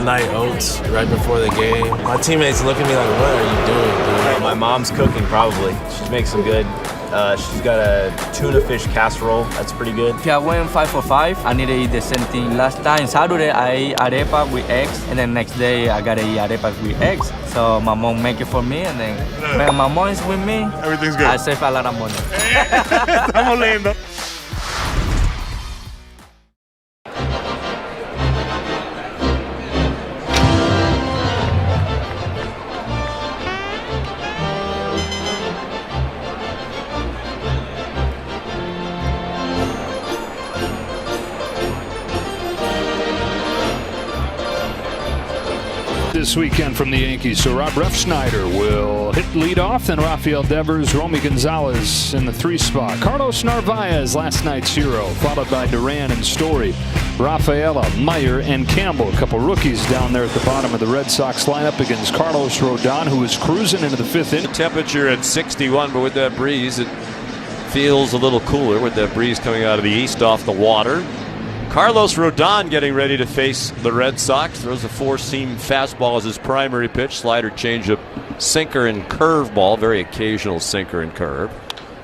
overnight oats right before the game. My teammates look at me like, what are you doing, dude? My mom's cooking probably. She makes some good. She's got a tuna fish casserole. That's pretty good. If I went 5 for 5, I need to eat the same thing. Last time, Saturday, I ate arepa with eggs, and then next day, I gotta eat arepa with eggs. So my mom make it for me, and then when my mom is with me, everything's good. I save a lot of money. Estamos lindo. This weekend from the Yankees. So Rob Refsnyder will hit leadoff, and Rafael Devers, Romy Gonzalez in the 3 spot. Carlos Narvaez, last night's hero, followed by Duran and Story. Rafaela, Meyer, and Campbell, a couple rookies down there at the bottom of the Red Sox lineup against Carlos Rodon, who is cruising into the 5th inning. Temperature at 61, but with that breeze, it feels a little cooler with that breeze coming out of the east off the water. Carlos Rodon getting ready to face the Red Sox. Throws a 4-seam fastball as his primary pitch. Slider, changeup, sinker, and curveball. Very occasional sinker and curve.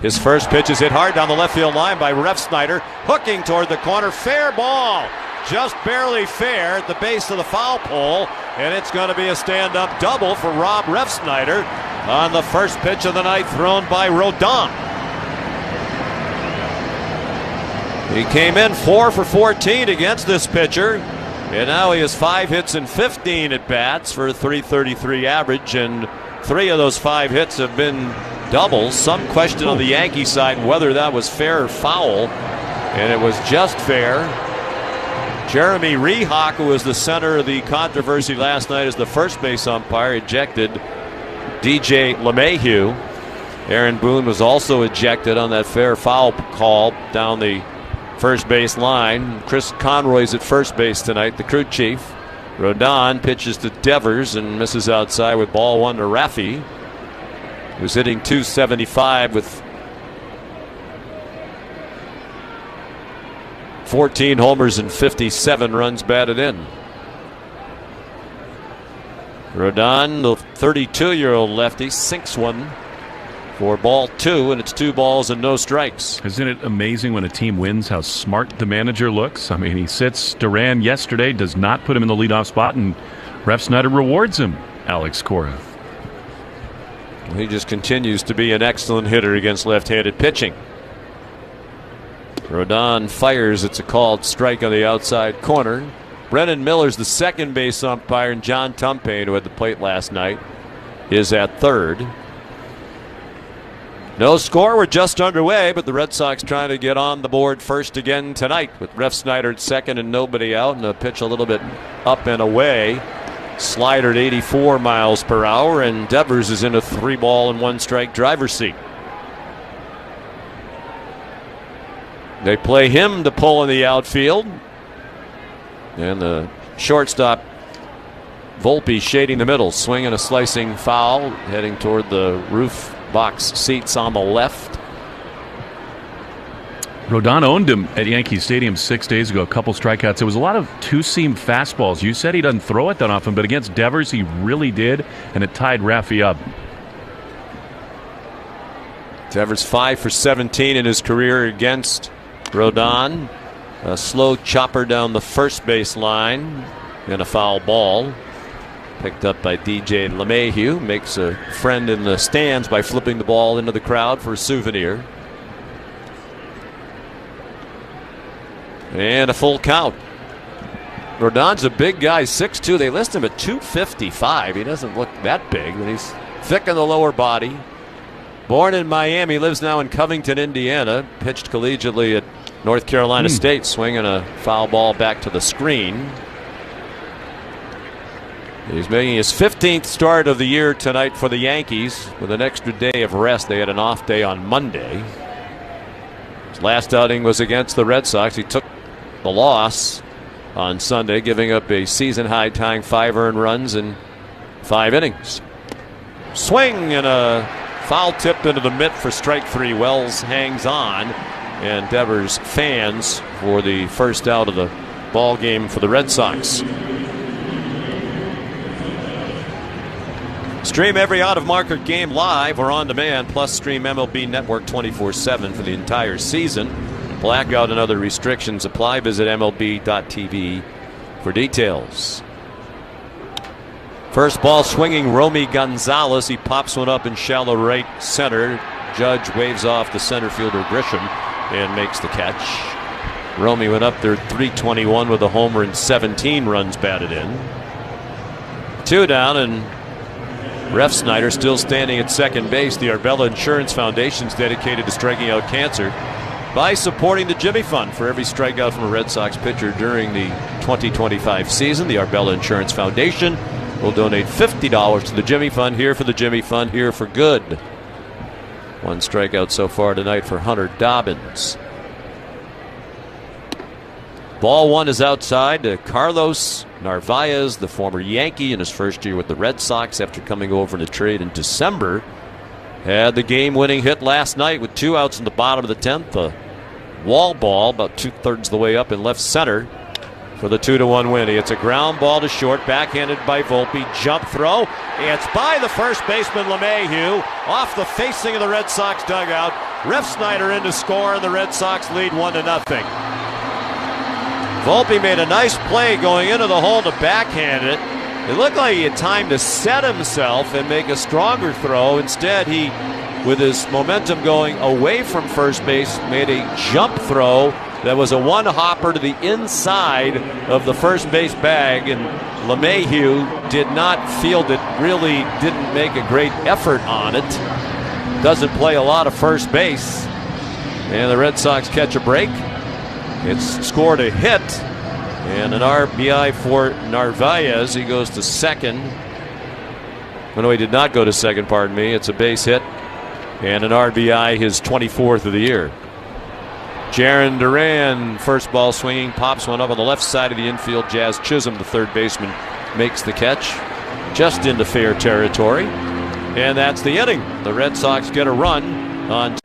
His first pitch is hit hard down the left field line by Refsnyder. Hooking toward the corner. Fair ball. Just barely fair at the base of the foul pole. And it's going to be a stand-up double for Rob Refsnyder on the first pitch of the night thrown by Rodon. He came in 4 for 14 against this pitcher, and now he has 5 hits and 15 at bats for a .333 average, and 3 of those 5 hits have been doubles. Some question on the Yankee side whether that was fair or foul, and it was just fair. Jeremy Rehawk, who was the center of the controversy last night as the first base umpire, ejected DJ LeMahieu. Aaron Boone was also ejected on that fair foul call down the first base line. Chris Conroy's at first base tonight, the crew chief. Rodon pitches to Devers and misses outside with ball 1 to Rafi, who's hitting .275 with 14 homers and 57 runs batted in. Rodon, the 32-year-old lefty, sinks one for ball 2, and it's 2 balls and no strikes. Isn't it amazing when a team wins how smart the manager looks? I mean, he sits Duran yesterday, does not put him in the leadoff spot, and Refsnyder rewards him, Alex Cora. He just continues to be an excellent hitter against left-handed pitching. Rodon fires. It's a called strike on the outside corner. Brennan Miller's the second base umpire, and John Tumpain, who had the plate last night, is at third. No score, we're just underway, but the Red Sox trying to get on the board first again tonight with Refsnyder at second and nobody out, and a pitch a little bit up and away. Slider at 84 miles per hour, and Devers is in a 3-ball and 1-strike driver's seat. They play him to pull in the outfield, and the shortstop Volpe shading the middle, swinging a slicing foul, heading toward the roof box seats on the left. Rodon owned him at Yankee Stadium 6 days ago, a couple strikeouts. It was a lot of 2-seam fastballs. You said he doesn't throw it that often, but against Devers he really did, and it tied Rafi up. Devers 5 for 17 in his career against Rodon. A slow chopper down the first base line and a foul ball. Picked up by DJ LeMahieu. Makes a friend in the stands by flipping the ball into the crowd for a souvenir. And a full count. Rodon's a big guy, 6'2". They list him at 255. He doesn't look that big, but he's thick in the lower body. Born in Miami, lives now in Covington, Indiana. Pitched collegiately at North Carolina State, swinging a foul ball back to the screen. He's making his 15th start of the year tonight for the Yankees with an extra day of rest. They had an off day on Monday. His last outing was against the Red Sox. He took the loss on Sunday, giving up a season-high tying 5 earned runs in 5 innings. Swing and a foul tip into the mitt for strike 3. Wells hangs on, and Devers fans for the first out of the ball game for the Red Sox. Stream every out-of-market game live or on demand, plus stream MLB Network 24/7 for the entire season. Blackout and other restrictions apply. Visit MLB.tv for details. First ball swinging, Romy Gonzalez. He pops one up in shallow right center. Judge waves off the center fielder Grisham and makes the catch. Romy went up there 321 with a homer and 17 runs batted in. 2 down, and Refsnyder still standing at second base. The Arbella Insurance Foundation is dedicated to striking out cancer by supporting the Jimmy Fund. For every strikeout from a Red Sox pitcher during the 2025 season, the Arbella Insurance Foundation will donate $50 to the Jimmy Fund. Here for the Jimmy Fund, here for good. 1 strikeout so far tonight for Hunter Dobbins. Ball 1 is outside to Carlos Narvaez, the former Yankee in his first year with the Red Sox after coming over in a trade in December. Had the game-winning hit last night with 2 outs in the bottom of the 10th. A wall ball about 2/3 the way up in left center for the 2-1 win. It's a ground ball to short, backhanded by Volpe. Jump throw. It's by the first baseman LeMahieu off the facing of the Red Sox dugout. Refsnyder in to score, and the Red Sox lead 1-0. Volpe made a nice play going into the hole to backhand it. It looked like he had time to set himself and make a stronger throw. Instead, he, with his momentum going away from first base, made a jump throw that was a one-hopper to the inside of the first base bag, and LeMahieu did not field it, really didn't make a great effort on it. Doesn't play a lot of first base. And the Red Sox catch a break. It's scored a hit and an RBI for Narvaez. He goes to second. Oh, no, he did not go to second, pardon me. It's a base hit and an RBI, his 24th of the year. Jarren Duran, first ball swinging, pops one up on the left side of the infield. Jazz Chisholm, the third baseman, makes the catch just into fair territory. And that's the inning. The Red Sox get a run on.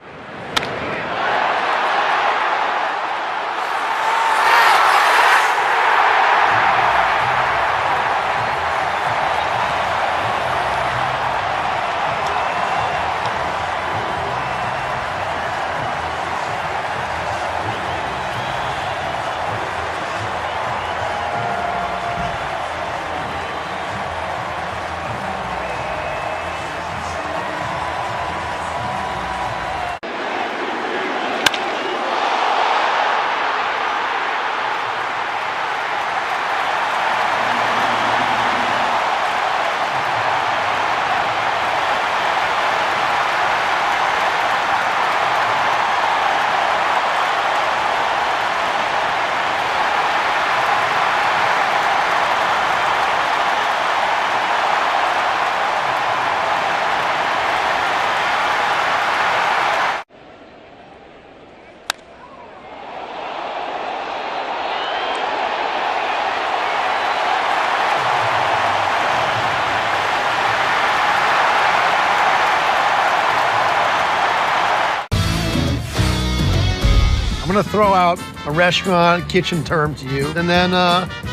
I'm going to throw out a restaurant kitchen term to you, and then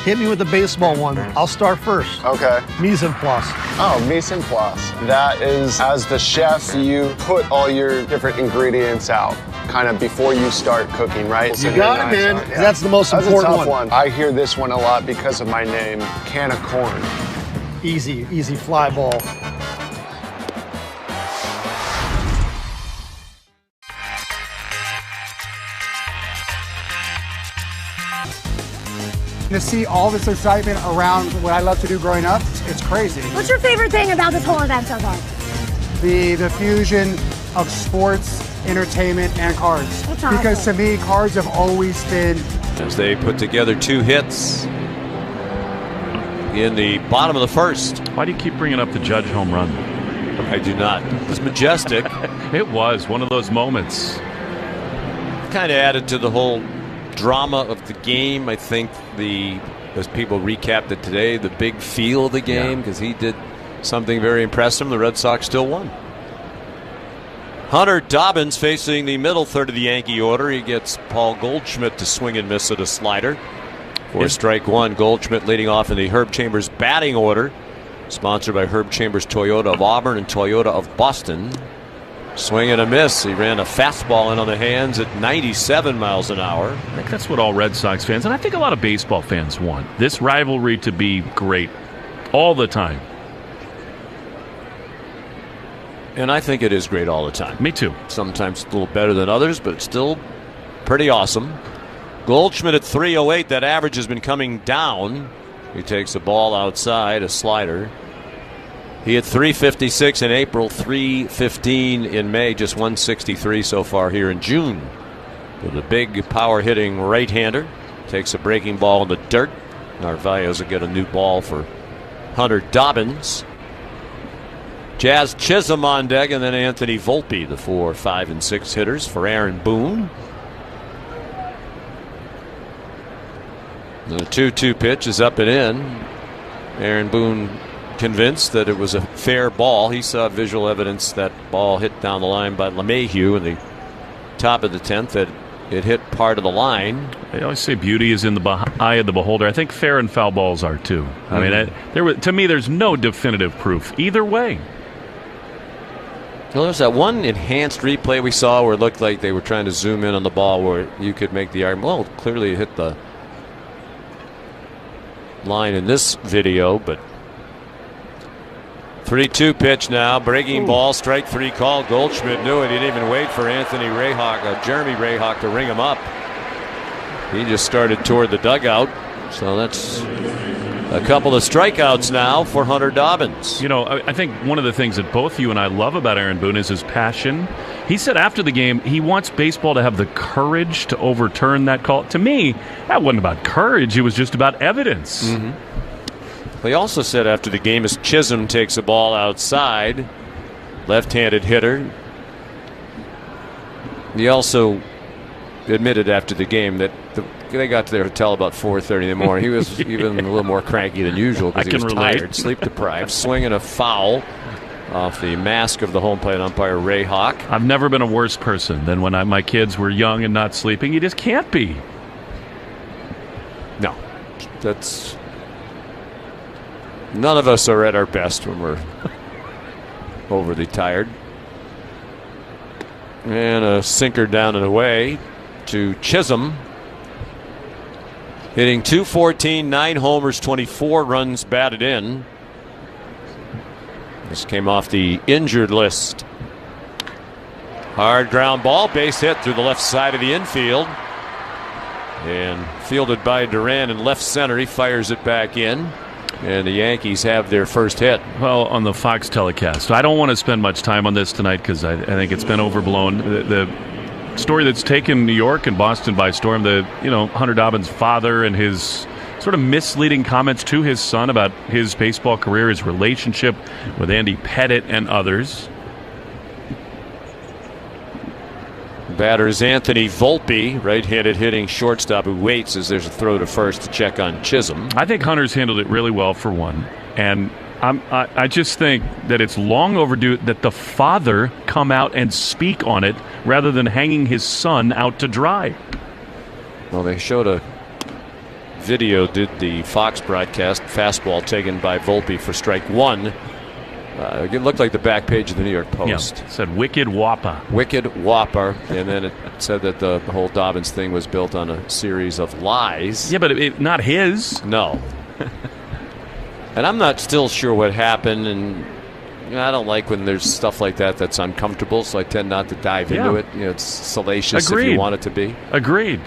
hit me with the baseball one. I'll start first. Okay. Mise en place. Oh, mise en place. That is, as the chef, you put all your different ingredients out kind of before you start cooking, right? You got it, man. Yeah. That's the most important That's a tough one. I hear this one a lot because of my name, can of corn. Easy fly ball. To see all this excitement around what I love to do growing up, it's crazy. What's your favorite thing about this whole event so far? The fusion of sports, entertainment, and cards. Because to me, cards have always been... As they put together 2 hits in the bottom of the first. Why do you keep bringing up the Judge home run? I do not. It was majestic. It was one of those moments. Kind of added to the whole drama of the game. I think as people recapped it today, the big feel of the game, because he did something very impressive. The Red Sox still won. Hunter Dobbins facing the middle third of the Yankee order. He gets Paul Goldschmidt to swing and miss at a slider for strike 1. Goldschmidt leading off in the Herb Chambers batting order. Sponsored by Herb Chambers Toyota of Auburn and Toyota of Boston. Swing and a miss. He ran a fastball in on the hands at 97 miles an hour. I think that's what all Red Sox fans, and I think a lot of baseball fans want. This rivalry to be great all the time. And I think it is great all the time. Me too. Sometimes a little better than others, but it's still pretty awesome. Goldschmidt at 308. That average has been coming down. He takes a ball outside, a slider. He hit 356 in April, 315 in May, just 163 so far here in June. With a big power hitting right-hander. Takes a breaking ball in the dirt. Narvaez will get a new ball for Hunter Dobbins. Jazz Chisholm on deck, and then Anthony Volpe, the 4, 5, and 6 hitters for Aaron Boone. The 2-2 pitch is up and in. Aaron Boone convinced that it was a fair ball. He saw visual evidence that ball hit down the line by LeMahieu in the top of the 10th, that it hit part of the line. They always say beauty is in the eye of the beholder. I think fair and foul balls are too. I mean, to me, there's no definitive proof either way. Well, there's that one enhanced replay we saw where it looked like they were trying to zoom in on the ball, where you could make the argument, well, clearly it hit the line in this video, but 3-2 pitch now, breaking ball, strike 3 call. Goldschmidt knew it. He didn't even wait for Jeremy Rayhawk to ring him up. He just started toward the dugout. So that's a couple of strikeouts now for Hunter Dobbins. You know, I think one of the things that both you and I love about Aaron Boone is his passion. He said after the game he wants baseball to have the courage to overturn that call. To me, that wasn't about courage. It was just about evidence. Mm-hmm. He also said after the game, as Chisholm takes a ball outside, left-handed hitter. He also admitted after the game that they got to their hotel about 4:30 in the morning. He was even a little more cranky than usual because he was tired, sleep-deprived, swinging a foul off the mask of the home plate umpire, Rayhawk. I've never been a worse person than when my kids were young and not sleeping. You just can't be. No, that's... None of us are at our best when we're overly tired. And a sinker down and away to Chisholm. Hitting .214, 9 homers, 24 runs batted in. This came off the injured list. Hard ground ball, base hit through the left side of the infield. And fielded by Duran in left center. He fires it back in. And the Yankees have their first hit. Well, on the Fox telecast. I don't want to spend much time on this tonight because I think it's been overblown. The story that's taken New York and Boston by storm, Hunter Dobbins' father and his sort of misleading comments to his son about his baseball career, his relationship with Andy Pettitte and others. Batter is Anthony Volpe, right-handed hitting shortstop, who waits as there's a throw to first to check on Chisholm. I think Hunter's handled it really well for one, and I just think that it's long overdue that the father come out and speak on it rather than hanging his son out to dry. Well, they showed a video, did the Fox broadcast, fastball taken by Volpe for strike 1. It looked like the back page of the New York Post. Yeah, it said Wicked Whopper. Wicked Whopper. And then it said that the whole Dobbins thing was built on a series of lies. Yeah, but not his. No. And I'm not still sure what happened. And I don't like when there's stuff like that that's uncomfortable, so I tend not to dive into it. It's salacious if you want it to be. Agreed.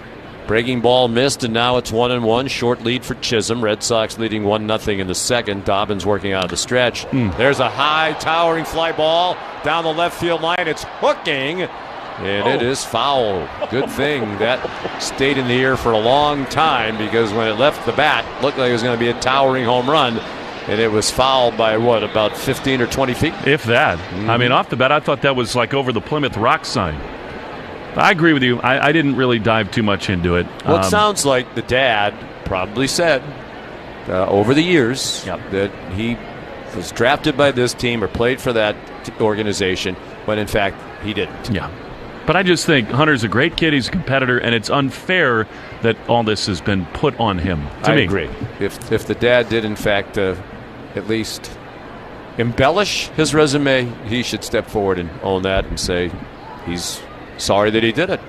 Breaking ball missed, and now it's 1-1. Short lead for Chisholm. Red Sox leading 1-0 in the second. Dobbins working out of the stretch. There's a high, towering fly ball down the left field line. It's hooking, and it is foul. Good thing that stayed in the air for a long time, because when it left the bat, it looked like it was going to be a towering home run. And it was fouled by, about 15 or 20 feet? If that. I mean, off the bat, I thought that was like over the Plymouth Rock sign. I agree with you. I didn't really dive too much into it. Well, it sounds like the dad probably said over the years that he was drafted by this team or played for that organization, when in fact he didn't. Yeah. But I just think Hunter's a great kid. He's a competitor, and it's unfair that all this has been put on him. I agree. If the dad did in fact at least embellish his resume, he should step forward and own that and say he's sorry that he did it.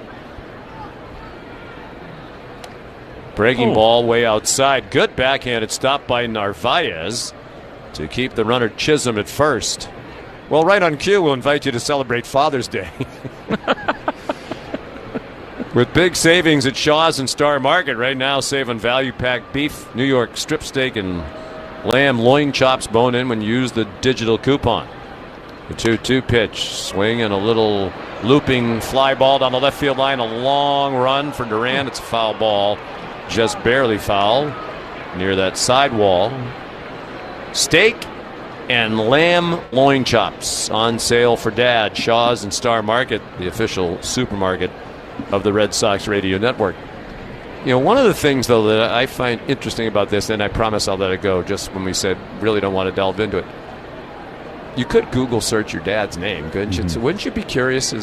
Breaking ball way outside. Good backhanded stop by Narvaez to keep the runner Chisholm at first. Well, right on cue, we'll invite you to celebrate Father's Day. With big savings at Shaw's and Star Market right now, save on value-packed beef, New York strip steak, and lamb loin chops bone in when you use the digital coupon. The 2-2 pitch, swing and a little looping fly ball down the left field line. A long run for Duran. It's a foul ball. Just barely foul near that side wall. Steak and lamb loin chops on sale for Dad. Shaw's and Star Market, the official supermarket of the Red Sox radio network. You know, one of the things, though, that I find interesting about this, and I promise I'll let it go just when we said really don't want to delve into it. You could Google search your dad's name, couldn't you? So wouldn't you be curious? I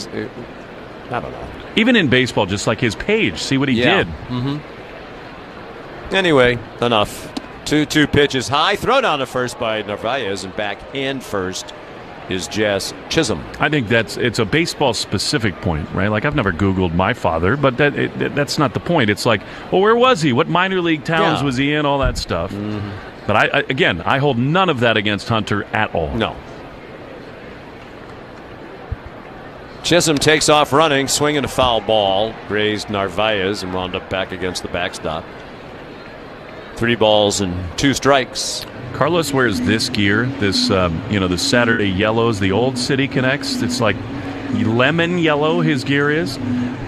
don't know. Even in baseball, just like his page, see what he did. Anyway, enough. 2-2 pitch is high. Throw down to first by Narvaez, and back hand first is Jazz Chisholm. I think it's a baseball specific point, right? Like, I've never Googled my father, but that's not the point. It's like, well, where was he? What minor league towns was he in? All that stuff. But I hold none of that against Hunter at all. No. Chisholm takes off running, swinging a foul ball, grazed Narvaez, and wound up back against the backstop. 3 balls and 2 strikes. Carlos wears this gear, this the Saturday yellows, the old City Connects. It's like lemon yellow, his gear is,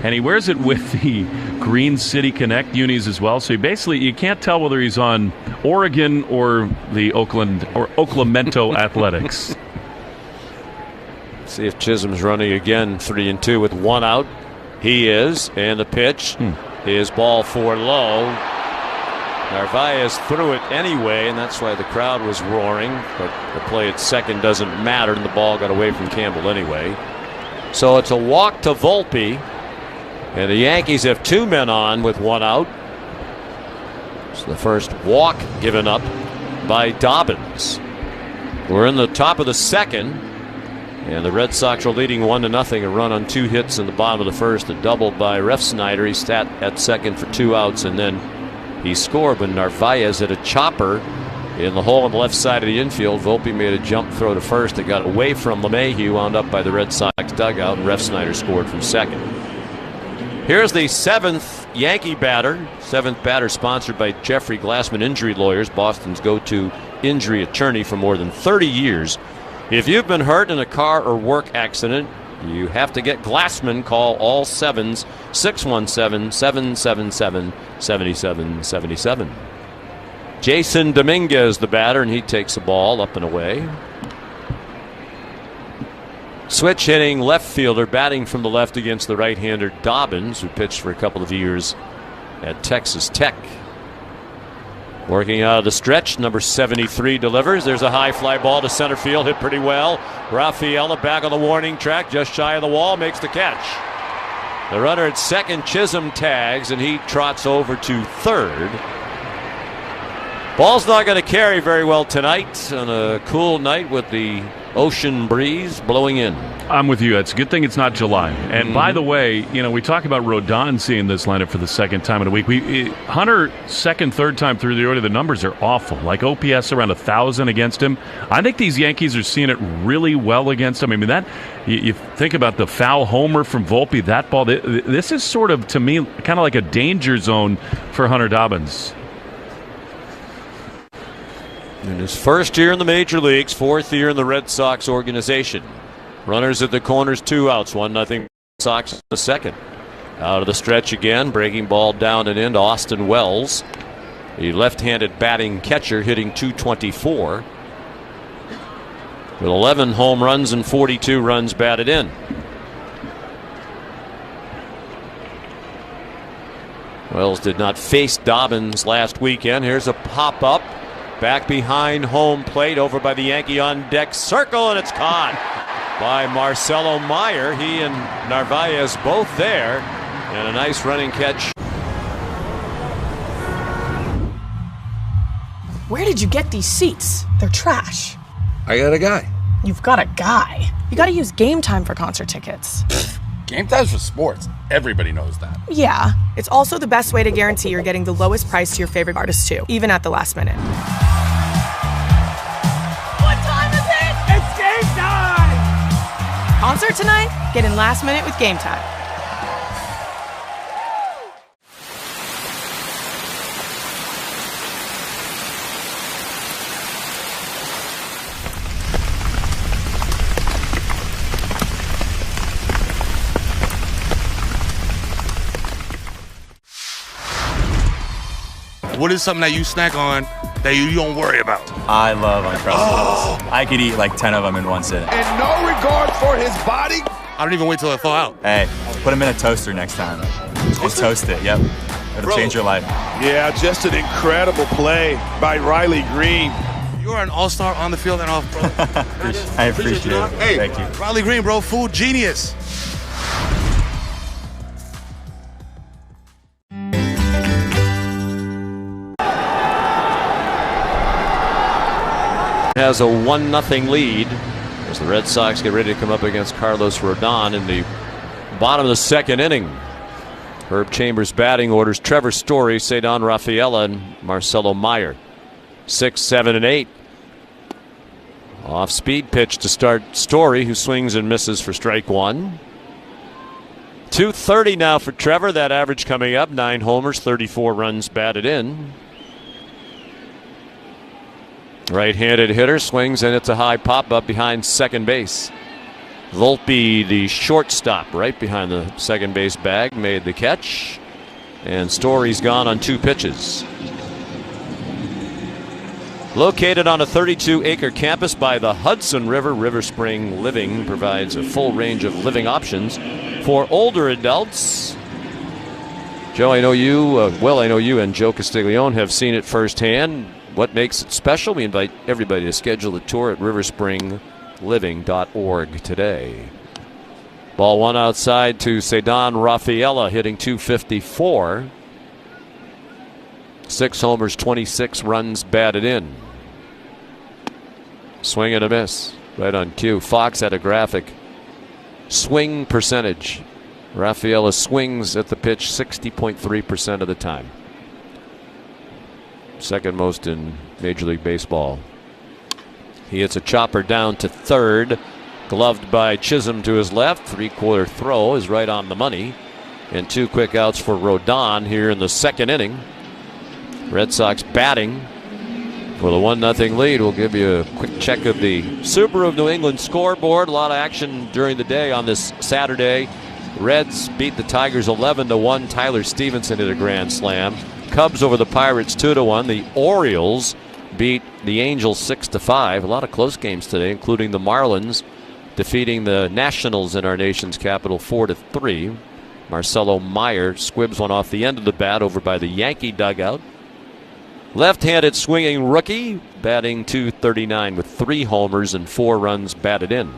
and he wears it with the green City Connect unis as well. So you can't tell whether he's on Oregon or the Oaklamento Athletics. See if Chisholm's running again. 3-2 with 1 out. He is, and the pitch is ball 4 low. Narvaez threw it anyway, and that's why the crowd was roaring. But the play at second doesn't matter, and the ball got away from Campbell anyway. So it's a walk to Volpe, and the Yankees have 2 men on with 1 out. It's the first walk given up by Dobbins. We're in the top of the second, and the Red Sox are leading 1-0. A run on 2 hits in the bottom of the first, a double by Refsnyder. He sat at second for 2 outs, and then he scored when Narvaez hit a chopper in the hole on the left side of the infield. Volpe made a jump throw to first that got away from LeMahieu, wound up by the Red Sox dugout, and Refsnyder scored from second. Here's the 7th Yankee batter. 7th batter sponsored by Jeffrey Glassman Injury Lawyers, Boston's go-to injury attorney for more than 30 years. If you've been hurt in a car or work accident, you have to get Glassman. Call all 7s, 617-777-7777. Jason Dominguez, the batter, and he takes the ball up and away. Switch hitting left fielder, batting from the left against the right-hander Dobbins, who pitched for a couple of years at Texas Tech. Working out of the stretch, number 73 delivers. There's a high fly ball to center field, hit pretty well. Rafaela back on the warning track, just shy of the wall, makes the catch. The runner at second, Chisholm, tags, and he trots over to third. Ball's not going to carry very well tonight on a cool night with the ocean breeze blowing in. I'm with you. It's a good thing it's not July. And by the way, we talk about Rodon seeing this lineup for the second time in a week. Hunter, second, third time through the order, the numbers are awful. Like OPS around 1,000 against him. I think these Yankees are seeing it really well against him. I mean, that you think about the foul homer from Volpe, that ball. This is sort of, to me, kind of like a danger zone for Hunter Dobbins. In his first year in the major leagues, 4th year in the Red Sox organization. Runners at the corners, 2 outs, 1-0 Sox in the second. Out of the stretch again, breaking ball down and into Austin Wells. The left-handed batting catcher hitting .224. With 11 home runs and 42 runs batted in. Wells did not face Dobbins last weekend. Here's a pop-up. Back behind home plate, over by the Yankee on deck circle, and it's caught by Marcelo Meyer. He and Narvaez both there, and a nice running catch. Where did you get these seats? They're trash. I got a guy. You've got a guy. You got to use Game Time for concert tickets. Game Time's for sports. Everybody knows that. Yeah, it's also the best way to guarantee you're getting the lowest price to your favorite artist too, even at the last minute. What time is it? It's game time! Concert tonight? Get in last minute with Game Time. What is something that you snack on that you don't worry about? I love Uncrustables. I could eat like 10 of them in one sitting. And no regard for his body? I don't even wait till I thaw out. Hey, put them in a toaster next time. And toast it, yep. It'll change your life. Yeah, just an incredible play by Riley Green. You're an all-star on the field and off, bro. I appreciate it. Hey, thank you. Riley Green, bro, food genius. Has a 1-0 lead as the Red Sox get ready to come up against Carlos Rodon in the bottom of the second inning. Herb Chambers batting orders Trevor Story, Cedon Rafaela, and Marcelo Meyer. 6, 7, and 8. Off speed pitch to start Story, who swings and misses for strike one. 230 now for Trevor. That average coming up. 9 homers, 34 runs batted in. Right-handed hitter swings, and it's a high pop-up behind second base. Volpe, the shortstop, right behind the second base bag, made the catch. And Story's gone on 2 pitches. Located on a 32-acre campus by the Hudson River, River Spring Living provides a full range of living options for older adults. Joe, I know you, I know you and Joe Castiglione have seen it firsthand. What makes it special? We invite everybody to schedule a tour at riverspringliving.org today. Ball one outside to Cedon Rafaela, hitting .254. 6 homers, 26 runs batted in. Swing and a miss. Right on cue. Fox had a graphic. Swing percentage. Rafaela swings at the pitch 60.3% of the time. Second most in Major League Baseball. He hits a chopper down to third. Gloved by Chisholm to his left. 3-quarter throw is right on the money. And 2 quick outs for Rodon here in the second inning. Red Sox batting for the 1-0 lead. We'll give you a quick check of the Subaru of New England scoreboard. A lot of action during the day on this Saturday. Reds beat the Tigers 11-1. Tyler Stevenson hit a grand slam. Cubs over the Pirates 2-1. The Orioles beat the Angels 6-5. A lot of close games today, including the Marlins defeating the Nationals in our nation's capital 4-3. Marcelo Meyer squibs one off the end of the bat over by the Yankee dugout. Left-handed swinging rookie, batting .239 with 3 homers and 4 runs batted in.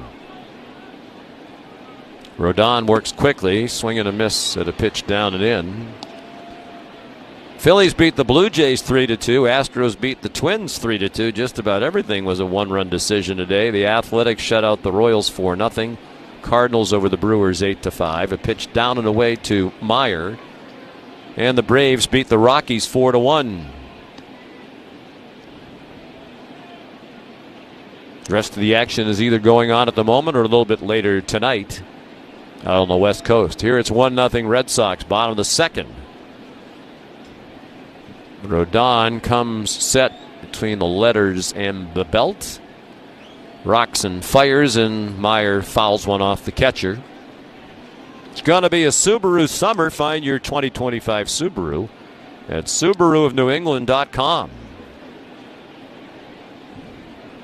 Rodon works quickly, swing and a miss at a pitch down and in. Phillies beat the Blue Jays 3-2. Astros beat the Twins 3-2. Just about everything was a 1-run decision today. The Athletics shut out the Royals 4-0. Cardinals over the Brewers 8-5. A pitch down and away to Meyer. And the Braves beat the Rockies 4-1. The rest of the action is either going on at the moment or a little bit later tonight out on the West Coast. Here it's 1-0 Red Sox, bottom of the second. Rodon comes set between the letters and the belt. Rocks and fires, and Meyer fouls one off the catcher. It's going to be a Subaru summer. Find your 2025 Subaru at SubaruofNewEngland.com.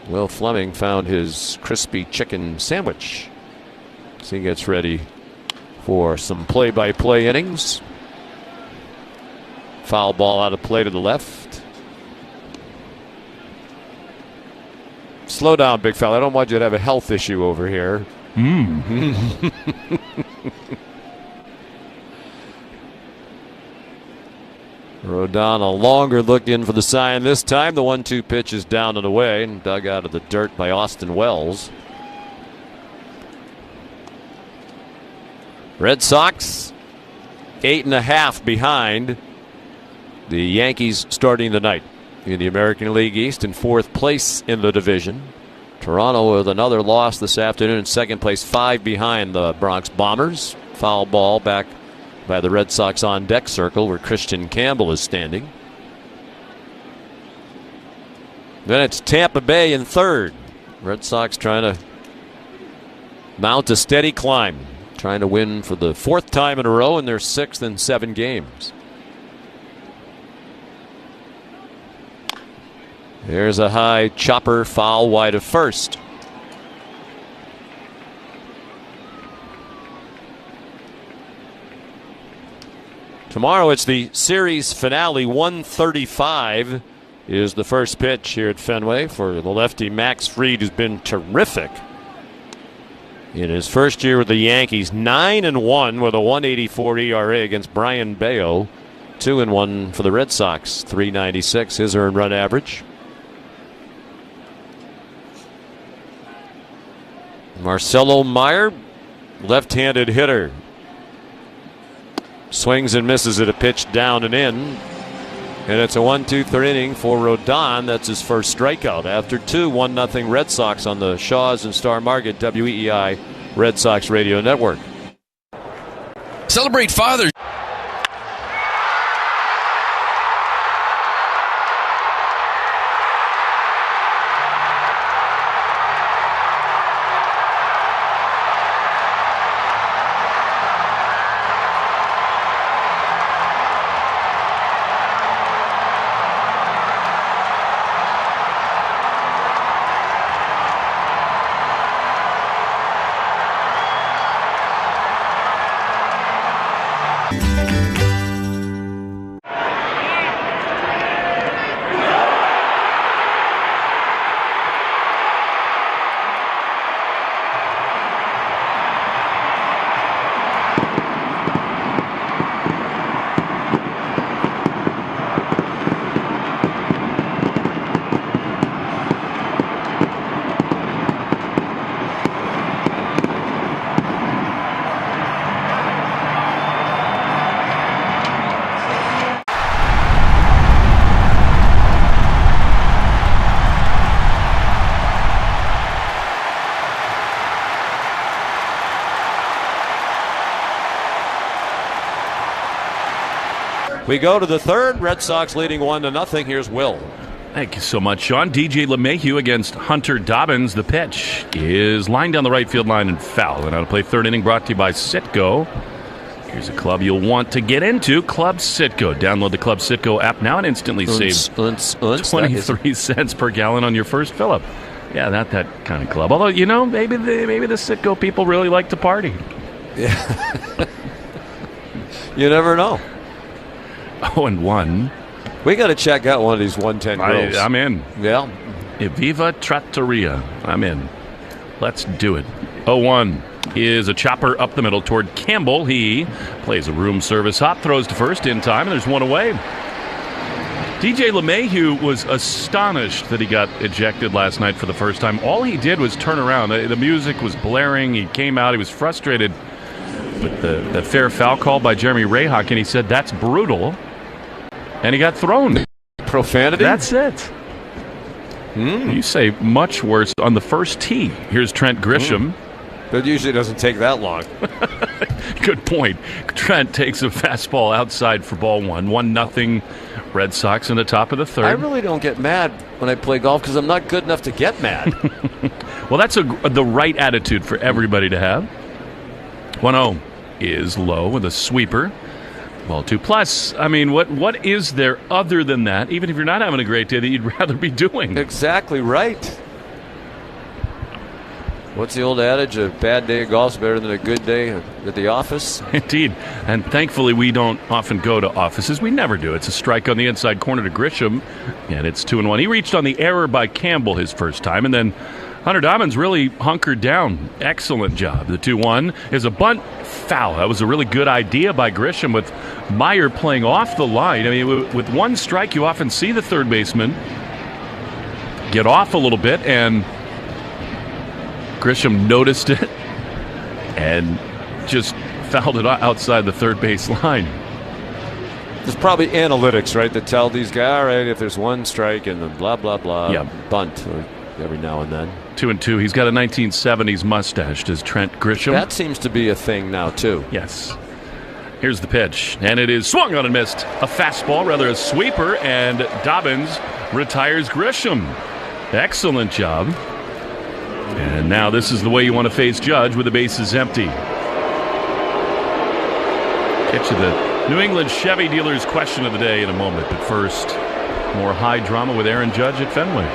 Will Fleming found his crispy chicken sandwich as he gets ready for some play-by-play innings. Foul ball out of play to the left. Slow down, big fella. I don't want you to have a health issue over here. Rodon a longer look in for the sign this time. The 1-2 pitch is down and away and dug out of the dirt by Austin Wells. Red Sox 8.5 behind the Yankees starting the night in the American League East in 4th place in the division. Toronto with another loss this afternoon in 2nd place, 5 behind the Bronx Bombers. Foul ball back by the Red Sox on deck circle where Christian Campbell is standing. Then it's Tampa Bay in 3rd. Red Sox trying to mount a steady climb, trying to win for the 4th time in a row in their 6th in 7 games. There's a high chopper foul wide of first. Tomorrow it's the series finale. 1:35 is the first pitch here at Fenway for the lefty Max Fried, who's been terrific in his first year with the Yankees. 9-1 with a 1.84 ERA against Brian Bayo. 2-1 for the Red Sox. 3.96 his earned run average. Marcelo Meyer, left-handed hitter. Swings and misses at a pitch down and in. And it's a 1-2 third inning for Rodon. That's his first strikeout. After 2, 1-0 Red Sox on the Shaws and Star Market WEEI Red Sox Radio Network. Celebrate Father's We go to the 3rd. Red Sox leading 1-0. Here's Will. Thank you so much, Sean. DJ LeMahieu against Hunter Dobbins. The pitch is lined down the right field line and foul. And out to play 3rd inning, brought to you by Citgo. Here's a club you'll want to get into, Club Citgo. Download the Club Citgo app now and instantly save 23 cents per gallon on your first fill-up. Yeah, not that kind of club. Although, you know, maybe the Citgo people really like to party. Yeah. You never know. 0-1. We got to check out one of these 110 grills. I'm in. Yeah. Eviva Trattoria. I'm in. Let's do it. 0-1 is a chopper up the middle toward Campbell. He plays a room service hop, throws to first in time, and there's one away. DJ LeMahieu was astonished that he got ejected last night for the first time. All he did was turn around. The music was blaring. He came out. He was frustrated with the fair foul call by Jeremy Rayhock, and he said, "That's brutal." And he got thrown. Profanity? That's it. You say much worse on the first tee. Here's Trent Grisham. That usually doesn't take that long. Good point. Trent takes a fastball outside for ball 1. 1-0 Red Sox in the top of the 3rd. I really don't get mad when I play golf because I'm not good enough to get mad. Well, that's the right attitude for everybody to have. 1-0 is low with a sweeper. Ball 2. Plus, I mean, what is there other than that, even if you're not having a great day, that you'd rather be doing? Exactly right. What's the old adage? A bad day of golf is better than a good day at the office? Indeed. And thankfully, we don't often go to offices. We never do. It's a strike on the inside corner to Grisham, and it's 2-1. He reached on the error by Campbell his first time, and then Hunter Dobbins really hunkered down. Excellent job. The 2-1 is a bunt foul. That was a really good idea by Grisham with Meyer playing off the line. I mean, with one strike, you often see the third baseman get off a little bit, and Grisham noticed it and just fouled it outside the third base line. There's probably analytics, right, that tell these guys, all right, if there's one strike and then blah, blah, blah, bunt every now and then. 2-2. He's got a 1970s mustache, does Trent Grisham. That seems to be a thing now, too. Yes. Here's the pitch, and it is swung on and missed. A fastball, rather a sweeper, and Dobbins retires Grisham. Excellent job. And now this is the way you want to face Judge with the bases empty. Get you the New England Chevy dealers question of the day in a moment, but first, more high drama with Aaron Judge at Fenway.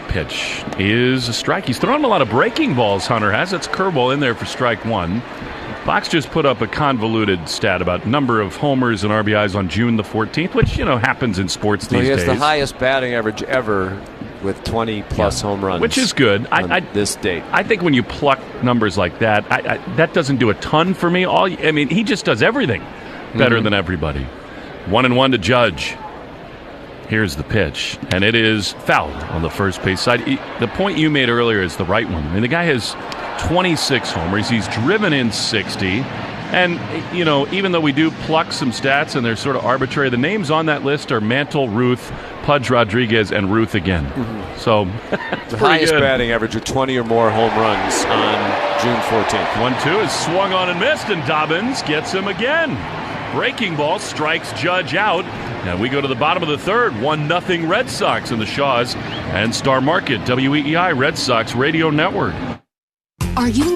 Pitch is a strike. He's thrown a lot of breaking balls, Hunter has. That's a curveball in there for strike one. Box just put up a convoluted stat about number of homers and RBIs on June the 14th, which, happens in sports these days. He has the highest batting average ever with 20-plus home runs. Which is good. On this date. I think when you pluck numbers like that, that doesn't do a ton for me. He just does everything better than everybody. 1-1 to Judge. Here's the pitch, and it is fouled on the first base side. The point you made earlier is the right one. I mean, the guy has 26 homers. He's driven in 60. And, even though we do pluck some stats and they're sort of arbitrary, the names on that list are Mantle, Ruth, Pudge Rodriguez, and Ruth again. So, the highest batting average of 20 or more home runs on June 14th. 1-2 is swung on and missed, and Dobbins gets him again. Breaking ball strikes Judge out. And we go to the bottom of the third. 1-0 Red Sox in the Shaws and Star Market, WEEI Red Sox Radio Network. Are you...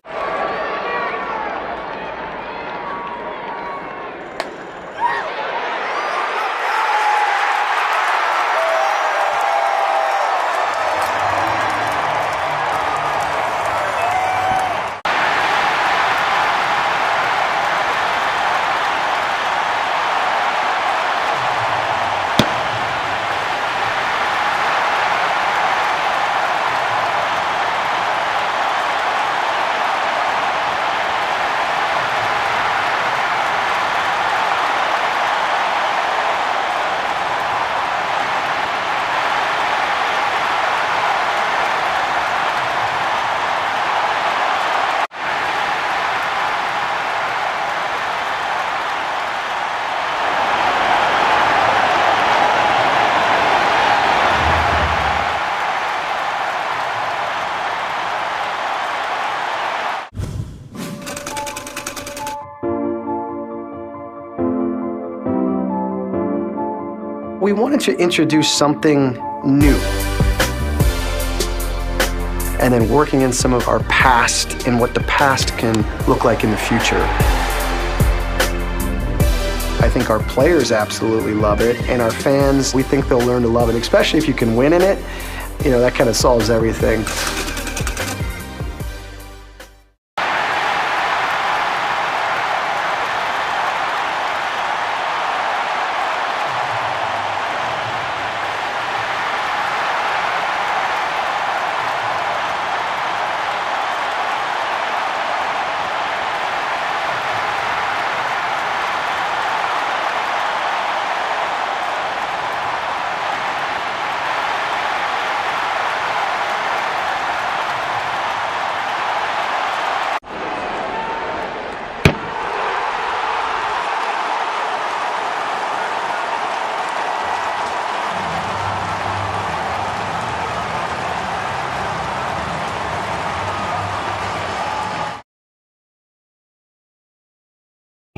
We wanted to introduce something new. And then working in some of our past and what the past can look like in the future. I think our players absolutely love it, and our fans, we think they'll learn to love it, especially if you can win in it. That kind of solves everything.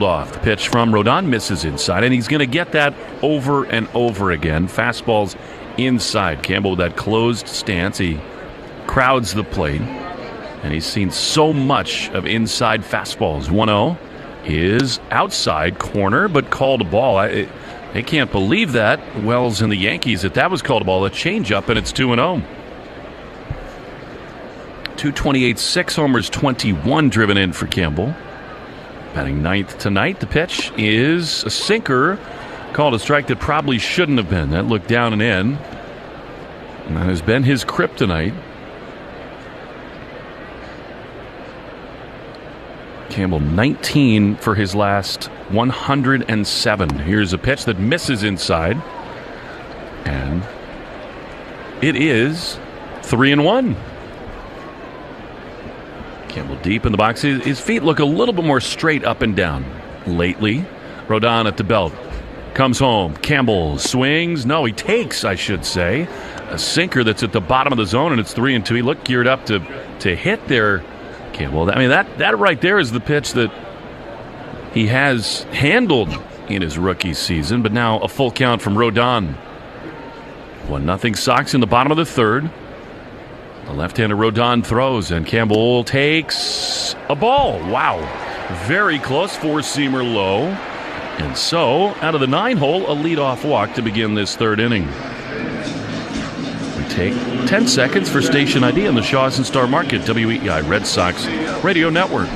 Off. The pitch from Rodon misses inside, and he's going to get that over and over again. Fastballs inside. Campbell with that closed stance. He crowds the plate, and he's seen so much of inside fastballs. 1-0 is outside corner, but called a ball. They can't believe that. Wells and the Yankees, that was called a ball. A changeup, and it's 2-0. 228, 6 homers, 21 driven in for Campbell. Batting ninth tonight. The pitch is a sinker called a strike that probably shouldn't have been. That looked down and in. And that has been his kryptonite. Campbell 19 for his last 107. Here's a pitch that misses inside. And it is 3-1. Campbell deep in the box. His feet look a little bit more straight up and down lately. Rodon at the belt. Comes home. Campbell swings. No, he takes, I should say. A sinker that's at the bottom of the zone, and it's 3-2. He looked geared up to hit there. Campbell. I mean, that right there is the pitch that he has handled in his rookie season, but now a full count from Rodon. 1-0 Sox in the bottom of the third. The left-hander Rodon throws, and Campbell takes a ball. Wow. Very close, four-seamer low. And so, out of the 9-hole, a leadoff walk to begin this third inning. We take 10 seconds for station ID on the Shaw's and Star Market, WEEI Red Sox Radio Network.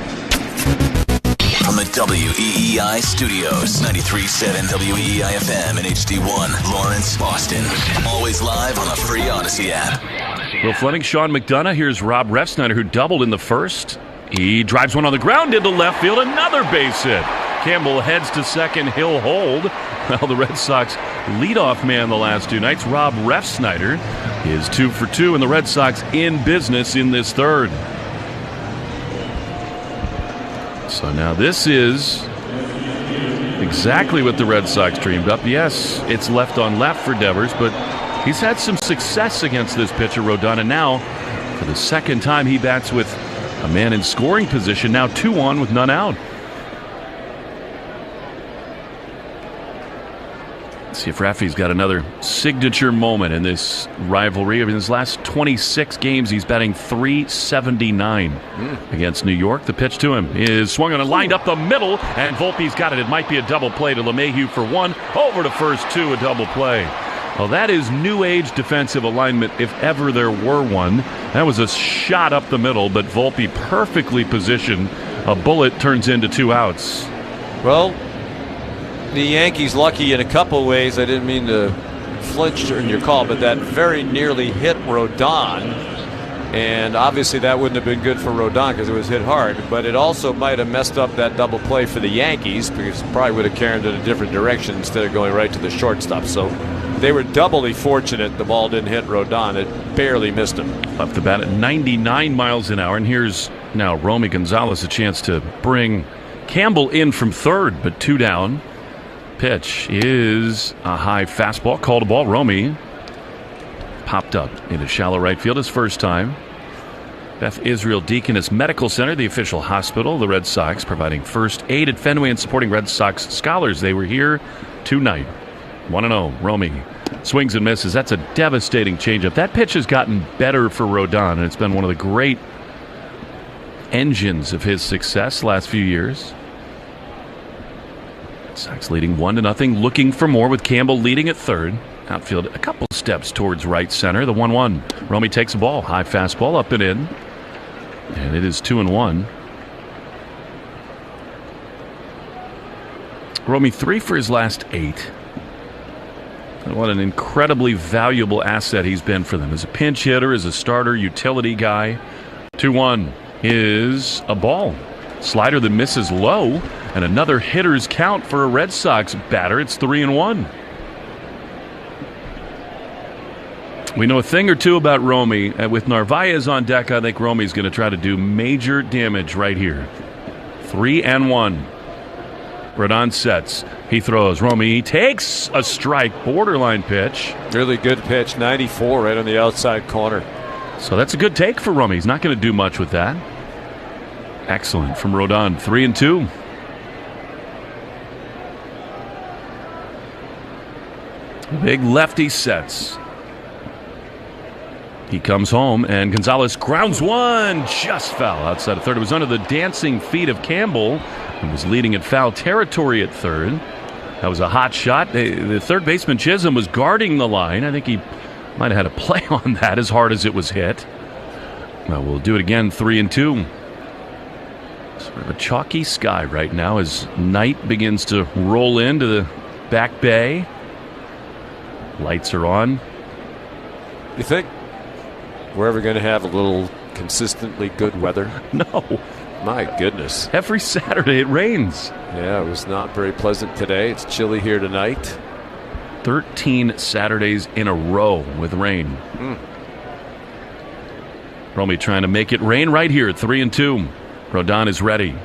From the WEEI studios, 93.7 WEEI FM and HD1, Lawrence, Boston. Always live on the free Odyssey app. Will Fleming, Sean McDonough. Here's Rob Refsnyder, who doubled in the first. He drives one on the ground into left field. Another base hit. Campbell heads to second. He'll hold. Well, the Red Sox leadoff man the last two nights, Rob Refsnyder, is 2 for 2, and the Red Sox in business in this third. So now this is exactly what the Red Sox dreamed up. Yes, it's left on left for Devers, but he's had some success against this pitcher, Rodon, and now for the second time he bats with a man in scoring position, now 2-on with none out. Let's see if Rafi's got another signature moment in this rivalry. In his last 26 games, he's batting .379 against New York. The pitch to him is swung on and lined up the middle, and Volpe's got it. It might be a double play to LeMahieu for one. Over to first, two, a double play. Well, that is new age defensive alignment if ever there were one. That was a shot up the middle, but Volpe perfectly positioned. A bullet turns into 2 outs. Well, the Yankees lucky in a couple ways. I didn't mean to flinch in your call, but that very nearly hit Rodon. And obviously that wouldn't have been good for Rodon because it was hit hard. But it also might have messed up that double play for the Yankees because it probably would have carried it in a different direction instead of going right to the shortstop. So they were doubly fortunate the ball didn't hit Rodon. It barely missed him. Left the bat at 99 miles an hour. And here's now Romy Gonzalez a chance to bring Campbell in from third, but 2 down. Pitch is a high fastball. Called a ball. Romy popped up into shallow right field his first time. Beth Israel Deaconess Medical Center, the official hospital. The Red Sox providing first aid at Fenway and supporting Red Sox scholars. They were here tonight. 1-0. Romy swings and misses. That's a devastating changeup. That pitch has gotten better for Rodon, and it's been one of the great engines of his success last few years. Sox leading 1-0, looking for more with Campbell leading at third. Outfield a couple steps towards right center. The 1-1. Romy takes a ball. High fastball up and in. And it is 2-1. Romy 3 for his last 8. And what an incredibly valuable asset he's been for them. As a pinch hitter, as a starter, utility guy. 2-1 is a ball. Slider that misses low. And another hitter's count for a Red Sox batter. It's 3-1. We know a thing or two about Romy. With Narvaez on deck, I think Romy's going to try to do major damage right here. 3-1. Rodon sets. He throws. Romy takes a strike. Borderline pitch. Really good pitch. 94 right on the outside corner. So that's a good take for Romy. He's not going to do much with that. Excellent from Rodon. 3-2. Big lefty sets. He comes home, and Gonzalez grounds one. Just foul outside of third. It was under the dancing feet of Campbell, who was leading at foul territory at third. That was a hot shot. The third baseman, Chisholm, was guarding the line. I think he might have had a play on that as hard as it was hit. Well, we'll do it again, 3-2. Sort of a chalky sky right now as night begins to roll into the Back Bay. Lights are on. You think we're ever going to have a little consistently good weather? No. My goodness. Every Saturday it rains. Yeah, it was not very pleasant today. It's chilly here tonight. 13 Saturdays in a row with rain. Romy trying to make it rain right here at 3-2. Rodon is ready.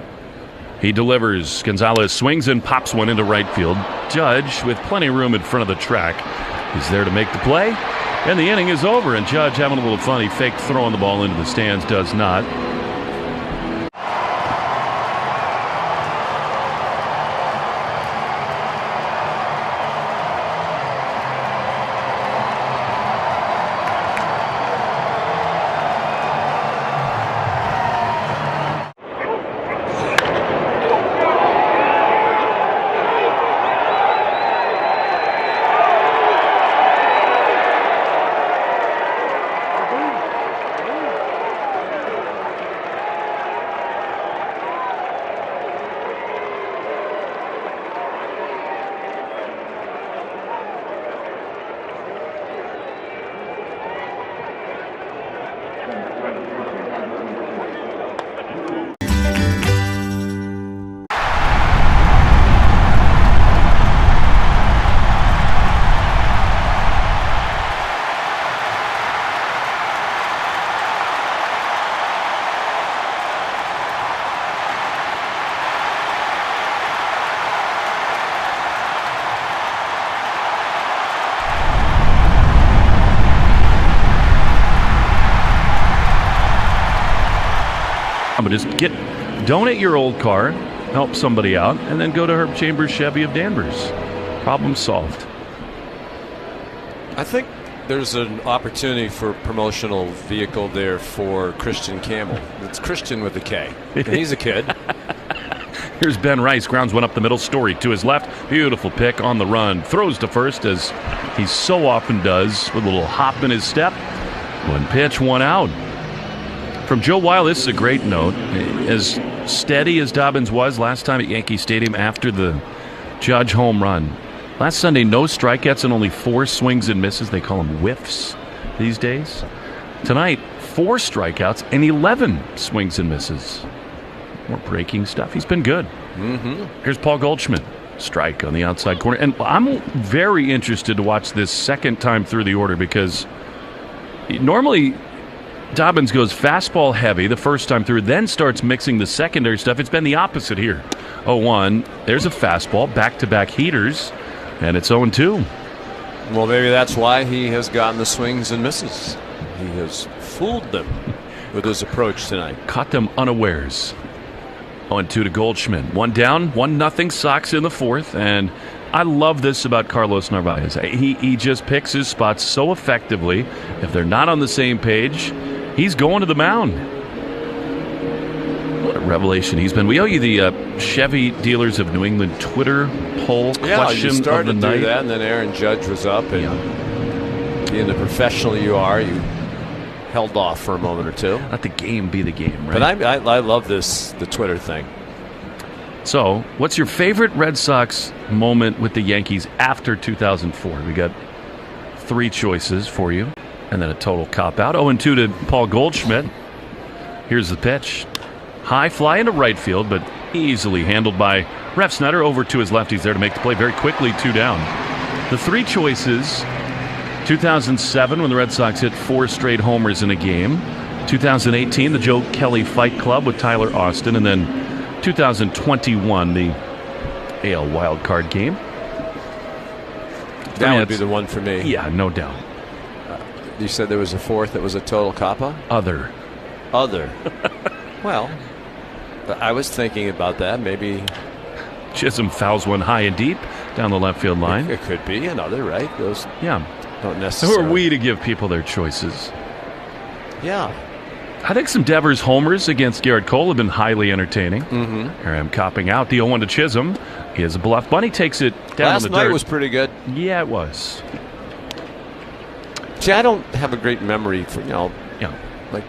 He delivers. Gonzalez swings and pops one into right field. Judge, with plenty of room in front of the track, is there to make the play. And the inning is over, and Judge having a little fun. He faked throwing the ball into the stands, does not. But just donate your old car, help somebody out, and then go to Herb Chambers Chevy of Danvers. Problem solved. I think there's an opportunity for promotional vehicle there for Christian Campbell. It's Christian with a K. And he's a kid. Here's Ben Rice, grounds one up the middle. Story to his left. Beautiful pick on the run. Throws to first, as he so often does, with a little hop in his step. One pitch, one out. From Joe Weil, this is a great note. As steady as Dobbins was last time at Yankee Stadium after the Judge home run. Last Sunday, no strikeouts and only 4 swings and misses. They call them whiffs these days. Tonight, 4 strikeouts and 11 swings and misses. More breaking stuff. He's been good. Here's Paul Goldschmidt. Strike on the outside corner. And I'm very interested to watch this second time through the order, because normally Dobbins goes fastball heavy the first time through, then starts mixing the secondary stuff. It's been the opposite here. 0-1. There's a fastball, back-to-back heaters, and it's 0-2. Well, maybe that's why he has gotten the swings and misses. He has fooled them with his approach tonight. Caught them unawares. 0-2 to Goldschmidt. 1 down, 1-0 Sox in the fourth, and I love this about Carlos Narvaez. He just picks his spots so effectively. If they're not on the same page, he's going to the mound. What a revelation he's been. We owe you the Chevy Dealers of New England Twitter poll question you started of the to night. do that, and then Aaron Judge was up, and being the professional you are, you held off for a moment or two. Let the game be the game, right? But I love the Twitter thing. So, what's your favorite Red Sox moment with the Yankees after 2004? We got 3 choices for you, and then a total cop-out. 0-2 to Paul Goldschmidt. Here's the pitch. High fly into right field, but easily handled by Refsnyder. Over to his left. He's there to make the play very quickly. 2 down. The 3 choices: 2007, when the Red Sox hit 4 straight homers in a game. 2018, the Joe Kelly Fight Club with Tyler Austin. And then 2021, the AL wildcard game. That would be the one for me. Yeah, no doubt. You said there was a 4th that was a total cop-out? Other. Well, I was thinking about that. Maybe Chisholm fouls one high and deep down the left field line. It could be another, right? Those don't necessarily. Who are we to give people their choices? Yeah. I think some Devers homers against Garrett Cole have been highly entertaining. Here I am copping out the 0-1 to Chisholm. He has a bluff bunny, takes it down Last on the dirt. night was pretty good. Yeah, it was. See, I don't have a great memory for, like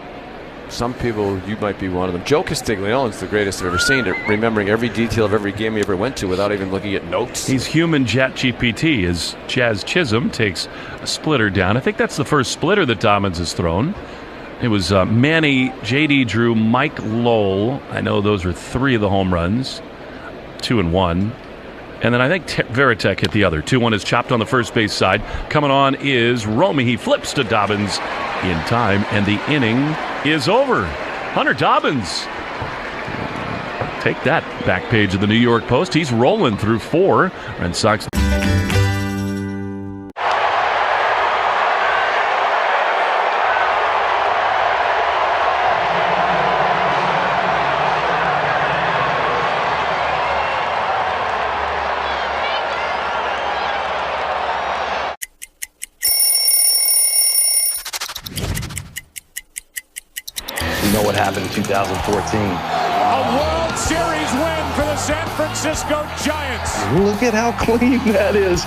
some people, you might be one of them. Joe Castiglione's the greatest I've ever seen at remembering every detail of every game he ever went to without even looking at notes. He's human Jet GPT as Jazz Chisholm takes a splitter down. I think that's the first splitter that Dobbins has thrown. It was Manny, J.D. Drew, Mike Lowell. I know those were 3 of the home runs, 2 and 1. And then I think Veritek hit the other. 2-1 is chopped on the first base side. Coming on is Romy. He flips to Dobbins in time, and the inning is over. Hunter Dobbins. Take that, back page of the New York Post. He's rolling through 4. Red Sox. You know what happened in 2014. A World Series win for the San Francisco Giants. Look at how clean that is.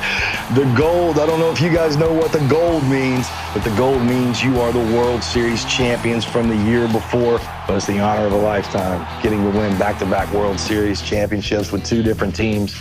The gold, I don't know if you guys know what the gold means, but the gold means you are the World Series champions from the year before. But it's the honor of a lifetime, getting to win back-to-back World Series championships with 2 different teams.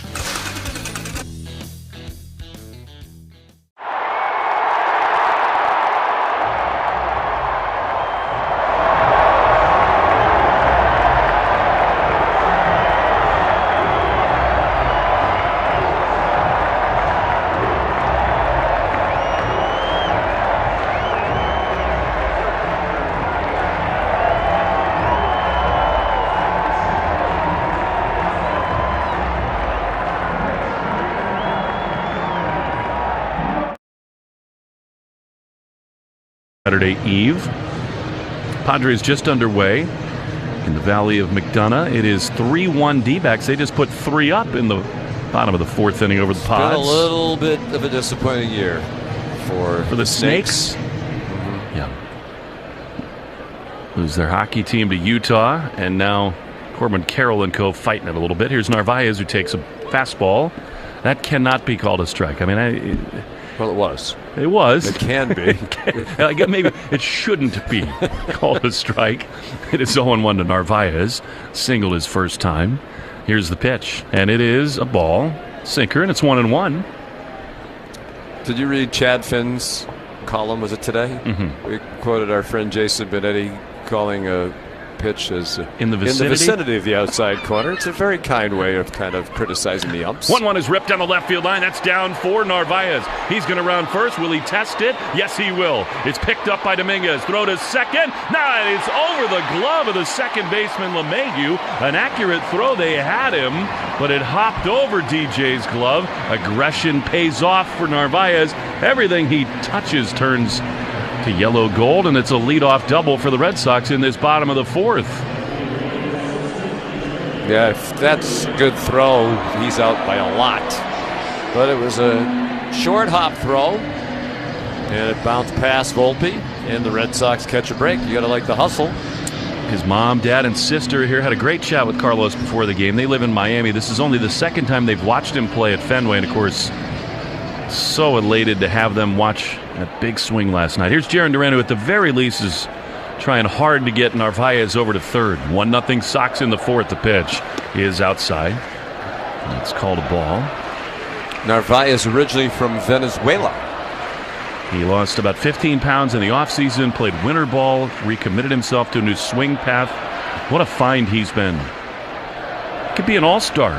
Saturday Eve. Padres just underway in the Valley of McDonough. It is 3-1 D-backs. They just put 3 up in the bottom of the 4th inning over the Pods. Been a little bit of a disappointing year for the Snakes. Yeah. Lose their hockey team to Utah, and now Corbin Carroll and co. fighting it a little bit. Here's Narvaez, who takes a fastball. That cannot be called a strike. I mean, well, it was. It was. It can be. I guess maybe it shouldn't be called a strike. It is 0-1 to Narvaez. Singled his first time. Here's the pitch, and it is a ball, sinker, and it's 1-1. Did you read Chad Finn's column? Was it today? Mm-hmm. We quoted our friend Jason Benetti calling a pitch as in the vicinity of the outside corner. It's a very kind way of kind of criticizing the umps. 1-1 is ripped down the left field line. That's down for Narvaez. He's going to round first. Will he test it? Yes, he will. It's picked up by Dominguez. Throw to second. Nah, it's over the glove of the second baseman LeMahieu. An accurate throw. They had him, but it hopped over DJ's glove. Aggression pays off for Narvaez. Everything he touches turns to yellow gold, and it's a leadoff double for the Red Sox in this bottom of the 4th. Yeah, if that's a good throw, he's out by a lot. But it was a short hop throw, and it bounced past Volpe, and the Red Sox catch a break. You got to like the hustle. His mom, dad, and sister here had a great chat with Carlos before the game. They live in Miami. This is only the second time they've watched him play at Fenway, and of course, so elated to have them watch that big swing last night. Here's Jarren Duran, who at the very least is trying hard to get Narvaez over to third. 1-0 Sox in the 4th. The pitch is outside. It's called a ball. Narvaez originally from Venezuela. He lost about 15 pounds in the offseason, played winter ball, recommitted himself to a new swing path. What a find he's been. Could be an all-star.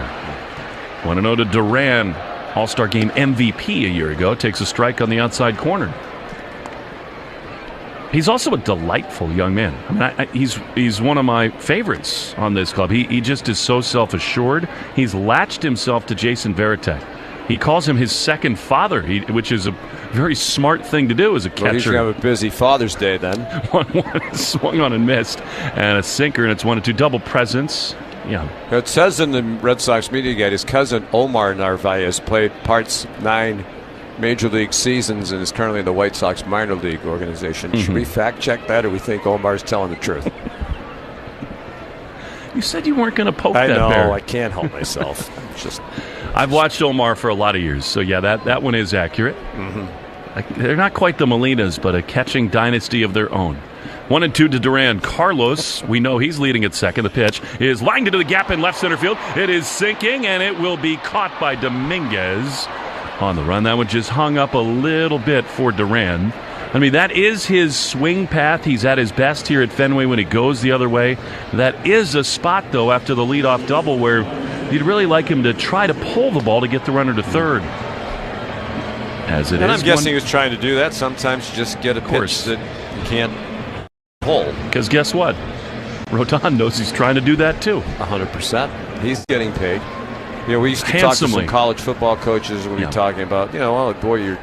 1-0 to Duran. All-Star Game MVP a year ago. Takes a strike on the outside corner. He's also a delightful young man. I mean, he's one of my favorites on this club. He just is so self-assured. He's latched himself to Jason Veritek. He calls him his second father, which is a very smart thing to do as a catcher. Well, he's going to have a busy Father's Day then. 1-1 swung on and missed, and a sinker, and it's 1-2 double presence. Yeah. It says in the Red Sox media guide his cousin Omar Narvaez played parts 9 Major League seasons and is currently in the White Sox minor league organization. Should we fact check that, or we think Omar's telling the truth? You said you weren't going to poke that bear. I know. I can't help myself. I've watched Omar for a lot of years, so yeah, that one is accurate. They're not quite the Molinas, but a catching dynasty of their own. 1-2 to Duran. Carlos, we know he's leading at second. The pitch is lined into the gap in left center field. It is sinking, and it will be caught by Dominguez on the run. That one just hung up a little bit for Duran. I mean, that is his swing path. He's at his best here at Fenway when he goes the other way. That is a spot, though, after the leadoff double where you'd really like him to try to pull the ball to get the runner to third. As it and is. I'm guessing he was trying to do that. Sometimes you just get a pitch that you can't pull. Because guess what? Rodon knows he's trying to do that, too. 100%. He's getting paid. You know, we used to talk to some college football coaches when we were talking about, oh, boy, your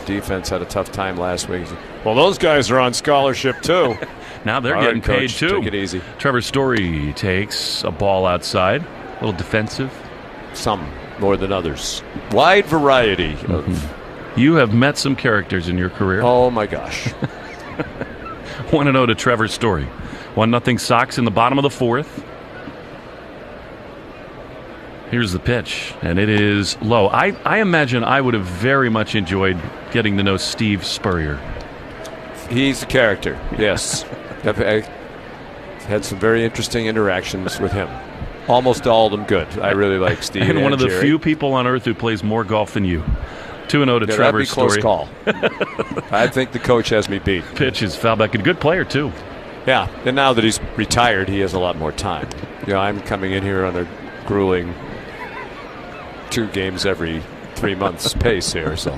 defense had a tough time last week. Well, those guys are on scholarship, too. Now they're getting paid, coach, too. Take it easy. Trevor Story takes a ball outside. A little defensive. Some more than others. Wide variety. You have met some characters in your career. Oh, my gosh. 1-0 to Trevor Story. 1-0 Sox in the bottom of the fourth. Here's the pitch, and it is low. I imagine I would have very much enjoyed getting to know Steve Spurrier. He's a character, yes. I had some very interesting interactions with him. Almost all of them good. I really like Steve and one of the Jerry. few people on earth who plays more golf than you. 2-0 to Trevor Story. That'd be close call. I think the coach has me beat. Pitch is foul back. A good player, too. Yeah, and now that he's retired, he has a lot more time. I'm coming in here on a grueling 2 games every 3 months pace here. So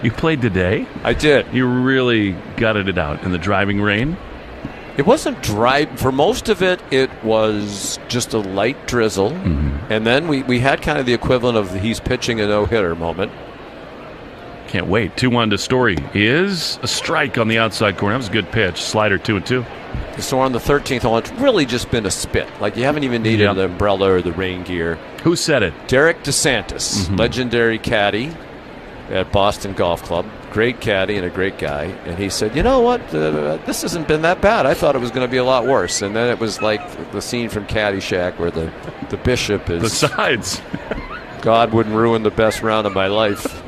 you played today? I did. You really gutted it out in the driving rain? It wasn't dry. For most of it, it was just a light drizzle. And then we had kind of the equivalent of he's pitching a no-hitter moment. Can't wait. 2-1 to Story is a strike on the outside corner. That was a good pitch. Slider 2-2. So on the 13th hole, it's really just been a spit. Like you haven't even needed the umbrella or the rain gear. Who said it? Derek DeSantis, legendary caddy at Boston Golf Club. Great caddy and a great guy. And he said, you know what? This hasn't been that bad. I thought it was going to be a lot worse. And then it was like the scene from Caddyshack where the bishop is... Besides. God wouldn't ruin the best round of my life.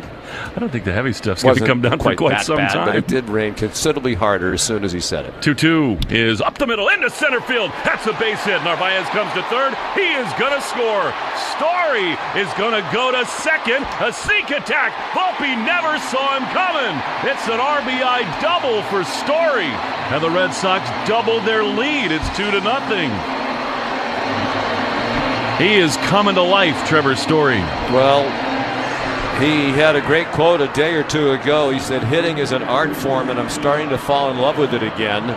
I don't think the heavy stuff's going to come down for quite some time. But it did rain considerably harder as soon as he said it. 2-2 is up the middle into center field. That's a base hit. Narvaez comes to third. He is going to score. Story is going to go to second. A sneak attack. Volpe never saw him coming. It's an RBI double for Story. And the Red Sox doubled their lead. It's 2-0. He is coming to life, Trevor Story. Well, he had a great quote a day or two ago. He said, hitting is an art form, and I'm starting to fall in love with it again.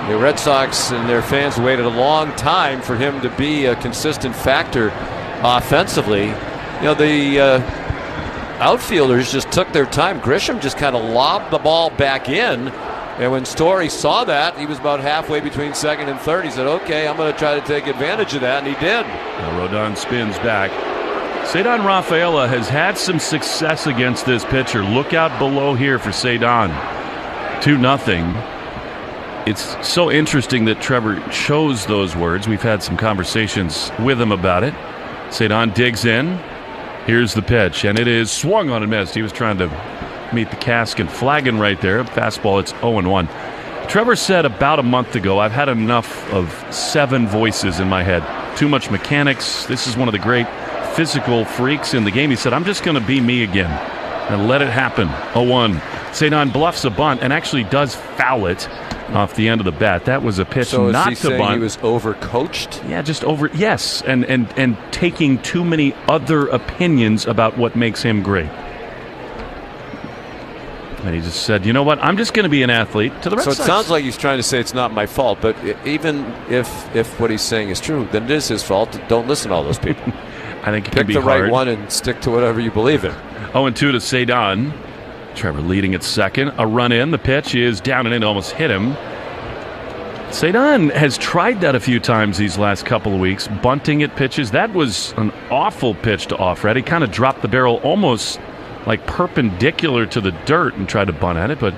The Red Sox and their fans waited a long time for him to be a consistent factor offensively. The outfielders just took their time. Grisham just kind of lobbed the ball back in. And when Story saw that, he was about halfway between second and third. He said, okay, I'm going to try to take advantage of that, and he did. Now Rodon spins back. Cedar Rafaela has had some success against this pitcher. Look out below here for Cedar. 2-0. It's so interesting that Trevor chose those words. We've had some conversations with him about it. Cedar digs in. Here's the pitch, and it is swung on and missed. He was trying to meet the cask and flagging right there. Fastball, it's 0-1. Trevor said about a month ago, I've had enough of 7 voices in my head. Too much mechanics. This is one of the great physical freaks in the game. He said, I'm just going to be me again and let it happen. 0-1. Cedar bluffs a bunt and actually does foul it off the end of the bat. That was a pitch not to bunt. He was overcoached? Yeah, just over. Yes, and taking too many other opinions about what makes him great. And he just said, you know what, I'm just going to be an athlete to the Red Sox. So it sounds like he's trying to say it's not my fault, but even if what he's saying is true, then it is his fault. Don't listen to all those people. I think it Pick can be the hard. right one and stick to whatever you believe in. 0-2 to Cedar. Trevor leading at second. A run in. The pitch is down and in. Almost hit him. Cedar has tried that a few times these last couple of weeks, bunting at pitches. That was an awful pitch to Offred. He kind of dropped the barrel almost like perpendicular to the dirt and tried to bunt at it, but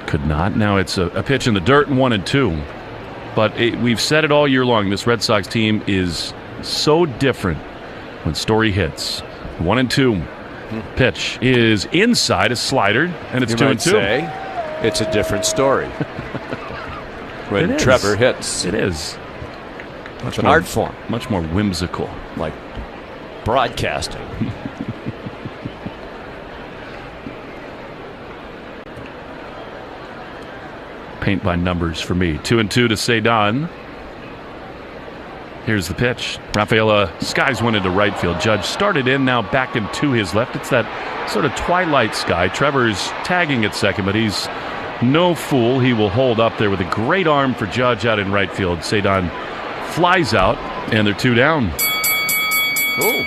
could not. Now it's a pitch in the dirt and 1-2. But we've said it all year long. This Red Sox team is so different when Story hits. 1-2. Pitch is inside, a slider, and it's 2-2. it's a different story. When Trevor hits. It is. It's an art form. Much more whimsical. Like broadcasting. Paint by numbers for me. 2-2 to Cedon. Here's the pitch. Rafaela skies one into right field. Judge started in, now back into his left. It's that sort of twilight sky. Trevor's tagging at second, but he's no fool. He will hold up there with a great arm for Judge out in right field. Cedon flies out, and they're 2 down. Oh.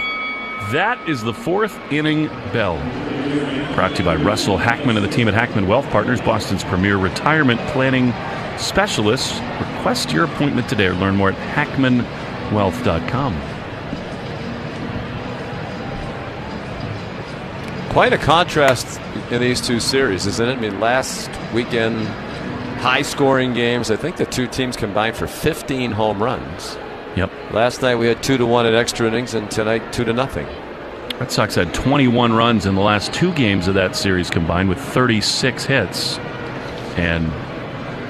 That is the 4th inning bell. Brought to you by Russell Hackman and the team at Hackman Wealth Partners, Boston's premier retirement planning specialists. Request your appointment today or learn more at hackmanwealth.com. Quite a contrast in these two series, isn't it? I mean, last weekend, high-scoring games. I think the two teams combined for 15 home runs. Yep. Last night we had 2-1 in extra innings, and tonight 2-0. Red Sox had 21 runs in the last 2 games of that series combined with 36 hits. And,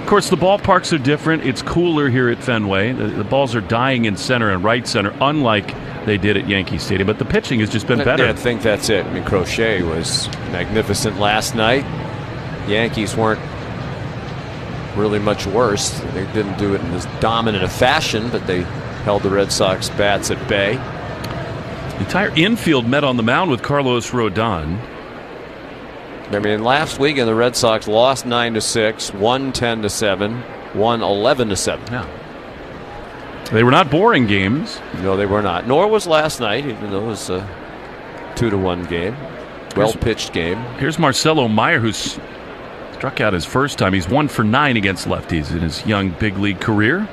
of course, the ballparks are different. It's cooler here at Fenway. The balls are dying in center and right center, unlike they did at Yankee Stadium. But the pitching has just been better. I think that's it. I mean, Crochet was magnificent last night. Yankees weren't really much worse. They didn't do it in as dominant a fashion, but they held the Red Sox bats at bay. The entire infield met on the mound with Carlos Rodon. I mean, last weekend the Red Sox lost 9-6, won 10-7, won 11-7. Yeah. They were not boring games. No, they were not. Nor was last night, even though it was a 2-1 game. Well-pitched game. Here's Marcelo Meyer, who's struck out his first time. He's 1 for 9 against lefties in his young big league career.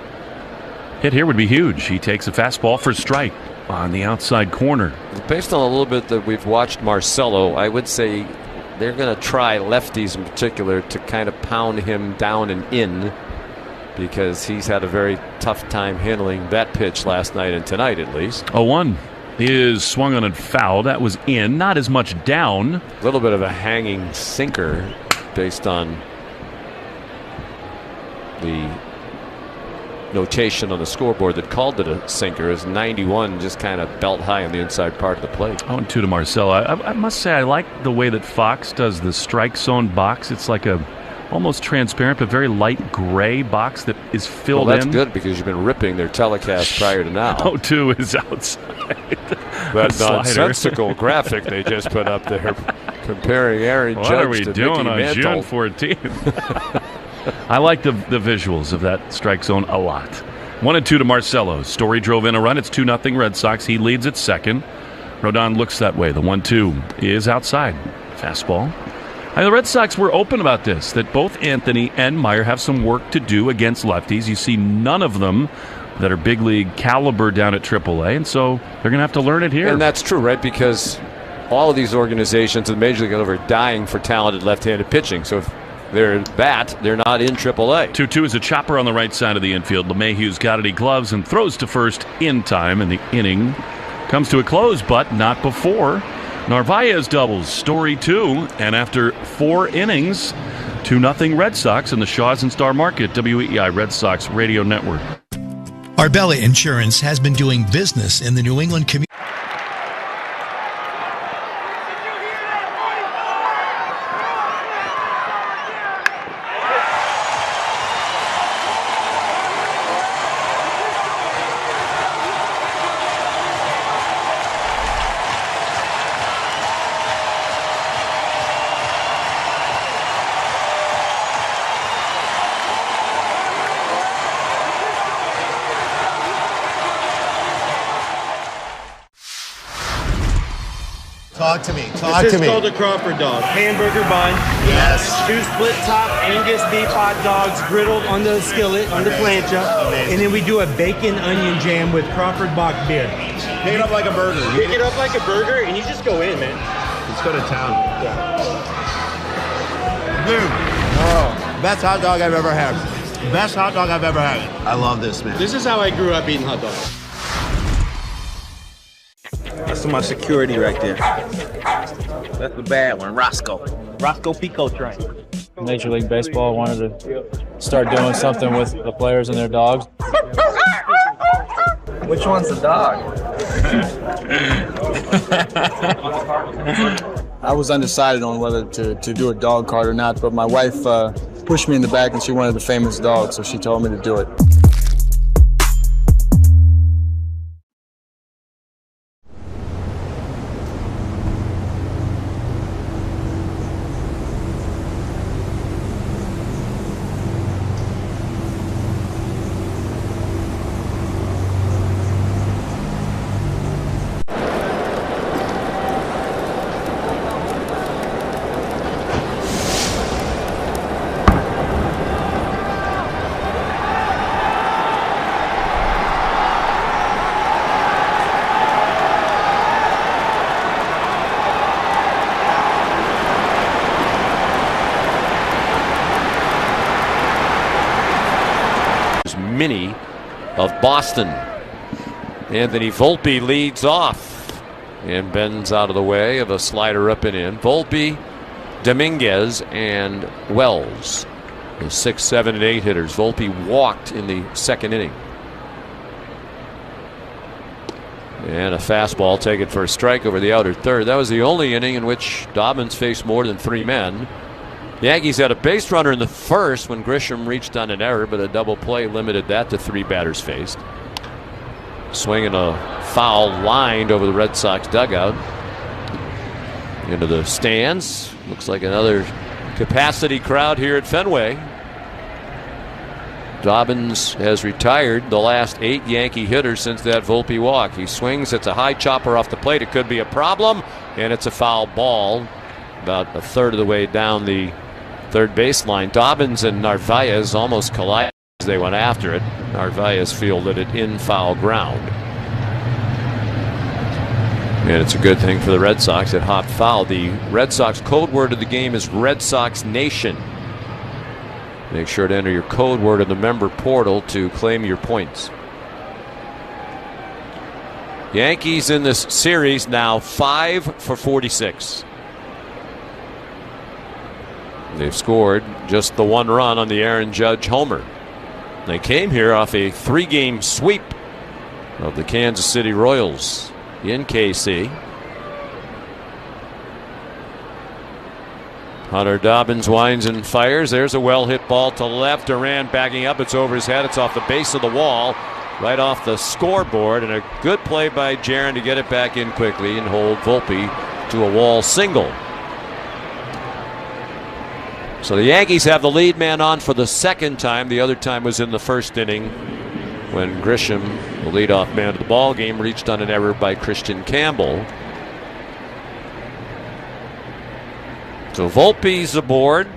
Hit here would be huge. He takes a fastball for strike on the outside corner. Based on a little bit that we've watched Marcelo, I would say they're going to try lefties in particular to kind of pound him down and in, because he's had a very tough time handling that pitch last night and tonight at least. 0-1 is swung on and foul. That was in. Not as much down. A little bit of a hanging sinker based on the notation on the scoreboard that called it a sinker, is 91, just kind of belt high on the inside part of the plate. 0-2 to Marcelo. I must say I like the way that Fox does the strike zone box. It's like a almost transparent but very light gray box that is filled in. Well, that's good because you've been ripping their telecast prior to now. 0-2 is outside. That nonsensical graphic they just put up there comparing Aaron Judge to What are we doing Mickey on Mantle. June 14th? I like the visuals of that strike zone a lot. 1-2 to Marcelo. Story drove in a run. It's 2-0 Red Sox. He leads at second. Rodon looks that way. The 1-2 is outside. Fastball. And the Red Sox were open about this, that both Anthony and Meyer have some work to do against lefties. You see none of them that are big league caliber down at AAA, and so they're going to have to learn it here. And that's true, right? Because all of these organizations in the Major League level are dying for talented left-handed pitching. So if they're not in AAA. 2-2 is a chopper on the right side of the infield. LeMahieu's got it. He gloves and throws to first in time, and the inning comes to a close, but not before Narvaez doubles. Story 2, and after 4 innings, 2-0 Red Sox in the Shaws and Star Market, WEEI Red Sox Radio Network. Arbella Insurance has been doing business in the New England community. Talk to me. This is called a Crawford dog. Hamburger bun. Yes. 2 split top Angus beef hot dogs griddled on the skillet, on the plancha. Amazing. And then we do a bacon onion jam with Crawford Bach beer. Pick it up like a burger. Pick it up like a burger and you just go in, man. Let's go to town. Dude. Oh, best hot dog I've ever had. Best hot dog I've ever had. I love this, man. This is how I grew up eating hot dogs. That's my security right there. That's the bad one, Roscoe. Roscoe Pico train. Major League Baseball. Wanted to start doing something with the players and their dogs. Which one's the dog? I was undecided on whether to do a dog card or not, but my wife pushed me in the back and she wanted a famous dog, so she told me to do it. Mini of Boston. Anthony Volpe leads off and bends out of the way of a slider up and in. Volpe, Dominguez, and Wells, the 6, 7, and 8 hitters. Volpe walked in the second inning. And a fastball taken for a strike over the outer third. That was the only inning in which Dobbins faced more than 3 men. The Yankees had a base runner in the first when Grisham reached on an error, but a double play limited that to 3 batters faced. Swinging a foul lined over the Red Sox dugout into the stands. Looks like another capacity crowd here at Fenway. Dobbins has retired the last 8 Yankee hitters since that Volpe walk. He swings, it's a high chopper off the plate. It could be a problem, and it's a foul ball about a third of the way down the third baseline. Dobbins and Narvaez almost collided as they went after it. Narvaez fielded it in foul ground. And it's a good thing for the Red Sox. It hopped foul. The Red Sox code word of the game is Red Sox Nation. Make sure to enter your code word in the member portal to claim your points. Yankees in this series now 5 for 46. They've scored just the 1 run on the Aaron Judge homer. They came here off a 3-game sweep of the Kansas City Royals in KC. Hunter Dobbins winds and fires. There's a well-hit ball to left. Duran backing up. It's over his head. It's off the base of the wall, right off the scoreboard. And a good play by Jaron to get it back in quickly and hold Volpe to a wall single. So the Yankees have the lead man on for the second time. The other time was in the first inning when Grisham, the leadoff man of the ball game, reached on an error by Christian Campbell. So Volpe's aboard.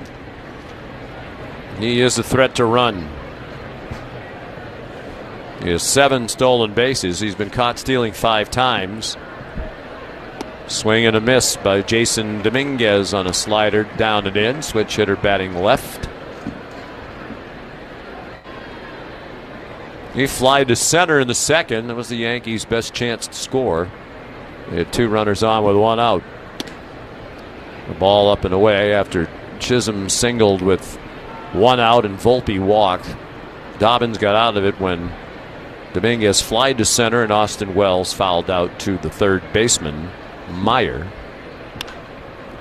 He is a threat to run. He has 7 stolen bases. He's been caught stealing 5 times. Swing and a miss by Jason Dominguez on a slider down and in. Switch hitter batting left. He flied to center in the second. That was the Yankees' best chance to score. They had 2 runners on with 1 out. The ball up and away after Chisholm singled with 1 out and Volpe walked. Dobbins got out of it when Dominguez flied to center and Austin Wells fouled out to the third baseman, Meyer.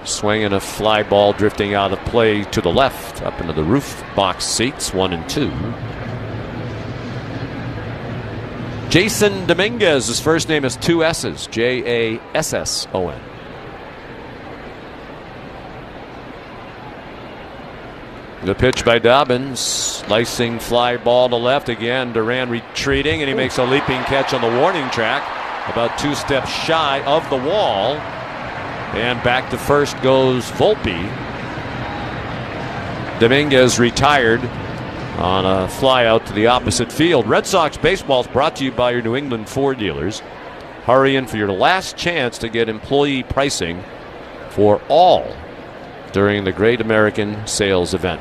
Swinging a fly ball drifting out of play to the left up into the roof box seats, 1 and 2. Jason Dominguez, his first name is 2 S's, Jasson. The pitch by Dobbins, slicing fly ball to left again. Duran retreating, and he makes a leaping catch on the warning track, about 2 steps shy of the wall. And back to first goes Volpe. Dominguez retired on a fly out to the opposite field. Red Sox baseball is brought to you by your New England Ford dealers. Hurry in for your last chance to get employee pricing for all during the Great American Sales Event.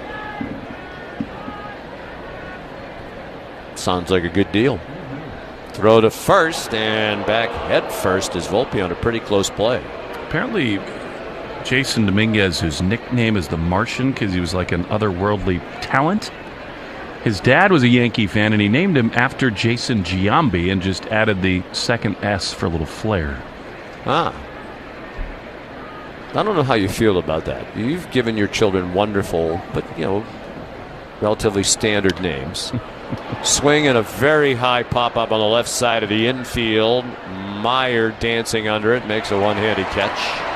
Sounds like a good deal. Throw to first and back head first is Volpe on a pretty close play. Apparently Jason Dominguez, whose nickname is the Martian because he was like an otherworldly talent. His dad was a Yankee fan, and he named him after Jason Giambi and just added the second S for a little flair. Ah. I don't know how you feel about that. You've given your children wonderful, but, relatively standard names. Swing and a very high pop-up on the left side of the infield. Meyer dancing under it, makes a one-handed catch.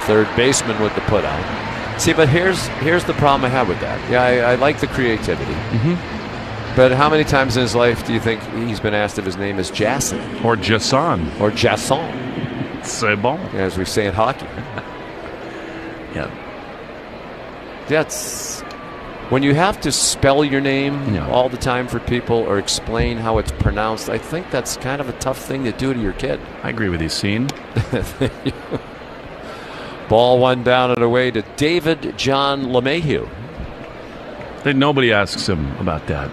The third baseman with the put-out. See, but here's the problem I have with that. Yeah, I like the creativity. Mm-hmm. But how many times in his life do you think he's been asked if his name is Jason? Or Jason. Or Jason. C'est bon. As we say in hockey. Yeah. That's when you have to spell your name all the time for people or explain how it's pronounced. I think that's kind of a tough thing to do to your kid. I agree with you, Scene. Ball one down and away to David John LeMahieu. Nobody asks him about that.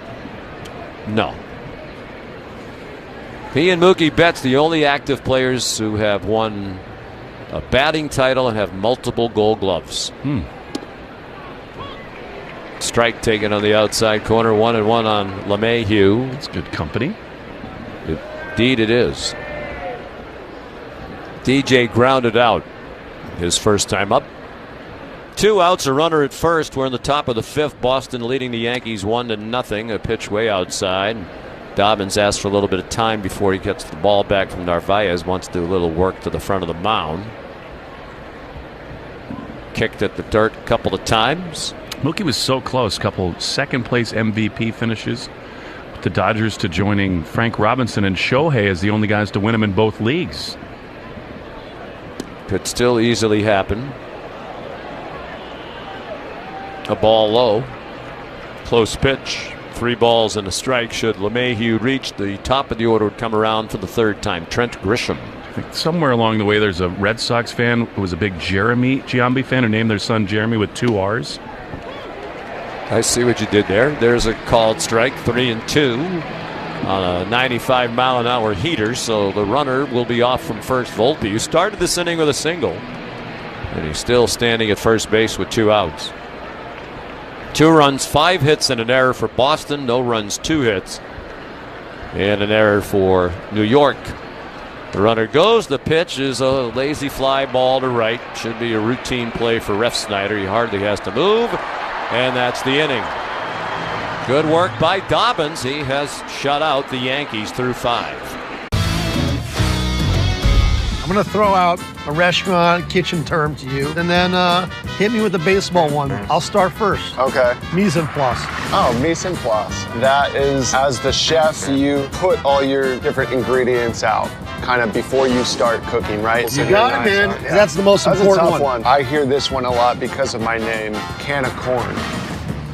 No. He and Mookie Betts, the only active players who have won a batting title and have multiple Gold Gloves. Strike taken on the outside corner, 1-1 on LeMahieu. That's good company. Indeed, it is. DJ grounded out. His first time up. 2 outs, a runner at first. We're in the top of the 5th. Boston leading the Yankees 1-0. A pitch way outside. Dobbins asked for a little bit of time before he gets the ball back from Narvaez. Wants to do a little work to the front of the mound. Kicked at the dirt a couple of times. Mookie was so close. Couple second-place MVP finishes. The Dodgers to joining Frank Robinson and Shohei as the only guys to win him in both leagues. Could still easily happen. A ball low. Close pitch. 3 balls and a strike. Should LeMahieu reach the top of the order, would come around for the 3rd time. Trent Grisham. I think somewhere along the way there's a Red Sox fan who was a big Jeremy Giambi fan who named their son Jeremy with 2 R's. I see what you did there. There's a called strike. 3-2. On a 95-mile-an-hour heater, so the runner will be off from first. Volpe, who started this inning with a single, and he's still standing at first base with 2 outs. 2 runs, 5 hits, and an error for Boston. No runs, 2 hits, and an error for New York. The runner goes. The pitch is a lazy fly ball to right. Should be a routine play for Refsnyder. He hardly has to move, and that's the inning. Good work by Dobbins. He has shut out the Yankees through 5. I'm going to throw out a restaurant kitchen term to you, and then hit me with the baseball one. I'll start first. Okay. Mise en place. Oh, mise en place. That is, as the chef, you put all your different ingredients out, kind of before you start cooking, right? You got it, man. Yeah. That's the most important That's a tough one. I hear this one a lot because of my name, can of corn.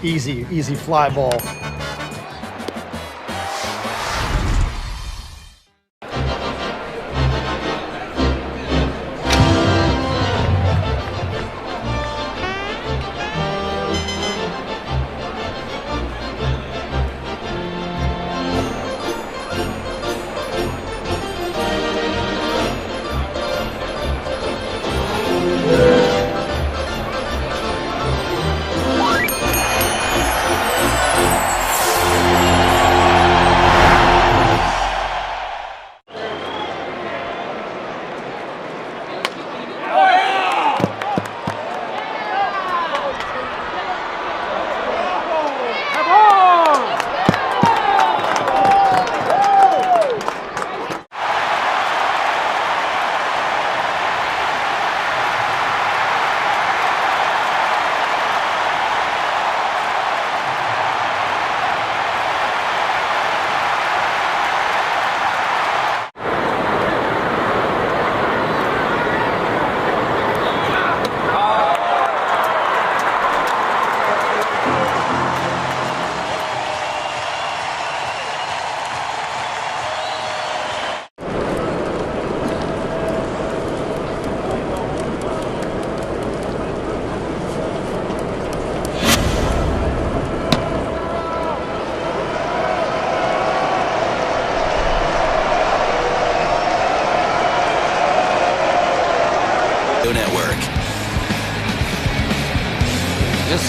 Easy fly ball.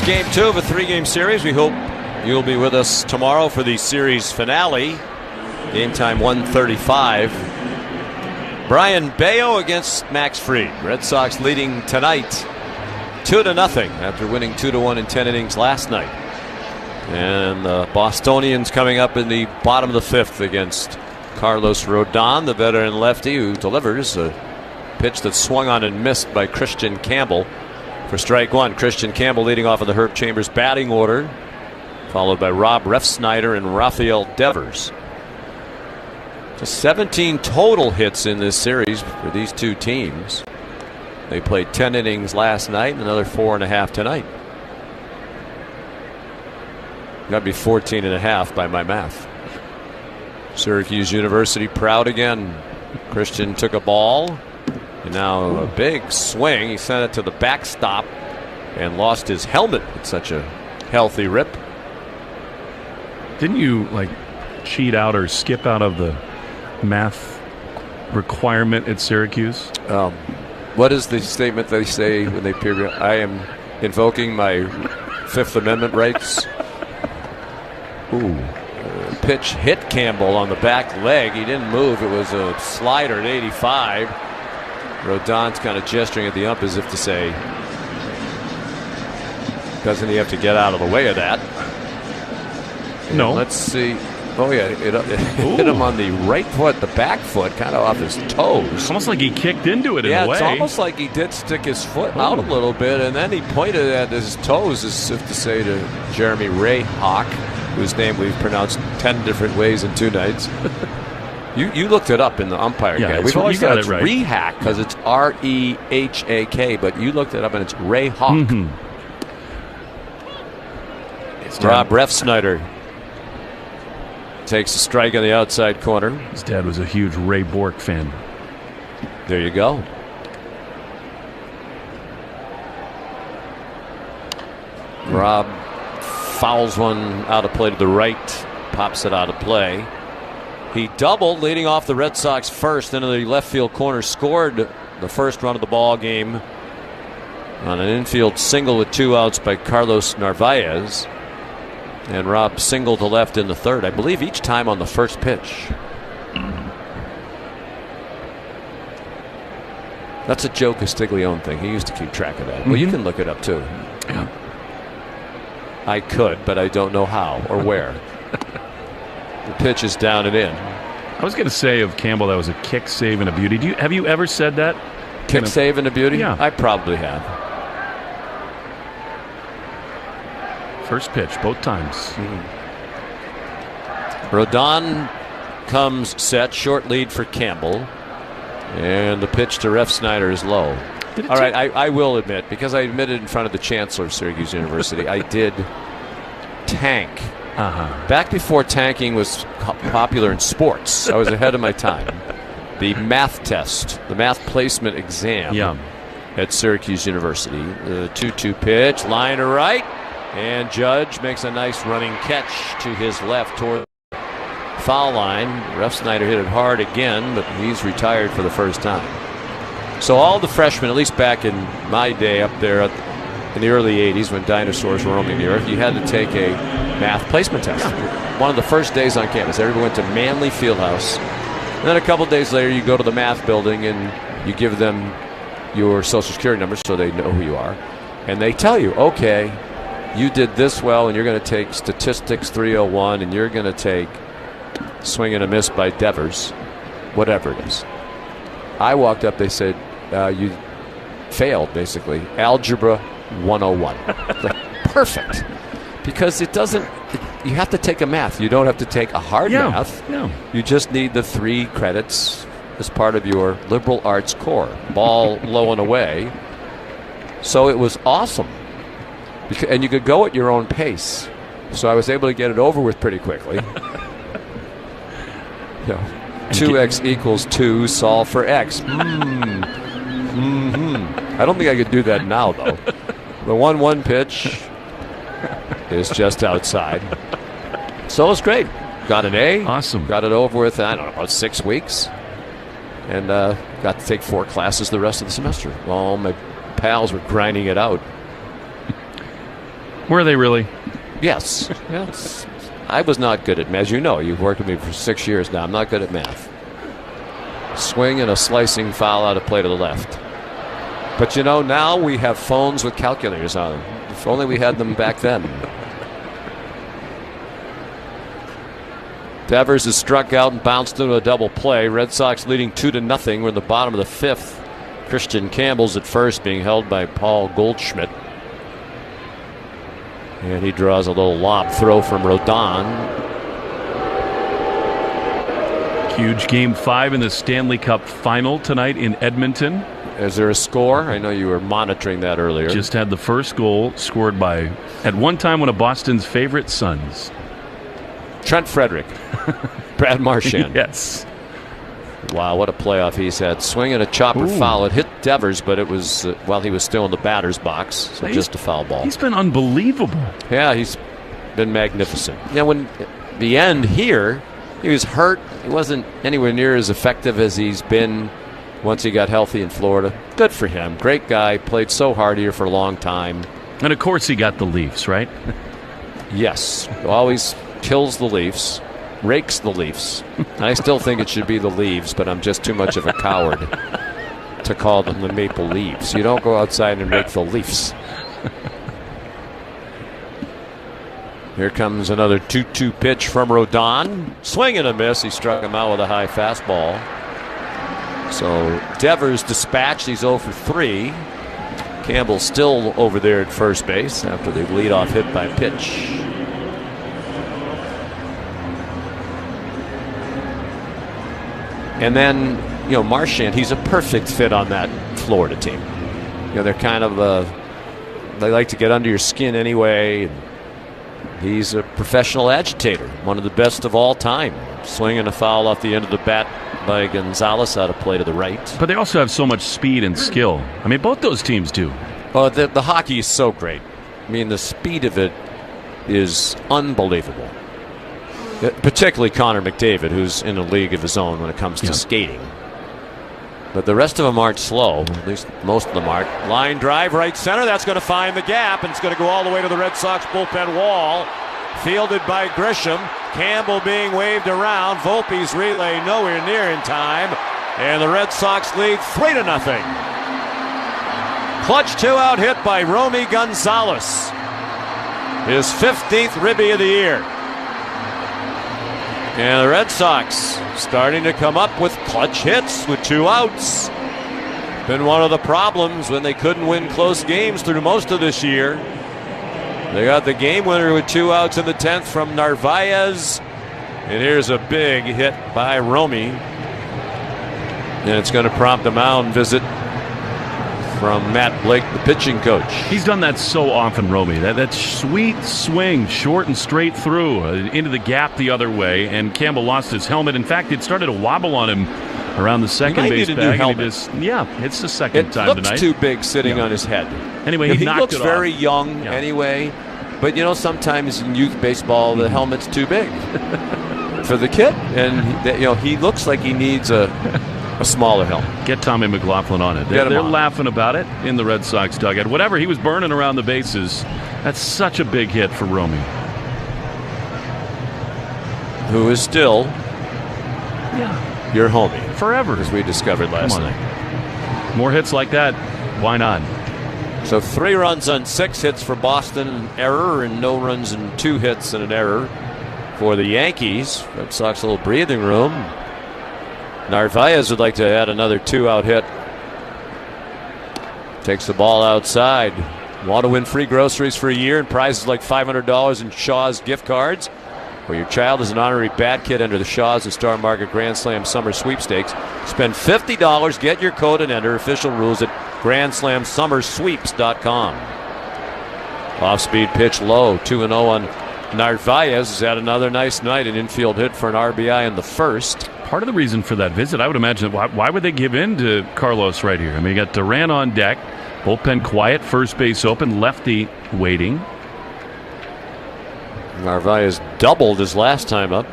game 2 of a 3-game series. We hope you'll be with us tomorrow for the series finale. Game time 1:35. Brian Bayo against Max Fried. Red Sox leading tonight 2-0 after winning 2-1 in 10 innings last night. And the Bostonians coming up in the bottom of the 5th against Carlos Rodon, the veteran lefty who delivers a pitch that swung on and missed by Christian Campbell for strike 1. Christian Campbell leading off of the Herb Chambers batting order, followed by Rob Refsnyder and Rafael Devers. Just 17 total hits in this series for these two teams. They played 10 innings last night and another 4.5 tonight. Got to be 14.5 by my math. Syracuse University proud again. Christian took a ball, and now a big swing. He sent it to the backstop and lost his helmet. It's such a healthy rip. Didn't you cheat out or skip out of the math requirement at Syracuse? What is the statement they say when they appear? I am invoking my Fifth Amendment rights. Ooh. Pitch hit Campbell on the back leg. He didn't move. It was a slider at 85. Rodon's kind of gesturing at the ump as if to say, doesn't he have to get out of the way of that? No. Let's see. Oh, yeah. It hit him on the right foot, the back foot, kind of off his toes. It's almost like he kicked into it in a way. Yeah, it's almost like he did stick his foot out a little bit, and then he pointed at his toes as if to say to Jeremy Ray Hawk, whose name we've pronounced 10 different ways in 2 nights. You looked it up in the umpire guide. We've always got it right. Rehak because it's R-E-H-A-K, but you looked it up and it's Ray Hawk. Mm-hmm. Rob Refsnyder takes a strike on the outside corner. His dad was a huge Ray Bork fan. There you go. Rob fouls one out of play to the right, pops it out of play. He doubled, leading off the Red Sox first into the left field corner, scored the first run of the ball game on an infield single with 2 outs by Carlos Narvaez. And Rob singled to left in the third, I believe each time on the first pitch. That's a Joe Castiglione thing. He used to keep track of that. Well, you can look it up too. Yeah. I could, but I don't know how or where. The pitch is down and in. I was going to say of Campbell that was a kick, save, and a beauty. Have you ever said that? Kick, save, and a beauty? Yeah. I probably have. First pitch, both times. Rodon comes set, short lead for Campbell. And the pitch to Refsnyder is low. All right, I will admit, because I admitted in front of the chancellor of Syracuse University, I did tank. Back before tanking was popular in sports, I was ahead of my time. The math test, the math placement exam at Syracuse University. The 2-2 pitch, line to right. And Judge makes a nice running catch to his left toward the foul line. Refsnyder hit it hard again, but he's retired for the first time. So all the freshmen, at least back in my day up there in the early 80s when dinosaurs were roaming the earth, you had to take a math placement test. One of the first days on campus. Everyone went to Manley Fieldhouse. And then a couple days later, you go to the math building and you give them your social security number so they know who you are. And they tell you, okay, you did this well, and you're going to take statistics 301, and you're going to take swing and a miss by Devers, whatever it is. I walked up, they said, you failed, basically. Algebra 101. Like, perfect. Because it doesn't, you have to take a math. You don't have to take a hard math. No. You just need the 3 credits as part of your liberal arts core. Ball low and away. So it was awesome. And you could go at your own pace. So I was able to get it over with pretty quickly. 2x equals 2, solve for x. I don't think I could do that now, though. The 1-1 pitch is just outside. So it was great. Got an A. Awesome. Got it over with, I don't know, about 6 weeks. And got to take 4 classes the rest of the semester while all my pals were grinding it out. Were they really? Yes. Yes. I was not good at math. As you know, you've worked with me for 6 years now. I'm not good at math. Swing and a slicing foul out of play to the left. But you know, now we have phones with calculators on them. If only we had them back then. Devers is struck out and bounced into a double play. Red Sox leading 2-0. We're in the bottom of the fifth. Christian Campbell's at first, being held by Paul Goldschmidt. And he draws a little lob throw from Rodon. Huge Game 5 in the Stanley Cup Final tonight in Edmonton. Is there a score? I know you were monitoring that earlier. Just had the first goal scored by, at one time, one of Boston's favorite sons. Trent Frederick. Brad Marchand. Yes. Wow, what a playoff he's had. Swing and a chopper foul. It hit Devers, but it was while he was still in the batter's box, so just a foul ball. He's been unbelievable. Yeah, he's been magnificent. Yeah, when the end here, he was hurt. He wasn't anywhere near as effective as he's been once he got healthy in Florida. Good for him. Great guy. Played so hard here for a long time. And of course he got the Leafs, right? Yes. Always kills the Leafs. Rakes the Leafs. I still think it should be the Leaves, but I'm just too much of a coward to call them the Maple Leaves. You don't go outside and rake the Leafs. Here comes another 2-2 pitch from Rodon. Swing and a miss. He struck him out with a high fastball. So Devers dispatched. He's 0 for 3. Campbell still over there at first base after the leadoff hit by pitch. And then, you know, Marchand, he's a perfect fit on that Florida team. You know, they're kind of they like to get under your skin anyway. He's a professional agitator, one of the best of all time. Swinging a foul off the end of the bat by Gonzalez out of play to the right. But they also have so much speed and skill. I mean, both those teams do. Oh, the hockey is so great. I mean, the speed of it is unbelievable. Particularly Connor McDavid, who's in a league of his own when it comes to skating. But the rest of them aren't slow. At least most of them aren't. Line drive, right center. That's going to find the gap, and it's going to go all the way to the Red Sox bullpen wall. Fielded by Grisham. Campbell being waved around. Volpe's relay nowhere near in time. And the Red Sox lead 3-0. Clutch two-out hit by Romy Gonzalez. His 15th ribby of the year. And the Red Sox starting to come up with clutch hits with 2 outs. Been one of the problems when they couldn't win close games through most of this year. They got the game winner with 2 outs in the 10th from Narvaez. And here's a big hit by Romy. And it's going to prompt a mound visit from Matt Blake, the pitching coach. He's done that so often, Romy. That sweet swing, short and straight through, into the gap the other way, and Campbell lost his helmet. In fact, it started to wobble on him around the second base bag. It's the second time tonight. It looks too big sitting on his head. Anyway, he knocked looks it very off. young anyway. But, you know, sometimes in youth baseball, the helmet's too big for the kid. And, you know, he looks like he needs a smaller helmet. Get Tommy McLaughlin on it. They're laughing about it in the Red Sox dugout. Whatever he was burning around the bases, that's such a big hit for Romy. Who is still your homie. Forever. As we discovered last night. More hits like that, why not? So 3 runs on 6 hits for Boston, an error, and no runs and 2 hits and an error for the Yankees. Red Sox a little breathing room. Narvaez would like to add another 2-out hit. Takes the ball outside. Want to win free groceries for a year and prizes like $500 in Shaw's gift cards? Or your child is an honorary bat kid under the Shaw's and Star Market Grand Slam Summer Sweepstakes. Spend $50, get your code and enter. Official rules at GrandSlamSummerSweeps.com. Off-speed pitch low. 2-0 on Narvaez. Has had another nice night. An infield hit for an RBI in the first. Part of the reason for that visit, I would imagine, why would they give in to Carlos right here? I mean, you got Duran on deck, bullpen quiet, first base open, lefty waiting. Narvaez doubled his last time up.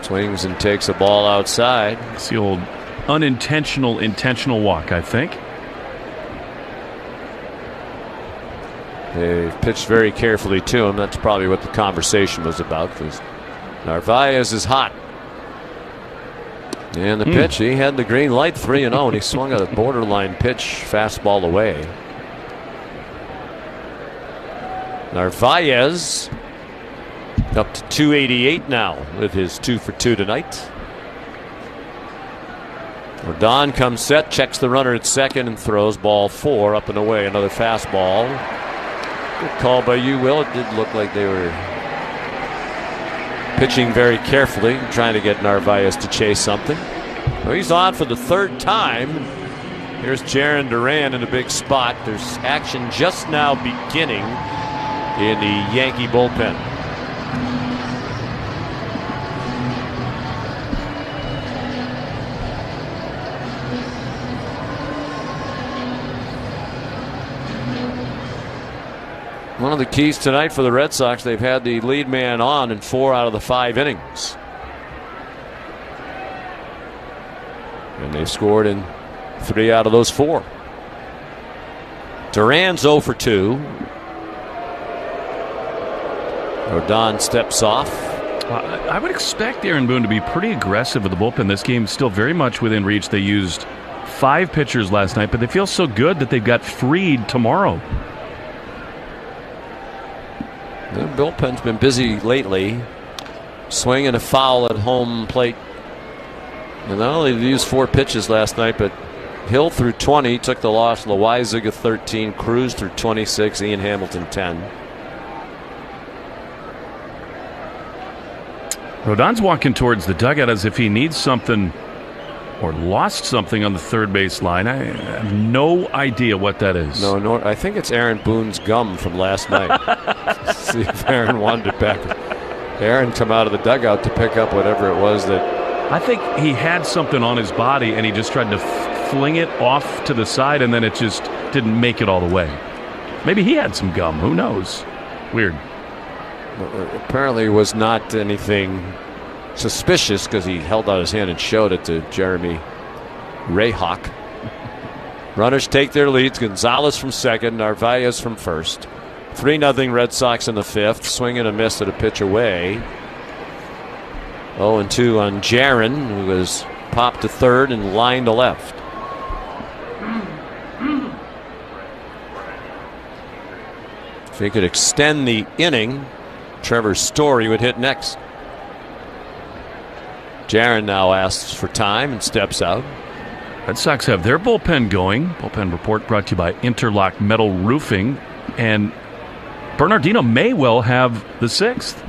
Swings and takes a ball outside. It's the old intentional walk, I think. They pitched very carefully to him. That's probably what the conversation was about, because Narvaez is hot. And the pitch, he had the green light, 3-0, and he swung a borderline pitch, fastball away. Narvaez up to 288 now with his 2 for 2 tonight. Rodon comes set, checks the runner at second, and throws ball 4 up and away. Another fastball. Good call by you, Will. It did look like they were pitching very carefully, trying to get Narvaez to chase something. Well, he's on for the 3rd time. Here's Jarren Duran in a big spot. There's action just now beginning in the Yankee bullpen. One of the keys tonight for the Red Sox, they've had the lead man on in 4 out of the 5 innings. And they've scored in 3 out of those 4. Duran's 0 for 2. Rodon steps off. I would expect Aaron Boone to be pretty aggressive with the bullpen. This game's still very much within reach. They used 5 pitchers last night, but they feel so good that they've got freed tomorrow. The bullpen's been busy lately. Swing and a foul at home plate. And not only did he use 4 pitches last night, but Hill threw 20, took the loss. Loizaga 13, Cruz threw 26, Ian Hamilton 10. Rodon's walking towards the dugout as if he needs something or lost something on the third base line. I have no idea what that is. No, I think it's Aaron Boone's gum from last night. See if Aaron wanted it back. Aaron come out of the dugout to pick up whatever it was that. I think he had something on his body and he just tried to fling it off to the side, and then it just didn't make it all the way. Maybe he had some gum. Who knows? Weird. Apparently it was not anything suspicious, because he held out his hand and showed it to Jeremy Rayhawk. Runners take their leads. Gonzalez from second, Narvaez from first. 3-0 Red Sox in the 5th. Swing and a miss at a pitch away. 0-2 on Jarren, who was popped to third and lined to left. If he could extend the inning, Trevor Story would hit next. Jarren now asks for time and steps out. Red Sox have their bullpen going. Bullpen report brought to you by Interlock Metal Roofing. And Bernardino may well have the 6th.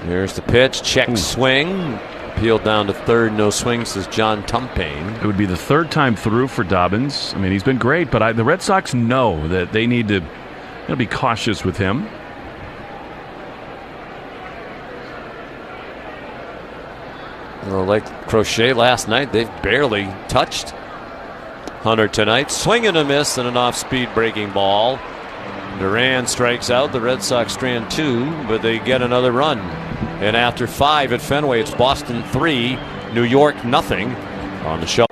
Here's the pitch. Check swing. Peeled down to third. No swing, says John Tumpane. It would be the 3rd time through for Dobbins. I mean, he's been great, but the Red Sox know that they need to be cautious with him. Well, like Crochet last night, they've barely touched Hunter tonight. Swing and a miss and an off-speed breaking ball. Duran strikes out. The Red Sox strand 2, but they get another run. And after 5 at Fenway, it's Boston 3, New York 0 on the show.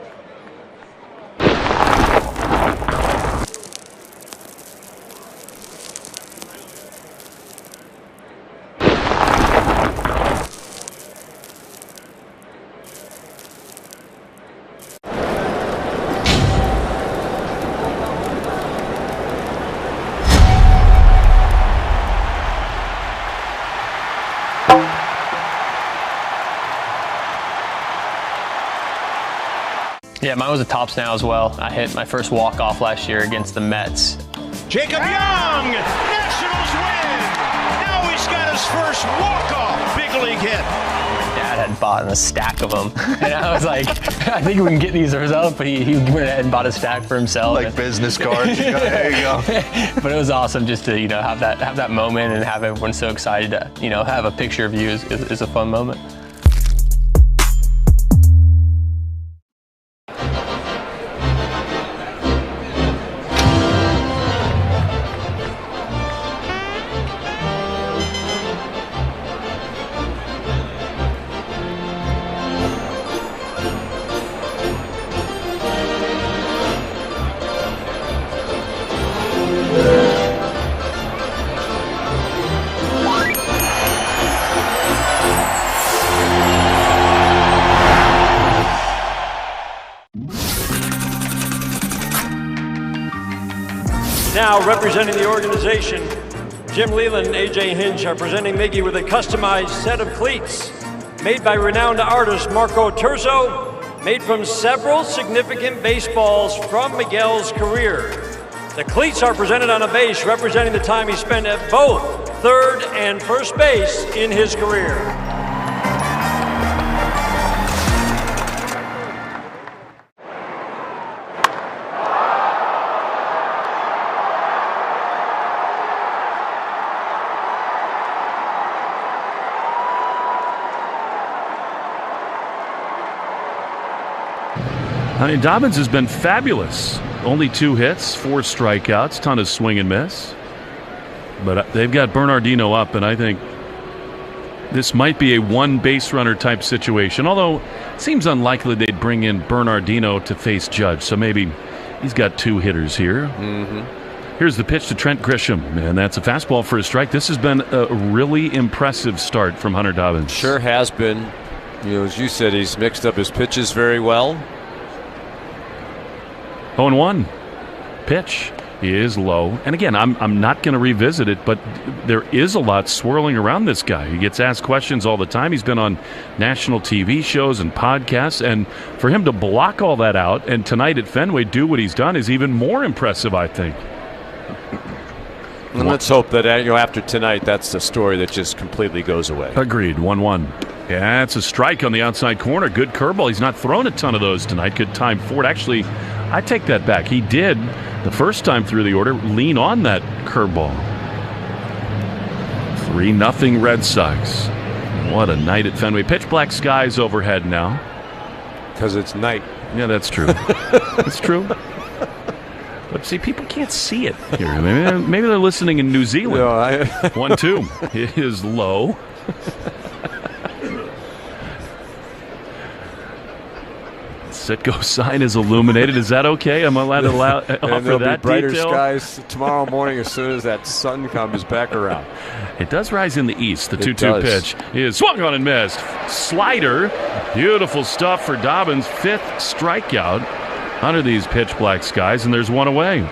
Yeah, mine was a tops now as well. I hit my first walk-off last year against the Mets. Jacob Young, Nationals win! Now he's got his first walk-off big league hit. My dad had bought a stack of them. And I was like, I think we can get these ourselves, but he went ahead and bought a stack for himself. Like business cards. There you go. But it was awesome just to, have that moment and have everyone so excited to, have a picture of you is a fun moment. now, representing the organization, Jim Leland and A.J. Hinch are presenting Miggy with a customized set of cleats made by renowned artist Marco Terzo, made from several significant baseballs from Miguel's career. The cleats are presented on a base representing the time he spent at both third and first base in his career. I mean, Dobbins has been fabulous. Only 2 hits, 4 strikeouts, ton of swing and miss. But they've got Bernardino up, and I think this might be a one base runner type situation. Although it seems unlikely they'd bring in Bernardino to face Judge. So maybe he's got 2 hitters here. Here's the pitch to Trent Grisham, and that's a fastball for a strike. This has been a really impressive start from Hunter Dobbins. Sure has been. You know, as you said, he's mixed up his pitches very well. 0-1. Pitch is low. And again, I'm not going to revisit it, but there is a lot swirling around this guy. He gets asked questions all the time. He's been on national TV shows and podcasts. And for him to block all that out and tonight at Fenway do what he's done is even more impressive, I think. And let's hope that after tonight, that's the story that just completely goes away. Agreed. 1-1. Yeah, it's a strike on the outside corner. Good curveball. He's not thrown a ton of those tonight. Good time for it. Actually, I take that back. He did, the first time through the order, lean on that curveball. 3-0 Red Sox. What a night at Fenway. Pitch black skies overhead now. Because it's night. Yeah, that's true. That's true. But see, people can't see it here. Maybe they're listening in New Zealand. No, 1-2. It is low. Sit-go sign is illuminated. Is that okay? Am I allowed to offer and there'll that be brighter detail? Skies tomorrow morning as soon as that sun comes back around. It does rise in the east. The 2-2 pitch is swung on and missed. Slider. Beautiful stuff for Dobbins. 5th strikeout under these pitch black skies, and there's one away.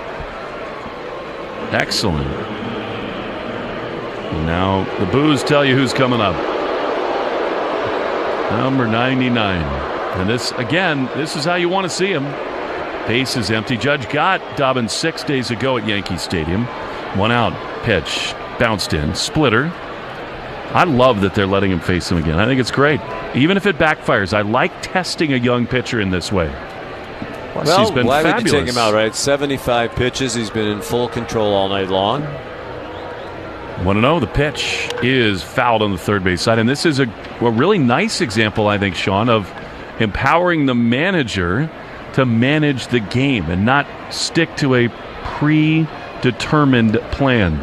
Excellent. Now the boos tell you who's coming up. Number 99. And this, again, this is how you want to see him. Base is empty. Judge got Dobbins 6 days ago at Yankee Stadium. 1 out. Pitch. Bounced in. Splitter. I love that they're letting him face him again. I think it's great. Even if it backfires, I like testing a young pitcher in this way. Plus, well, he's been why fabulous. Would you take him out, right? 75 pitches. He's been in full control all night long. 1-0. The pitch is fouled on the third base side. And this is a really nice example, I think, Sean, of empowering the manager to manage the game and not stick to a predetermined plan.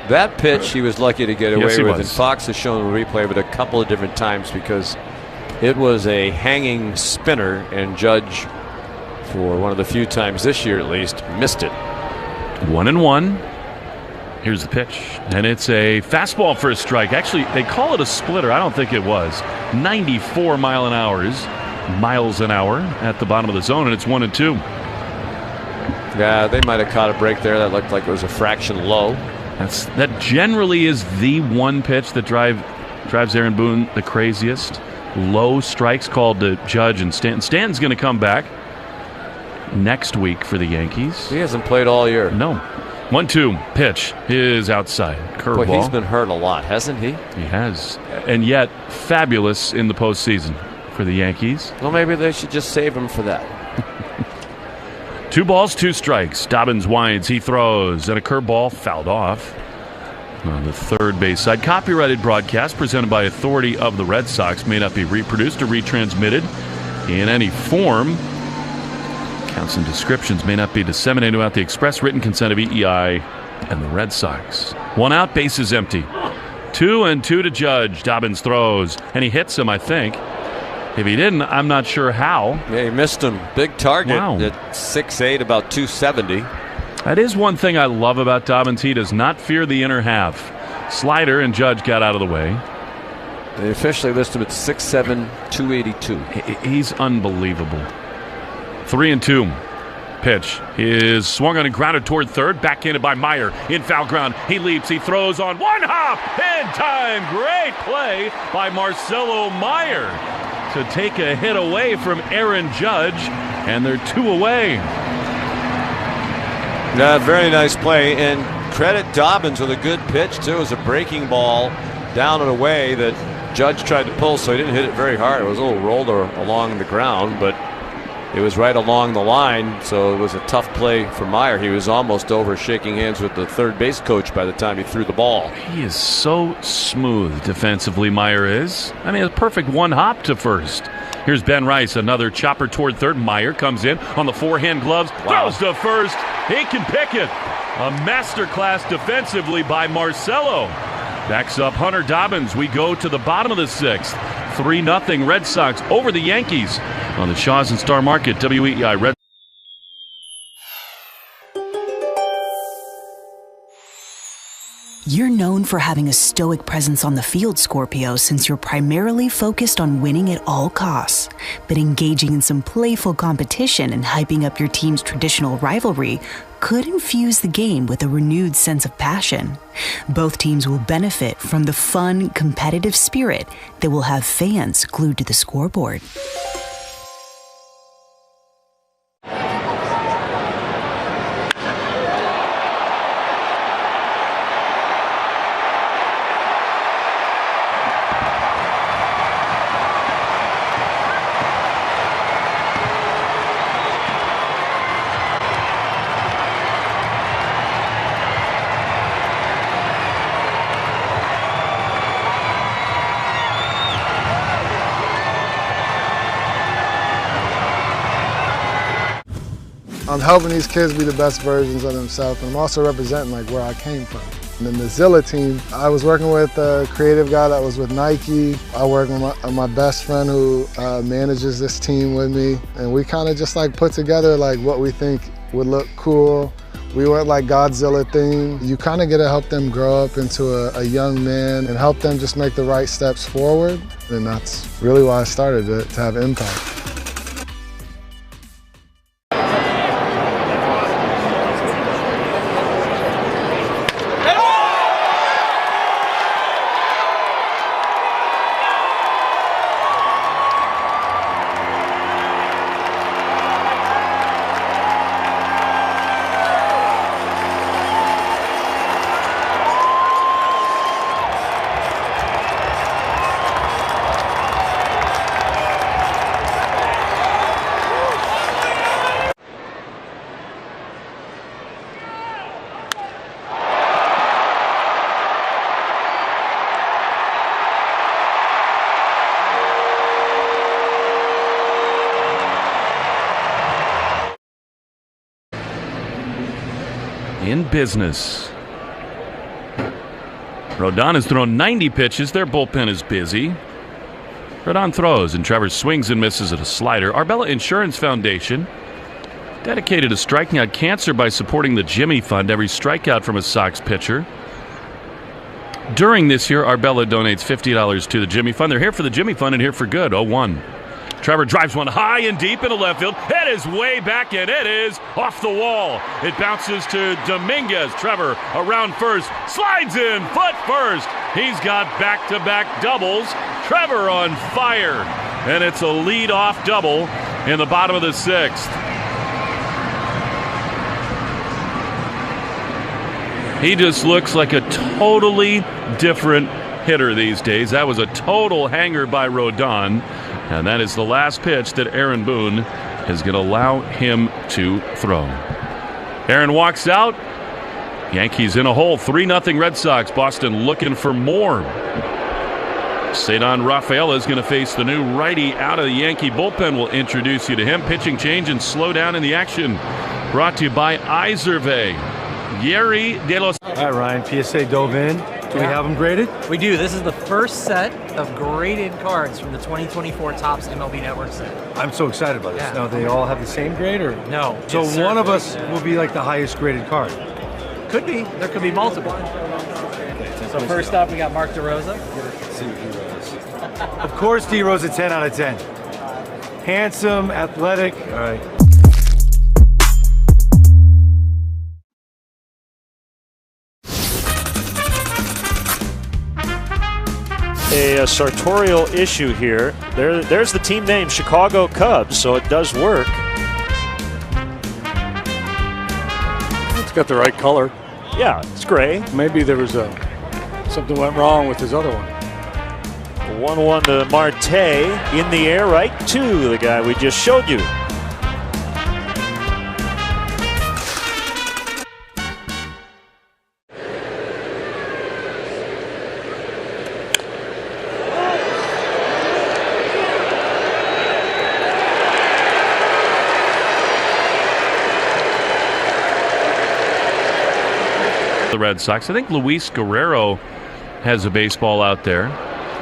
That pitch he was lucky to get away Yes, he with, was. and Fox has shown the replay of it a couple of different times because it was a hanging spinner, and Judge, for one of the few times this year at least, missed it. 1-1. Here's the pitch, and it's a fastball for a strike. Actually, they call it a splitter. I don't think it was. 94 miles an hour at the bottom of the zone, and it's 1-2. Yeah, they might have caught a break there. That looked like it was a fraction low. That generally is the one pitch that drives Aaron Boone the craziest. Low strikes called to Judge and Stanton. Stanton's going to come back next week for the Yankees. He hasn't played all year. No. 1-2 pitch is outside. Curveball. Boy, he's been hurt a lot, hasn't he? He has. And yet, fabulous in the postseason for the Yankees. Well, maybe they should just save him for that. 2 balls, 2 strikes. Dobbins winds, he throws, and a curveball fouled off on the third base side. Copyrighted broadcast presented by authority of the Red Sox may not be reproduced or retransmitted in any form. Counts and descriptions may not be disseminated without the express written consent of EEI and the Red Sox. 1 out, base is empty. 2-2 to Judge. Dobbins throws, and he hits him, I think. If he didn't, I'm not sure how. Yeah, he missed him. Big target Wow. at 6'8", about 270. That is one thing I love about Dobbins. He does not fear the inner half. Slider, and Judge got out of the way. They officially list him at 6'7", 282. He's unbelievable. 3-2. pitch is swung on and grounded toward third. Backhanded by Meyer in foul ground. He leaps. He throws on one hop in time. Great play by Marcelo Meyer to take a hit away from Aaron Judge, and they're 2 away. Yeah, very nice play, and credit Dobbins with a good pitch too. It was a breaking ball down and away that Judge tried to pull, so he didn't hit it very hard. It was a little rolled along the ground, but it was right along the line, so it was a tough play for Meyer. He was almost over shaking hands with the third base coach by the time he threw the ball. He is so smooth defensively, Meyer is. I mean, a perfect one hop to first. Here's Ben Rice, another chopper toward third. Meyer comes in on the forehand gloves, throws to first. He can pick it. A masterclass defensively by Marcelo. Backs up Hunter Dobbins. We go to the bottom of the 6th. 3-0 Red Sox over the Yankees on the Shaw's and Star Market. WEEI Red. You're known for having a stoic presence on the field, Scorpio, since you're primarily focused on winning at all costs. But engaging in some playful competition and hyping up your team's traditional rivalry could infuse the game with a renewed sense of passion. Both teams will benefit from the fun, competitive spirit that will have fans glued to the scoreboard. I'm helping these kids be the best versions of themselves, and I'm also representing like where I came from. And then the Zilla team, I was working with a creative guy that was with Nike. I work with my best friend who manages this team with me, and we kind of just like put together like what we think would look cool. We went like Godzilla theme. You kind of get to help them grow up into a young man and help them just make the right steps forward. And that's really why I started it, to have impact. In business. Rodon has thrown 90 pitches. Their bullpen is busy. Rodon throws, and Trevor swings and misses at a slider. Arbella Insurance Foundation dedicated to striking out cancer by supporting the Jimmy Fund. Every strikeout from a Sox pitcher. During this year, Arbella donates $50 to the Jimmy Fund. They're here for the Jimmy Fund and here for good. 0-1. Trevor drives one high and deep into left field. It is way back, and it is off the wall. It bounces to Dominguez. Trevor around first, slides in, foot first. He's got back-to-back doubles. Trevor on fire, and it's a lead-off double in the bottom of the 6th. He just looks like a totally different hitter these days. That was a total hanger by Rodon. And that is the last pitch that Aaron Boone is going to allow him to throw. Aaron walks out. Yankees in a hole. 3-0 Red Sox. Boston looking for more. Cedar Rafaela is going to face the new righty out of the Yankee bullpen. We'll introduce you to him. Pitching change and slow down in the action. Brought to you by Izervay. Yeri De Los. All right, Ryan. PSA dove in. Do we have them graded? We do. This is the first set of graded cards from the 2024 Topps MLB Network set. I'm so excited about this. Yeah. Now, they all have the same grade, or no? So one of us will be like the highest graded card. Could be. There could be multiple. So first up, we got Mark DeRosa. Let's see what D-Rose. Of course, D-Rose a 10 out of 10. Handsome, athletic. All right. a sartorial issue here. There's the team name, Chicago Cubs, so it does work. It's got the right color. Yeah, it's gray. Maybe there was something went wrong with his other one. 1-1 to Marte, in the air, right to the guy we just showed you. The Red Sox. I think Luis Guerrero has a baseball out there.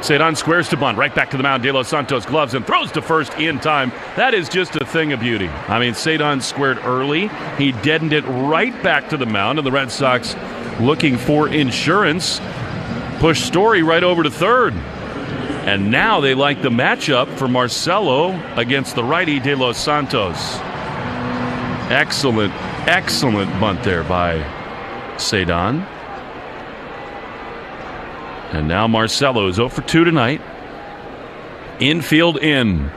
Cedon squares to bunt, right back to the mound. De Los Santos gloves and throws to first in time. That is just a thing of beauty. I mean, Cedon squared early. He deadened it right back to the mound, and the Red Sox, looking for insurance, push Story right over to third. And now they like the matchup for Marcelo against the righty De Los Santos. Excellent, excellent bunt there by Cedon. And now Marcelo is 0 for 2 tonight. Infield in.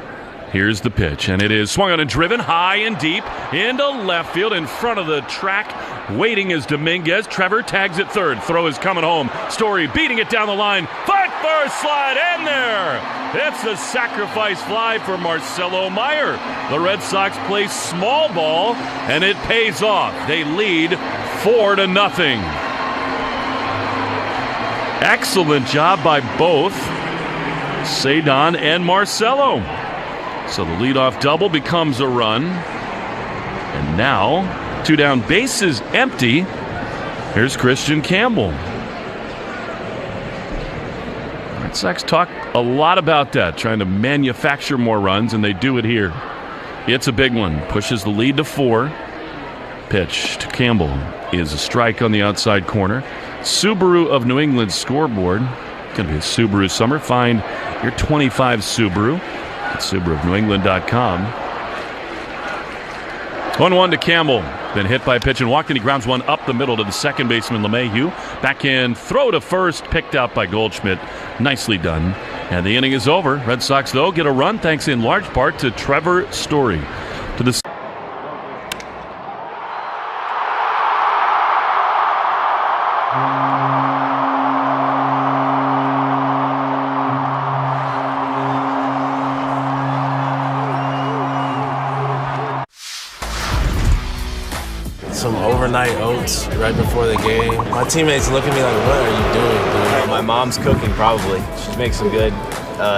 Here's the pitch, and it is swung on and driven high and deep into left field in front of the track. Waiting is Dominguez. Trevor tags at third. Throw is coming home. Story beating it down the line. Foot first slide in there. It's a sacrifice fly for Marcelo Meyer. The Red Sox play small ball, and it pays off. They lead 4-0. Excellent job by both Cedon and Marcelo. So the leadoff double becomes a run. And now, 2 down, bases empty. Here's Christian Campbell. Red Sox talk a lot about that, trying to manufacture more runs, and they do it here. It's a big one. Pushes the lead to 4. Pitch to Campbell is a strike on the outside corner. Subaru of New England Scoreboard. Going to be a Subaru summer. Find your 25 Subaru at SubaruofNewEngland.com. 1-1 to Campbell. Then hit by a pitch and walked, and he grounds one up the middle to the second baseman, LeMahieu. Back in, throw to first, picked out by Goldschmidt. Nicely done. And the inning is over. Red Sox, though, get a run thanks in large part to Trevor Story. To the some overnight oats right before the game. My teammates look at me like, what are you doing, dude? My mom's cooking, probably. She makes some good.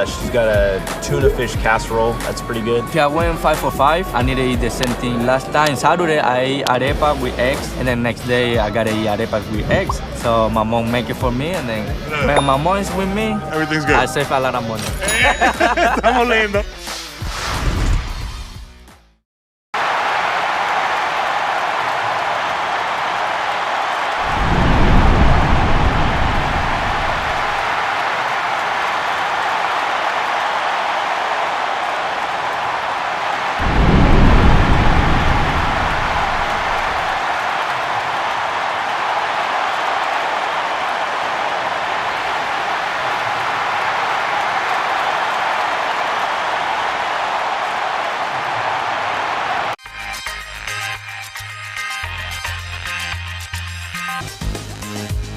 She's got a tuna fish casserole. That's pretty good. If I went 5 for 5, I need to eat the same thing. Last time, Saturday, I ate arepa with eggs, and then next day, I gotta eat arepa with eggs. So my mom make it for me, and then when my mom is with me, everything's good. I save a lot of money. Estamos lindos.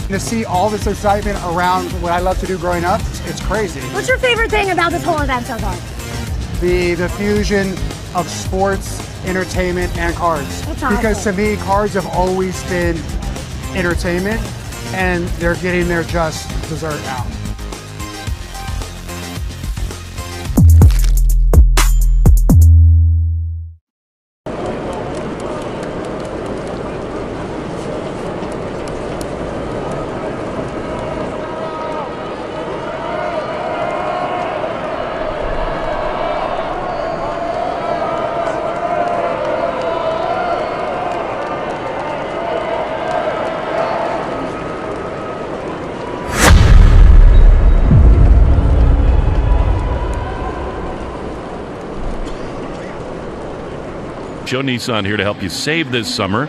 To see all this excitement around what I love to do growing up, it's crazy. What's your favorite thing about this whole event so far? The fusion of sports, entertainment, and cards. That's awesome. Because to me, cards have always been entertainment, and they're getting their just dessert now. Joe Nissan here to help you save this summer.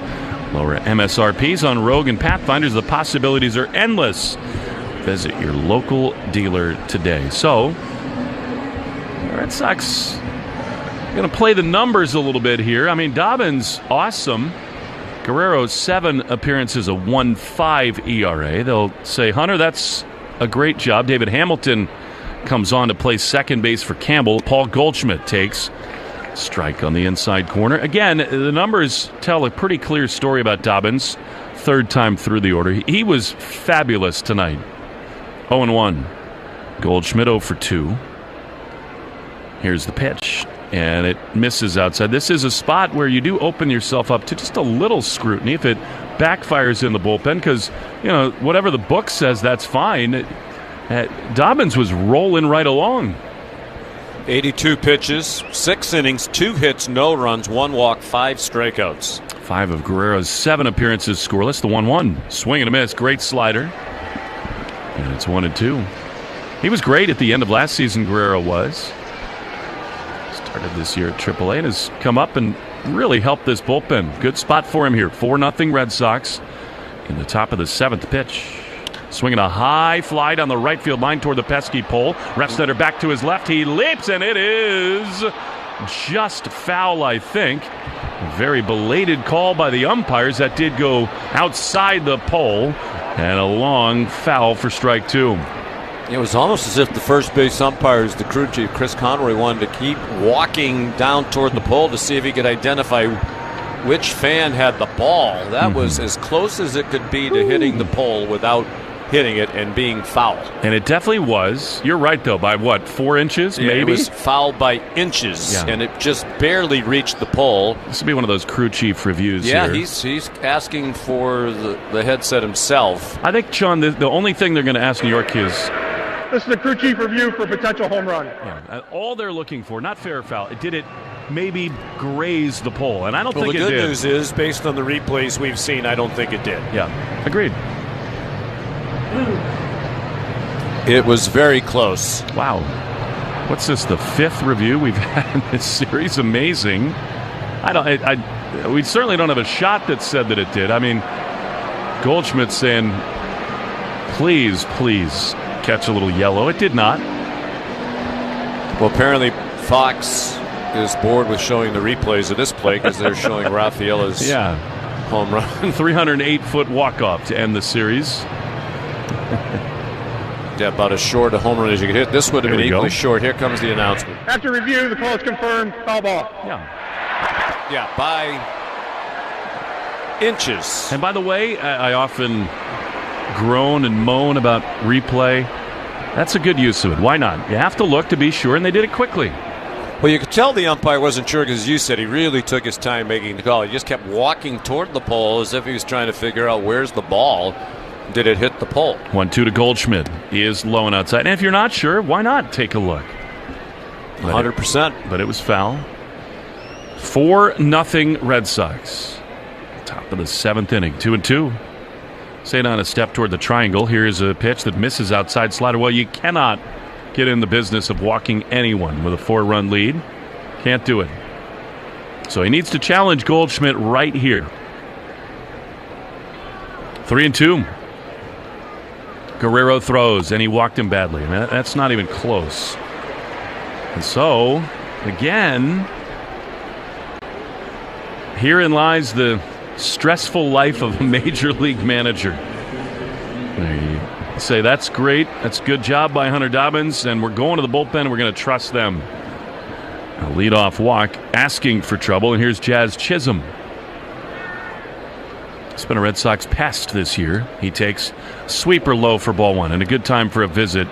Lower MSRPs on Rogue and Pathfinders. The possibilities are endless. Visit your local dealer today. So, the Red Sox going to play the numbers a little bit here. I mean, Dobbins, awesome. Guerrero, 7 appearances, a 1.5 ERA. They'll say, Hunter, that's a great job. David Hamilton comes on to play second base for Campbell. Paul Goldschmidt takes strike on the inside corner. Again, the numbers tell a pretty clear story about Dobbins. Third time through the order. He was fabulous tonight. 0-1. Goldschmidt 0 for 2. Here's the pitch, and it misses outside. This is a spot where you do open yourself up to just a little scrutiny if it backfires in the bullpen, because, you know, whatever the book says, that's fine. Dobbins was rolling right along. 82 pitches, 6 innings, 2 hits, no runs, 1 walk, 5 strikeouts. 5 of Guerrero's 7 appearances scoreless. The 1-1. Swing and a miss. Great slider. And it's 1-2. He was great at the end of last season, Guerrero was. Started this year at AAA and has come up and really helped this bullpen. Good spot for him here. 4-0 Red Sox in the top of the 7th pitch. Swinging a high fly down the right field line toward the pesky pole. Refsnyder back to his left. He leaps, and it is just foul, I think. A very belated call by the umpires. That did go outside the pole. And a long foul for strike 2. It was almost as if the first base umpires, the crew chief, Chris Conroy, wanted to keep walking down toward the pole to see if he could identify which fan had the ball. That was as close as it could be to hitting the pole without hitting it and being foul. And it definitely was. You're right, though. By what, 4 inches, maybe? It was fouled by inches, and it just barely reached the pole. This would be one of those crew chief reviews here. He's asking for the headset himself. I think, Sean, the only thing they're going to ask New York is... This is the crew chief review for potential home run. Yeah, all they're looking for, not fair or foul, did it maybe graze the pole? And I don't think it did. The good news is, based on the replays we've seen, I don't think it did. Yeah, agreed. It was very close. Wow. What's this, the 5th review we've had in this series? Amazing. We certainly don't have a shot that said that it did. I mean, Goldschmidt saying, please catch a little yellow. It did not. Well, apparently Fox is bored with showing the replays of this play because they're showing Rafaela's home run. 308-foot walk-off to end the series. Yeah, about as short a home run as you could hit. This would have been equally short. Here comes the announcement. After review, the call is confirmed. Foul ball. Yeah, by inches. And by the way, I often groan and moan about replay. That's a good use of it. Why not? You have to look to be sure, and they did it quickly. Well, you could tell the umpire wasn't sure because, as you said, he really took his time making the call. He just kept walking toward the pole as if he was trying to figure out where's the ball. Did it hit the pole? 1-2 to Goldschmidt. He is low and outside. And if you're not sure, why not take a look? 100%. But it was foul. 4-0 Red Sox. Top of the 7th inning. 2-2. Staying on a step toward the triangle. Here's a pitch that misses outside slider. Well, you cannot get in the business of walking anyone with a 4-run lead. Can't do it. So he needs to challenge Goldschmidt right here. 3-2. Guerrero throws, and he walked him badly. And that's not even close. And so, again, herein lies the stressful life of a major league manager. You say, that's great. That's a good job by Hunter Dobbins, and we're going to the bullpen, and we're going to trust them. A leadoff walk, asking for trouble, and here's Jazz Chisholm. It's been a Red Sox pest this year. He takes sweeper low for ball 1, and a good time for a visit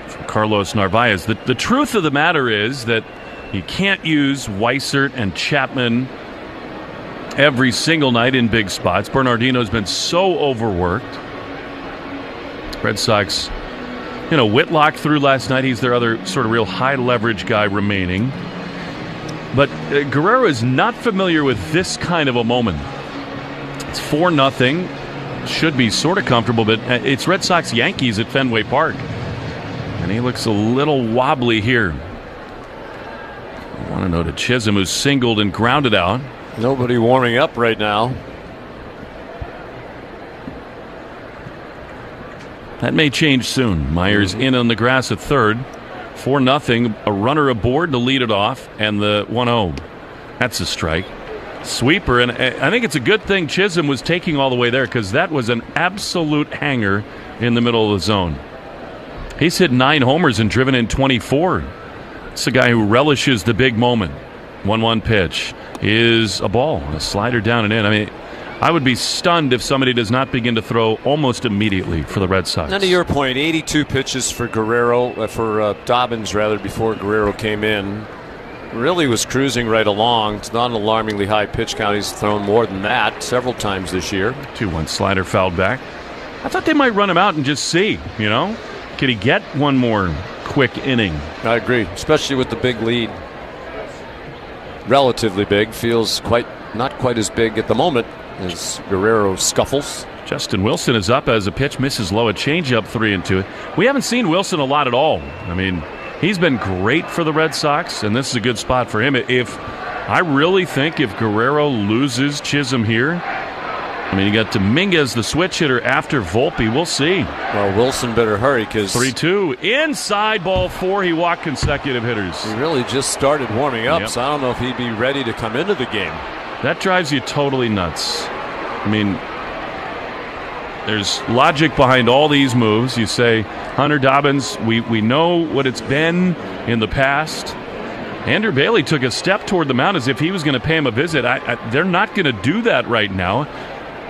from Carlos Narvaez. The truth of the matter is that you can't use Weissert and Chapman every single night in big spots. Bernardino's been so overworked. Red Sox, Whitlock threw last night. He's their other sort of real high leverage guy remaining. But Guerrero is not familiar with this kind of a moment. It's 4-0. Should be sort of comfortable, but it's Red Sox Yankees at Fenway Park. And he looks a little wobbly here. I want to know to Chisholm, who's singled and grounded out. Nobody warming up right now. That may change soon. Myers in on the grass at third. 4-0. A runner aboard to lead it off, and the 1-0. That's a strike. Sweeper, and I think it's a good thing Chisholm was taking all the way there because that was an absolute hanger in the middle of the zone. He's hit 9 homers and driven in 24. It's a guy who relishes the big moment. 1-1 pitch is a ball, a slider down and in. I mean, I would be stunned if somebody does not begin to throw almost immediately for the Red Sox. Now to your point, 82 pitches for Dobbins before Guerrero came in. Really was cruising right along. It's not an alarmingly high pitch count. He's thrown more than that several times this year. 2-1 slider fouled back. I thought they might run him out and just see, Could he get one more quick inning? I agree, especially with the big lead. Relatively big. Feels not quite as big at the moment as Guerrero scuffles. Justin Wilson is up as a pitch misses low. A changeup 3-2. We haven't seen Wilson a lot at all. I mean, he's been great for the Red Sox, and this is a good spot for him. I really think if Guerrero loses Chisholm here, I mean, you got Dominguez, the switch hitter, after Volpe. We'll see. Well, Wilson better hurry because 3-2 inside ball 4. He walked consecutive hitters. He really just started warming up, so I don't know if he'd be ready to come into the game. That drives you totally nuts. I mean, there's logic behind all these moves. You say, Hunter Dobbins, we know what it's been in the past. Andrew Bailey took a step toward the mound as if he was going to pay him a visit. They're not going to do that right now.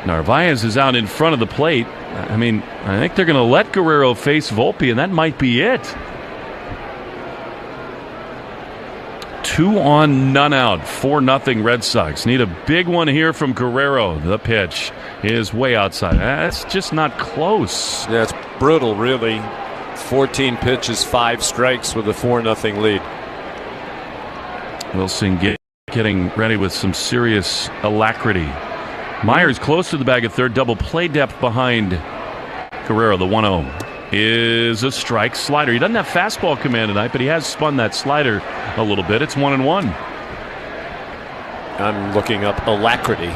Narvaez is out in front of the plate. I mean, I think they're going to let Guerrero face Volpe, and that might be it. 2 on, none out. 4-0 Red Sox. Need a big one here from Guerrero. The pitch is way outside. That's just not close. Yeah, it's brutal, really. 14 pitches, 5 strikes with a 4-0 lead. Wilson getting ready with some serious alacrity. Myers close to the bag at third. Double play depth behind Guerrero. The 1-0 is a strike slider. He doesn't have fastball command tonight, but he has spun that slider a little bit. It's 1-1. I'm looking up alacrity.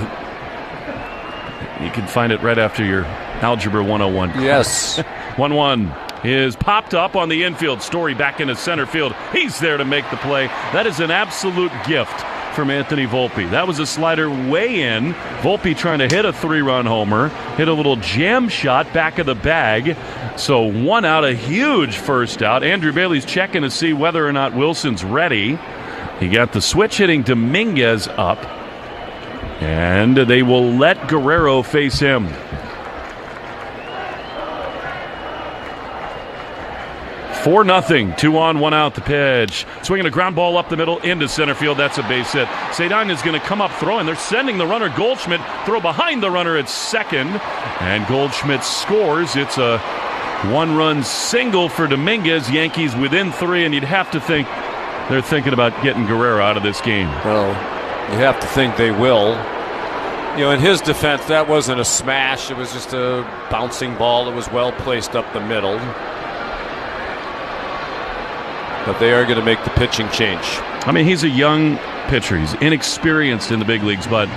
You can find it right after your Algebra 101. Yes. 1-1 is popped up on the infield. Story back into center field. He's there to make the play. That is an absolute gift from Anthony Volpe. That was a slider way in. Volpe trying to hit a 3-run homer. Hit a little jam shot back of the bag. So 1 out, a huge first out. Andrew Bailey's checking to see whether or not Wilson's ready. He got the switch hitting Dominguez up. And they will let Guerrero face him. 4-0, 2 on, 1 out. The pitch. Swinging a ground ball up the middle into center field. That's a base hit. Cedon is going to come up throwing. They're sending the runner Goldschmidt. Throw behind the runner at second. And Goldschmidt scores. It's a 1-run single for Dominguez. Yankees within 3, and you'd have to think they're thinking about getting Guerrero out of this game. Well, you have to think they will. In his defense, that wasn't a smash. It was just a bouncing ball. It was well placed up the middle. But they are going to make the pitching change. I mean, he's a young pitcher. He's inexperienced in the big leagues, but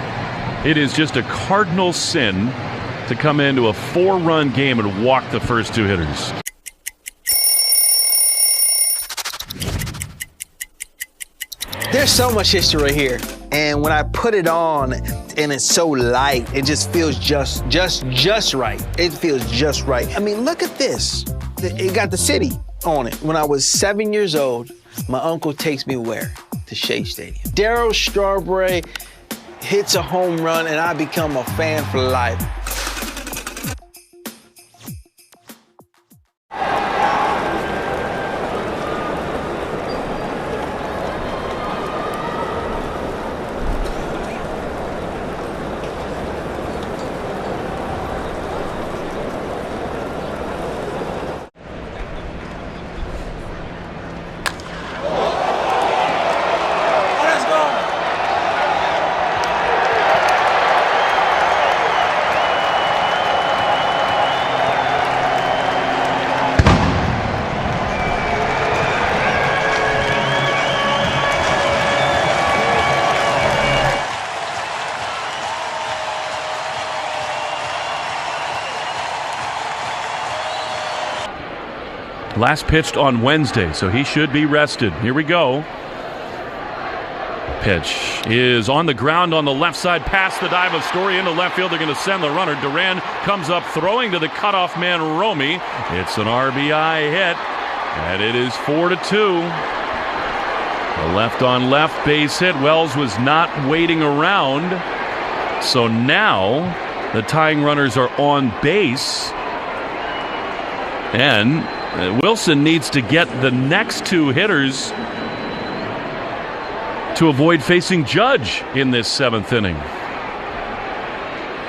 it is just a cardinal sin to come into a 4-run game and walk the first 2 hitters. There's so much history here. And when I put it on and it's so light, it just feels just right. It feels just right. I mean, look at this. It got the city on it. When I was 7 years old, my uncle takes me where? To Shea Stadium. Darryl Strawberry hits a home run and I become a fan for life. Last pitched on Wednesday, so he should be rested. Here we go. Pitch is on the ground on the left side, past the dive of Story into left field. They're going to send the runner. Duran comes up throwing to the cutoff man, Romy. It's an RBI hit, and it is 4-2. A left-on-left base hit. Wells was not waiting around, so now the tying runners are on base, and Wilson needs to get the next two hitters to avoid facing Judge in this 7th inning.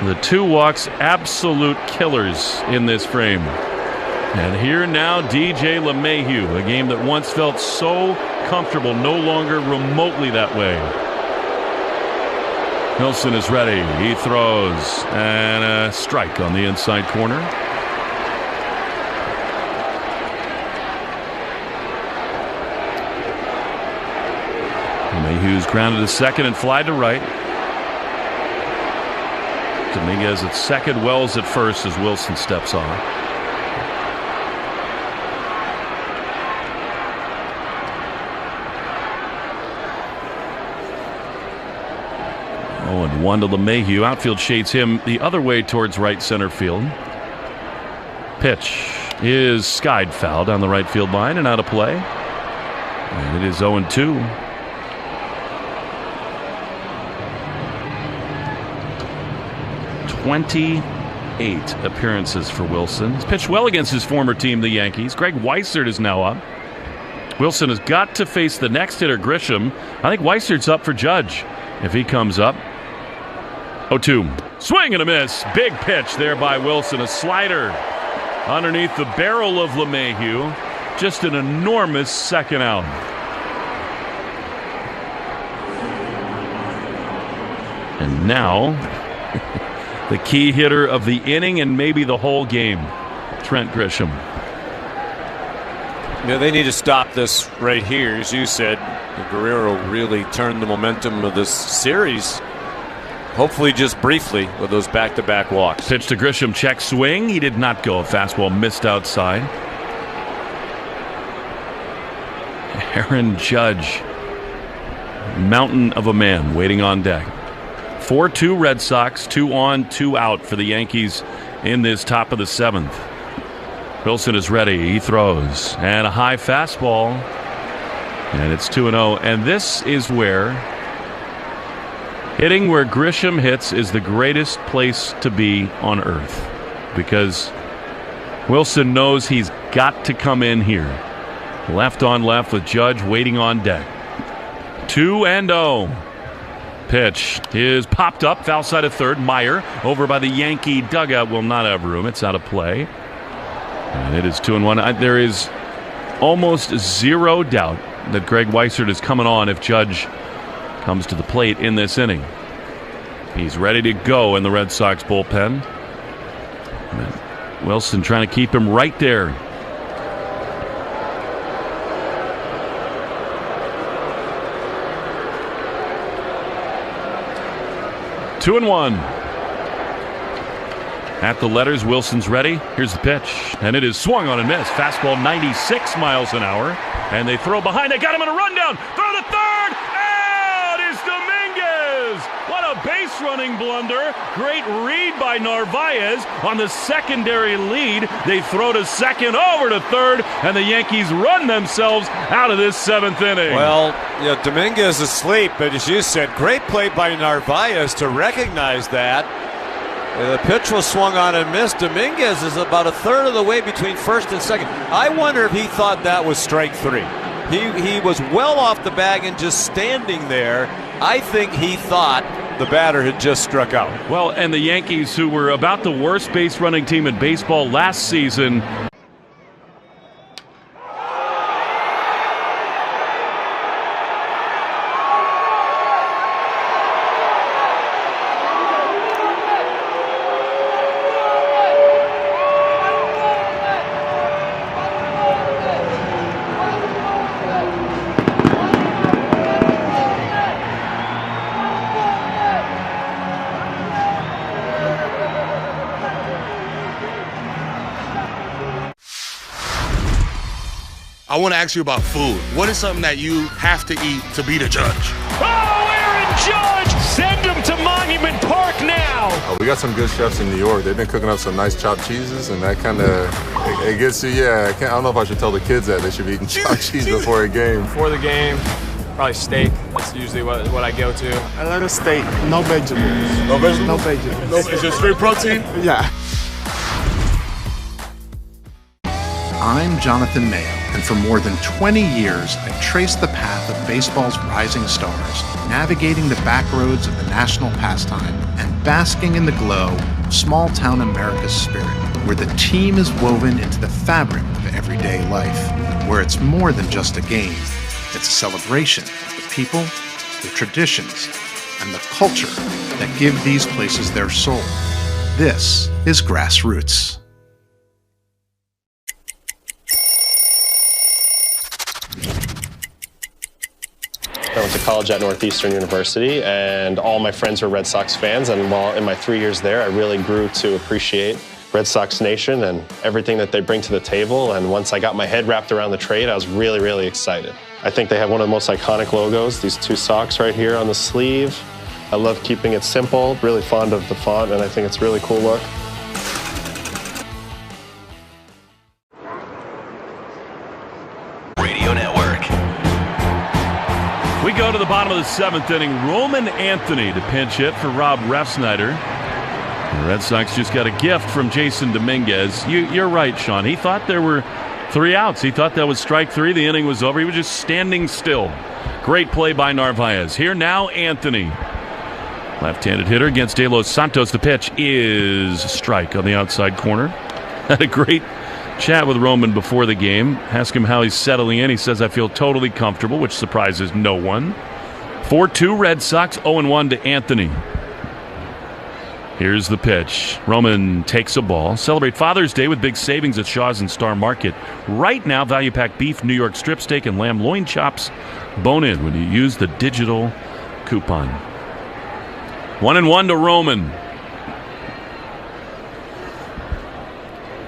The 2 walks, absolute killers in this frame. And here now, DJ LeMahieu, a game that once felt so comfortable, no longer remotely that way. Wilson is ready. He throws, and a strike on the inside corner. Mayhew's grounded to second and fly to right. Dominguez at second, Wells at first as Wilson steps on. Oh, and 1 to LeMahieu. Outfield shades him the other way towards right center field. Pitch is skied foul down the right field line and out of play. And it is 0-2. 28 appearances for Wilson. He's pitched well against his former team, the Yankees. Greg Weissert is now up. Wilson has got to face the next hitter, Grisham. I think Weisert's up for Judge if he comes up. 0-2. Swing and a miss. Big pitch there by Wilson. A slider underneath the barrel of LeMahieu. Just an enormous second out. And now the key hitter of the inning and maybe the whole game, Trent Grisham. Yeah, they need to stop this right here. As you said, Guerrero really turned the momentum of this series. Hopefully just briefly with those back-to-back walks. Pitch to Grisham, check swing. He did not go. A fastball missed outside. Aaron Judge, mountain of a man waiting on deck. 4-2 Red Sox, 2 on, 2 out for the Yankees in this top of the 7th. Wilson is ready. He throws. And a high fastball. And it's 2-0. And this is where hitting where Grisham hits is the greatest place to be on earth. Because Wilson knows he's got to come in here. Left on left with Judge waiting on deck. 2-0. Pitch is popped up, foul side of third. Meyer over by the Yankee dugout will not have room. It's out of play. And it is 2-1. There is almost zero doubt that Greg Weissert is coming on if Judge comes to the plate in this inning. He's ready to go in the Red Sox bullpen. Wilson trying to keep him right there. Two and one. At the letters, Wilson's ready. Here's the pitch. And it is swung on and missed. Fastball 96 miles an hour. And they throw behind. They got him in a rundown. Throw to third. Out is Dominguez. What a base running blunder. Great read by Narvaez on the secondary lead. They throw to second, over to third, and the Yankees run themselves out of this 7th inning. Well, Dominguez is asleep, but as you said, great play by Narvaez to recognize that. The pitch was swung on and missed. Dominguez is about a third of the way between first and second. I wonder if he thought that was strike 3. He was well off the bag and just standing there. I think he thought the batter had just struck out. Well, and the Yankees, who were about the worst base running team in baseball last season, I want to ask you about food. What is something that you have to eat to beat a judge? Oh, Aaron Judge! Send him to Monument Park now! We got some good chefs in New York. They've been cooking up some nice chopped cheeses, and that kind of, it gets you, I don't know if I should tell the kids that they should be eating chopped cheese before a game. Before the game, probably steak. That's usually what I go to. I like a steak, no vegetables. No vegetables? No vegetables. Is it straight protein? Yeah. I'm Jonathan Mayo, and for more than 20 years, I've traced the path of baseball's rising stars, navigating the back roads of the national pastime and basking in the glow of small-town America's spirit, where the team is woven into the fabric of everyday life, where it's more than just a game. It's a celebration of the people, the traditions, and the culture that give these places their soul. This is Grassroots. I went to college at Northeastern University, and all my friends were Red Sox fans, and while in my 3 years there, I really grew to appreciate Red Sox Nation and everything that they bring to the table, and once I got my head wrapped around the trade, I was really, really excited. I think they have one of the most iconic logos, these two Sox right here on the sleeve. I love keeping it simple, really fond of the font, and I think it's a really cool look. Radio Network. We go to the bottom of the 7th inning. Roman Anthony to pinch hit for Rob Refsnyder. The Red Sox just got a gift from Jason Dominguez. You're right, Sean. He thought there were 3 outs. He thought that was strike 3. The inning was over. He was just standing still. Great play by Narvaez. Here now, Anthony. Left-handed hitter against De Los Santos. The pitch is a strike on the outside corner. Had a great chat with Roman before the game. Ask him how he's settling in. He says, I feel totally comfortable, which surprises no one. 4-2 Red Sox, 0-1 to Anthony. Here's the pitch. Roman takes a ball. Celebrate Father's Day with big savings at Shaw's and Star Market. Right now, value pack beef, New York strip steak, and lamb loin chops. Bone in when you use the digital coupon. 1-1 to Roman.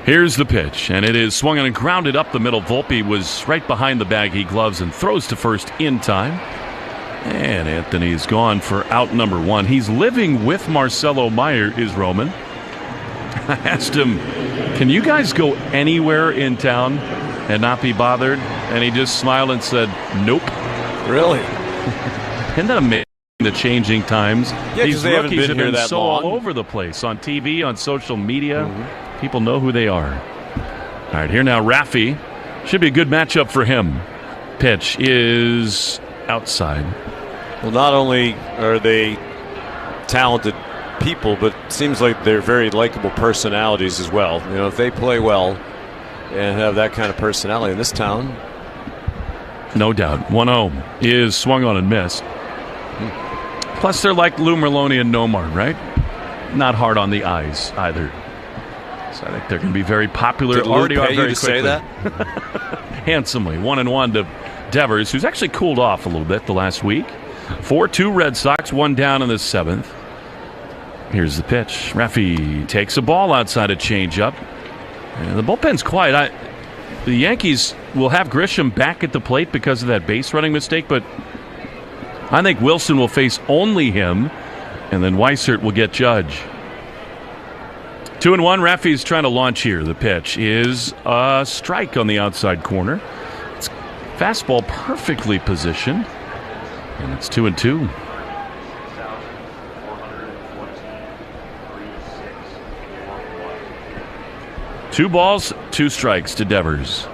Here's the pitch, and it is swung on and grounded up the middle. Volpe was right behind the bag. He gloves and throws to first in time. And Anthony's gone for out number 1. He's living with Marcelo Meyer, is Roman. I asked him, can you guys go anywhere in town and not be bothered? And he just smiled and said, nope. Really? Isn't that amazing? The changing times. Yeah, these they haven't rookies been have here that so long. all over the place on TV, on social media. Mm-hmm. People know who they are. All right, here now, Raffy. Should be a good matchup for him. Pitch is outside. Well, not only are they talented people, but it seems like they're very likable personalities as well. You know, if they play well and have that kind of personality in this town. No doubt. 1-0 is swung on and missed. Plus, they're like Lou Merloni and Nomar, right? Not hard on the eyes either. So I think they're going to be very popular. Did Lou already pay are you very to quickly. say that? Handsomely. 1-1 to Devers, who's actually cooled off a little bit the last week. 4-2 Red Sox, 1 down in the 7th. Here's the pitch. Raffy takes a ball outside a changeup. And the bullpen's quiet. The Yankees will have Grisham back at the plate because of that base running mistake, but I think Wilson will face only him, and then Weissert will get Judge. 2-1, Raffy's trying to launch here. The pitch is a strike on the outside corner. It's fastball perfectly positioned, and it's 2-2. Two balls, 2 strikes to Devers.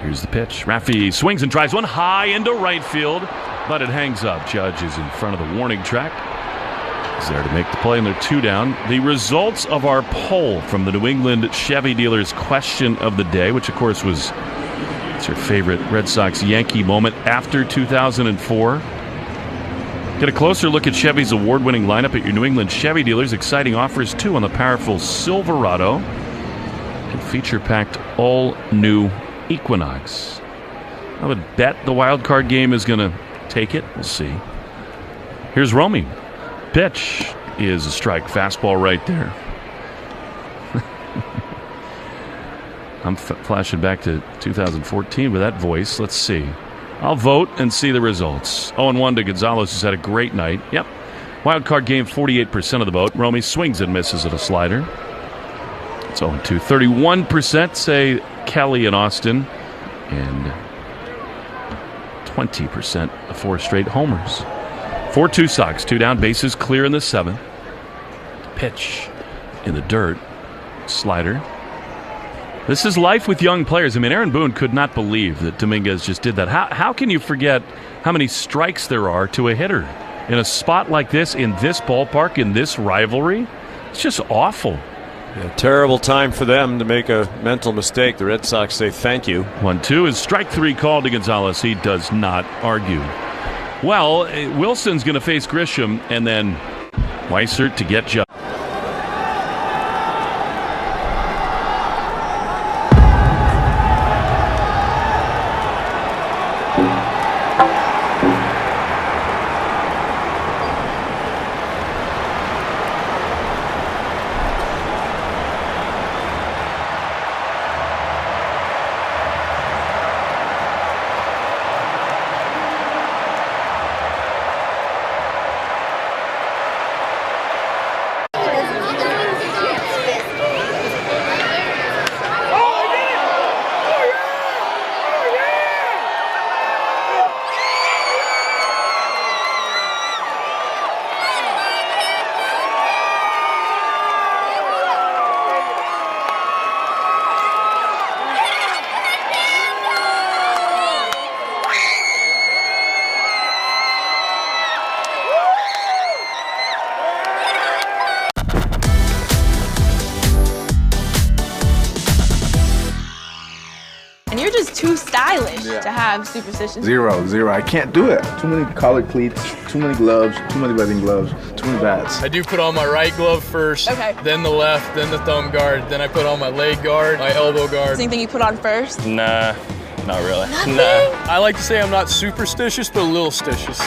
Here's the pitch. Raffy swings and drives one high into right field, but it hangs up. Judge is in front of the warning track. He's there to make the play, and they're 2 down. The results of our poll from the New England Chevy Dealers question of the day, which of course was it's your favorite Red Sox Yankee moment after 2004. Get a closer look at Chevy's award-winning lineup at your New England Chevy Dealers. Exciting offers, too, on the powerful Silverado and feature-packed all-new Equinox. I would bet the wild card game is going to take it. We'll see. Here's Romy. Pitch is a strike. Fastball right there. I'm flashing back to 2014 with that voice. Let's see. I'll vote and see the results. 0-1 to Gonzalez, who's had a great night. Yep. Wild card game, 48% of the vote. Romy swings and misses at a slider. It's 0-2. 31% say Kelly and Austin. And 20% of 4 straight homers. 4-2 Sox. 2 down, bases clear in the 7th. Pitch in the dirt. Slider. This is life with young players. I mean, Aaron Boone could not believe that Dominguez just did that. How can you forget how many strikes there are to a hitter in a spot like this, in this ballpark, in this rivalry? It's just awful. Yeah, terrible time for them to make a mental mistake. The Red Sox say thank you. 1-2 is strike 3 called to Gonzalez. He does not argue. Well, Wilson's going to face Grisham, and then Weissert to get Judge. You're just too stylish to have superstitions. Zero. I can't do it. Too many collared cleats, too many gloves, too many batting gloves, too many bats. I do put on my right glove first, then the left, then the thumb guard, then I put on my leg guard, my elbow guard. Anything you put on first? Nah, not really. Nothing? Nah. I like to say I'm not superstitious, but a little stitious.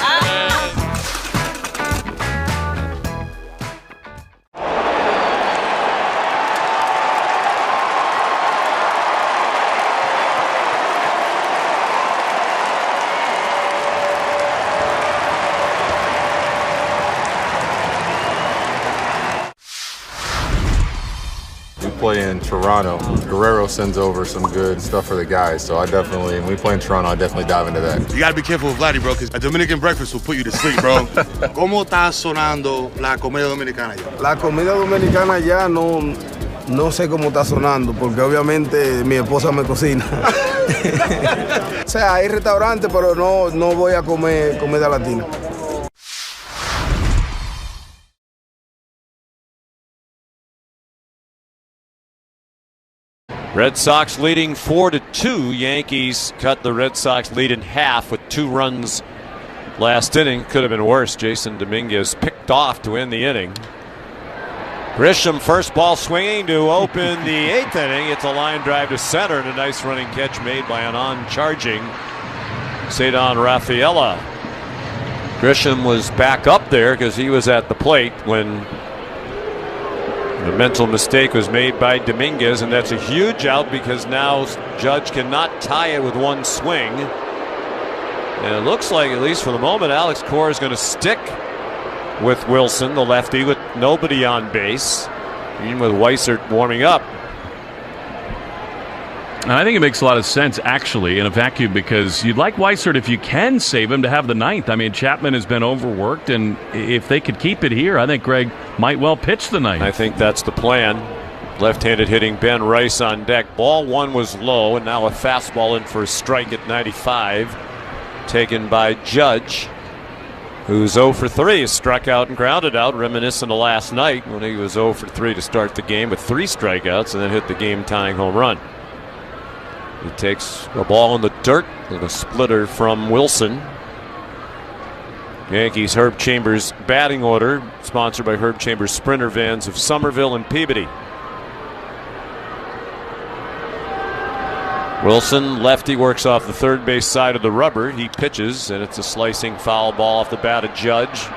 Play in Toronto. Guerrero sends over some good stuff for the guys, so when we play in Toronto, I definitely dive into that. You gotta be careful with Vladdy, bro, because a Dominican breakfast will put you to sleep, bro. ¿Cómo está sonando la comida dominicana ya? La comida dominicana ya no sé cómo está sonando, porque obviamente mi esposa me cocina. O sea, hay restaurantes, pero no voy a comer comida latina. Red Sox leading 4-2. Yankees cut the Red Sox lead in half with 2 runs last inning. Could have been worse. Jason Dominguez picked off to end the inning. Grisham first ball swinging to open the 8th inning. It's a line drive to center and a nice running catch made by an on-charging Cedon Rafaela. Grisham was back up there because he was at the plate when the mental mistake was made by Dominguez, and that's a huge out because now Judge cannot tie it with one swing. And it looks like, at least for the moment, Alex Cora is going to stick with Wilson, the lefty, with nobody on base, even with Weissert warming up. And I think it makes a lot of sense, actually, in a vacuum, because you'd like Weissert, if you can save him, to have the 9th. I mean, Chapman has been overworked, and if they could keep it here, I think Greg might well pitch the 9th. I think that's the plan. Left-handed hitting Ben Rice on deck. Ball 1 was low, and now a fastball in for a strike at 95, taken by Judge, who's 0 for 3, struck out and grounded out, reminiscent of last night when he was 0 for 3 to start the game with 3 strikeouts and then hit the game-tying home run. He takes a ball in the dirt with a splitter from Wilson. Yankees Herb Chambers batting order, sponsored by Herb Chambers Sprinter vans of Somerville and Peabody. Wilson, lefty, works off the third base side of the rubber. He pitches, and it's a slicing foul ball off the bat of Judge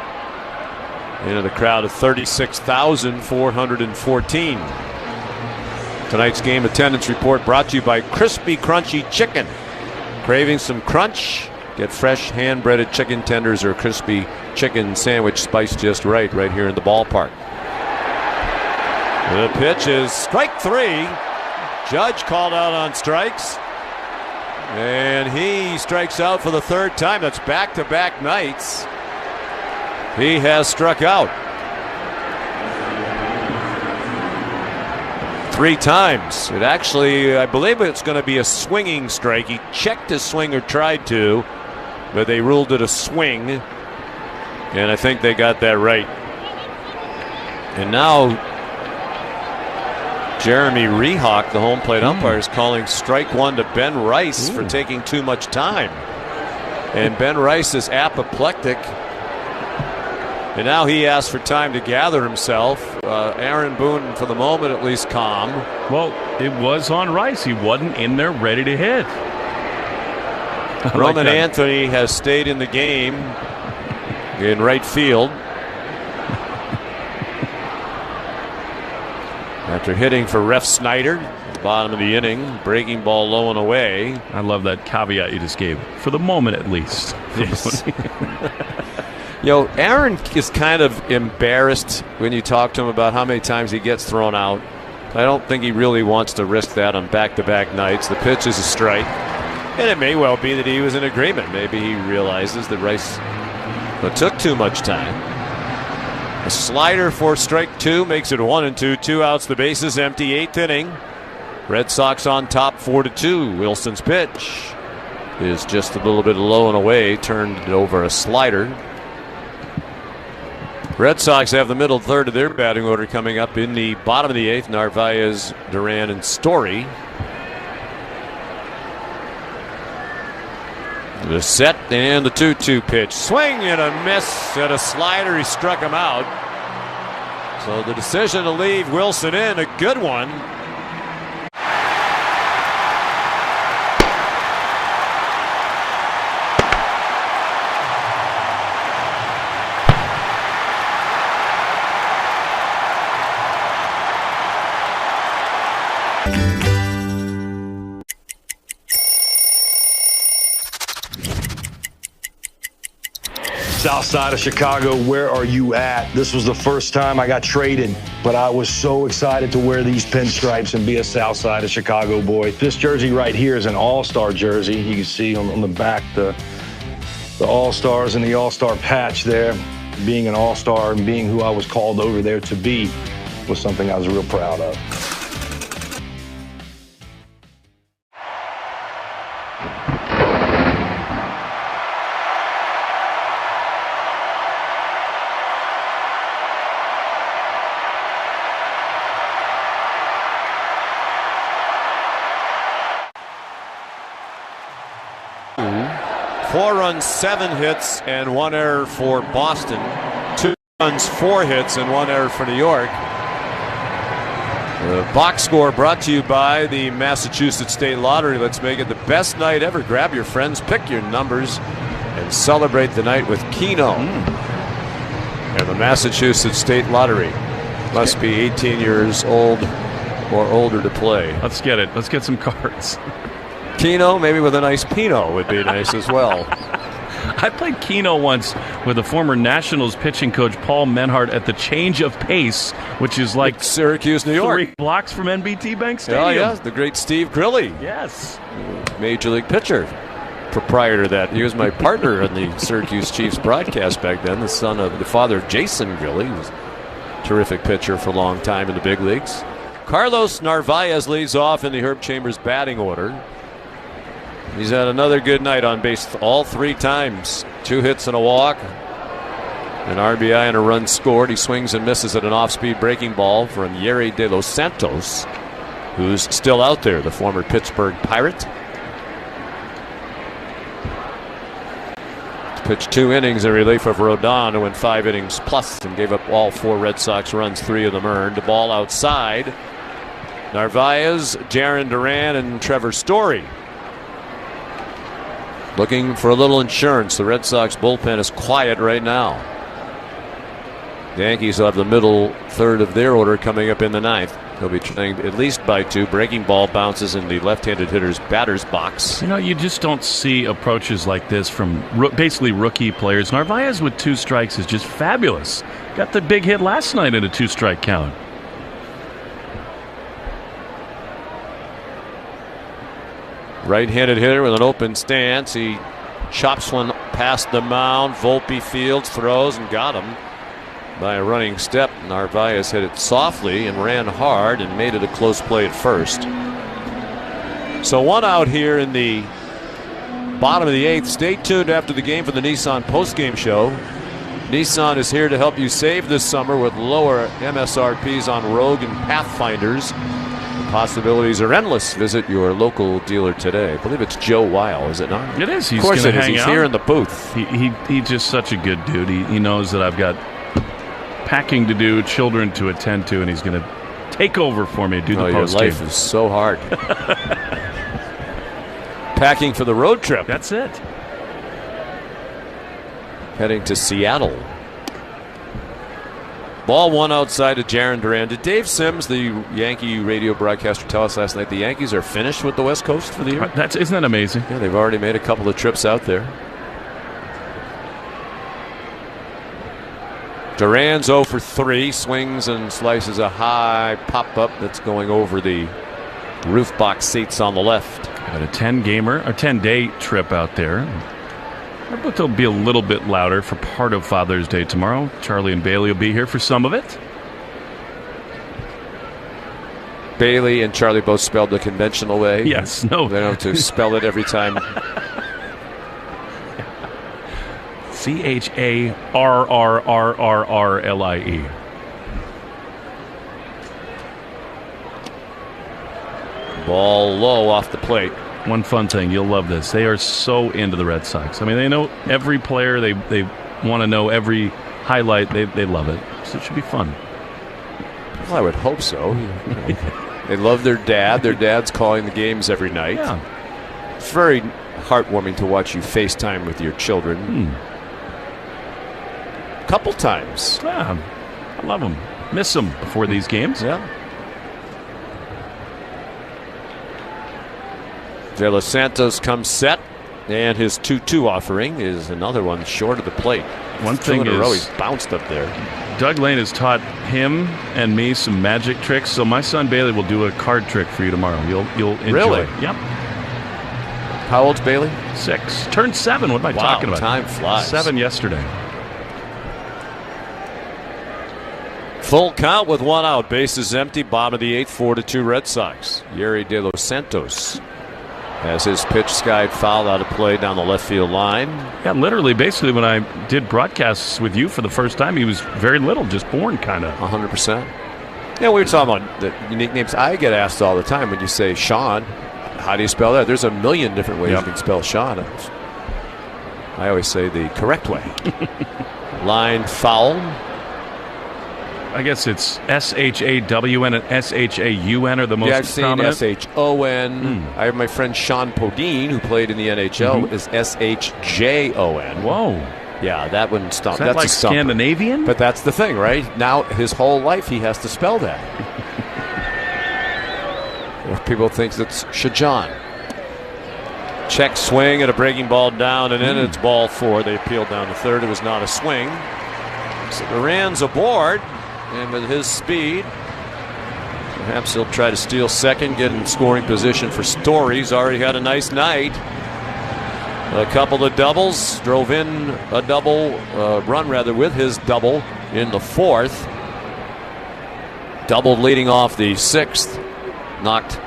into the crowd of 36,414. Tonight's game attendance report brought to you by Crispy Crunchy Chicken. Craving some crunch? Get fresh hand-breaded chicken tenders or crispy chicken sandwich spiced just right here in the ballpark. The pitch is strike 3. Judge called out on strikes. And he strikes out for the 3rd time. That's back-to-back nights. He has struck out 3 times. It actually, I believe it's going to be a swinging strike. He checked his swing or tried to, but they ruled it a swing. And I think they got that right. And now Jeremy Rehawk, the home plate umpire, is calling strike 1 to Ben Rice for taking too much time. And Ben Rice is apoplectic. And now he asked for time to gather himself. Aaron Boone, for the moment at least, calm. Well, it was on Rice. He wasn't in there ready to hit. Roman Anthony has stayed in the game in right field. After hitting for Ref Snyder at the bottom of the inning, breaking ball low and away. I love that caveat you just gave. For the moment, at least. Yes. You know, Aaron is kind of embarrassed when you talk to him about how many times he gets thrown out. I don't think he really wants to risk that on back-to-back nights. The pitch is a strike. And it may well be that he was in agreement. Maybe he realizes that Rice took too much time. A slider for strike 2 makes it 1-2. 2 outs, the bases empty. 8th inning. Red Sox on top 4-2. Wilson's pitch is just a little bit low and away. Turned over a slider. Red Sox have the middle third of their batting order coming up in the bottom of the 8th. Narvaez, Duran, and Story. The set and the 2-2 pitch. Swing and a miss at a slider. He struck him out. So the decision to leave Wilson in, a good one. South side of Chicago, where are you at? This was the first time I got traded, but I was so excited to wear these pinstripes and be a South side of Chicago boy. This jersey right here is an all-star jersey. You can see on the back the all-stars and the all-star patch there. Being an all-star and being who I was called over there to be was something I was real proud of. Four runs, 7 hits, and 1 error for Boston. 2 runs, 4 hits, and 1 error for New York. The box score brought to you by the Massachusetts State Lottery. Let's make it the best night ever. Grab your friends, pick your numbers, and celebrate the night with Keno. And the Massachusetts State Lottery. Must be 18 years old or older to play. Let's get it. Let's get some cards. Keno, maybe with a nice Pinot would be nice as well. I played Keno once with the former Nationals pitching coach Paul Menhart at the Change of Pace, which is like Syracuse, New York. 3 blocks from NBT Bank Stadium. Oh, yeah, the great Steve Grilly. Yes. Major league pitcher. Prior to that, he was my partner in the Syracuse Chiefs broadcast back then, the father of Jason Grilly, who was a terrific pitcher for a long time in the big leagues. Carlos Narvaez leads off in the Herb Chambers batting order. He's had another good night on base all 3 times. 2 hits and a walk. An RBI and a run scored. He swings and misses at an off-speed breaking ball from Yerry De Los Santos, who's still out there, the former Pittsburgh Pirate. Pitched 2 innings in relief of Rodon, who went 5 innings plus and gave up all 4 Red Sox runs, 3 of them earned. The ball outside. Narvaez, Jarren Duran, and Trevor Story looking for a little insurance. The Red Sox bullpen is quiet right now. The Yankees will have the middle third of their order coming up in the 9th. He'll be trying at least by 2. Breaking ball bounces in the left-handed hitter's batter's box. You know, you just don't see approaches like this from basically rookie players. Narvaez with 2 strikes is just fabulous. Got the big hit last night in a 2-strike count. Right-handed hitter with an open stance. He chops one past the mound. Volpe fields, throws, and got him by a running step. Narvaez hit it softly and ran hard and made it a close play at first. So 1 out here in the bottom of the 8th. Stay tuned after the game for the Nissan postgame show. Nissan is here to help you save this summer with lower MSRPs on Rogue and Pathfinders. The possibilities are endless. Visit your local dealer today. I believe it's Joe Weil, is it not? It is. Of course it is. He's here in the booth. He's just such a good dude. He knows that I've got packing to do, children to attend to, and he's going to take over for me, do the post game. Your life is so hard. Packing for the road trip. That's it. Heading to Seattle. Ball 1 outside to Jarren Duran. Did Dave Sims, the Yankee radio broadcaster, tell us last night the Yankees are finished with the West Coast for the year? Isn't that amazing? Yeah, they've already made a couple of trips out there. Duran's 0 for 3, swings and slices a high pop-up that's going over the roof box seats on the left. Got a 10-day trip out there. I bet they'll be a little bit louder for part of Father's Day tomorrow. Charlie and Bailey will be here for some of it. Bailey and Charlie both spelled the conventional way. Yes, no. They don't have to spell it every time. CHARRRRRLIE. Ball low off the plate. One fun thing, you'll love this. They are so into the Red Sox. I mean, they know every player. They want to know every highlight. They love it. So it should be fun. Well, I would hope so. They love their dad. Their dad's calling the games every night. Yeah. It's very heartwarming to watch you FaceTime with your children. Couple times. Yeah, I love them. Miss them before these games. Yeah. De Los Santos comes set, and his 2-2 offering is another one short of the plate. One thing in a row, is, he's bounced up there. Doug Lane has taught him and me some magic tricks. So my son Bailey will do a card trick for you tomorrow. You'll enjoy. Really? Yep. How old's Bailey? 6. Turned 7. What am I talking about? Time flies. 7 yesterday. Full count with 1 out. Bases empty. Bottom of the 8th. 4-2 Red Sox. Yerry De Los Santos has his pitch skied foul out of play down the left field line. Yeah, literally, basically, when I did broadcasts with you for the first time, he was very little, just born, kind of. 100%. Yeah, we were talking about the unique names. I get asked all the time when you say Sean, how do you spell that? There's a million different ways you can spell Sean. I always say the correct way. Line foul. I guess it's S-H-A-W-N and S-H-A-U-N are the most prominent. I've seen S-H-O-N. I have my friend Sean Podine, who played in the NHL, is S-H-J-O-N. Whoa. Yeah, that wouldn't stop. Is that that's like a stumper. Scandinavian? But that's the thing, right? Now, his whole life, he has to spell that. Or people think it's Shajan. Check swing and a breaking ball down and in. It's ball 4. They appealed down to third. It was not a swing. So Duran's aboard. And with his speed, perhaps he'll try to steal second, get in scoring position for Story. He's already had a nice night. A couple of doubles, drove in a double run with his double in the 4th. Doubled leading off the 6th, knocked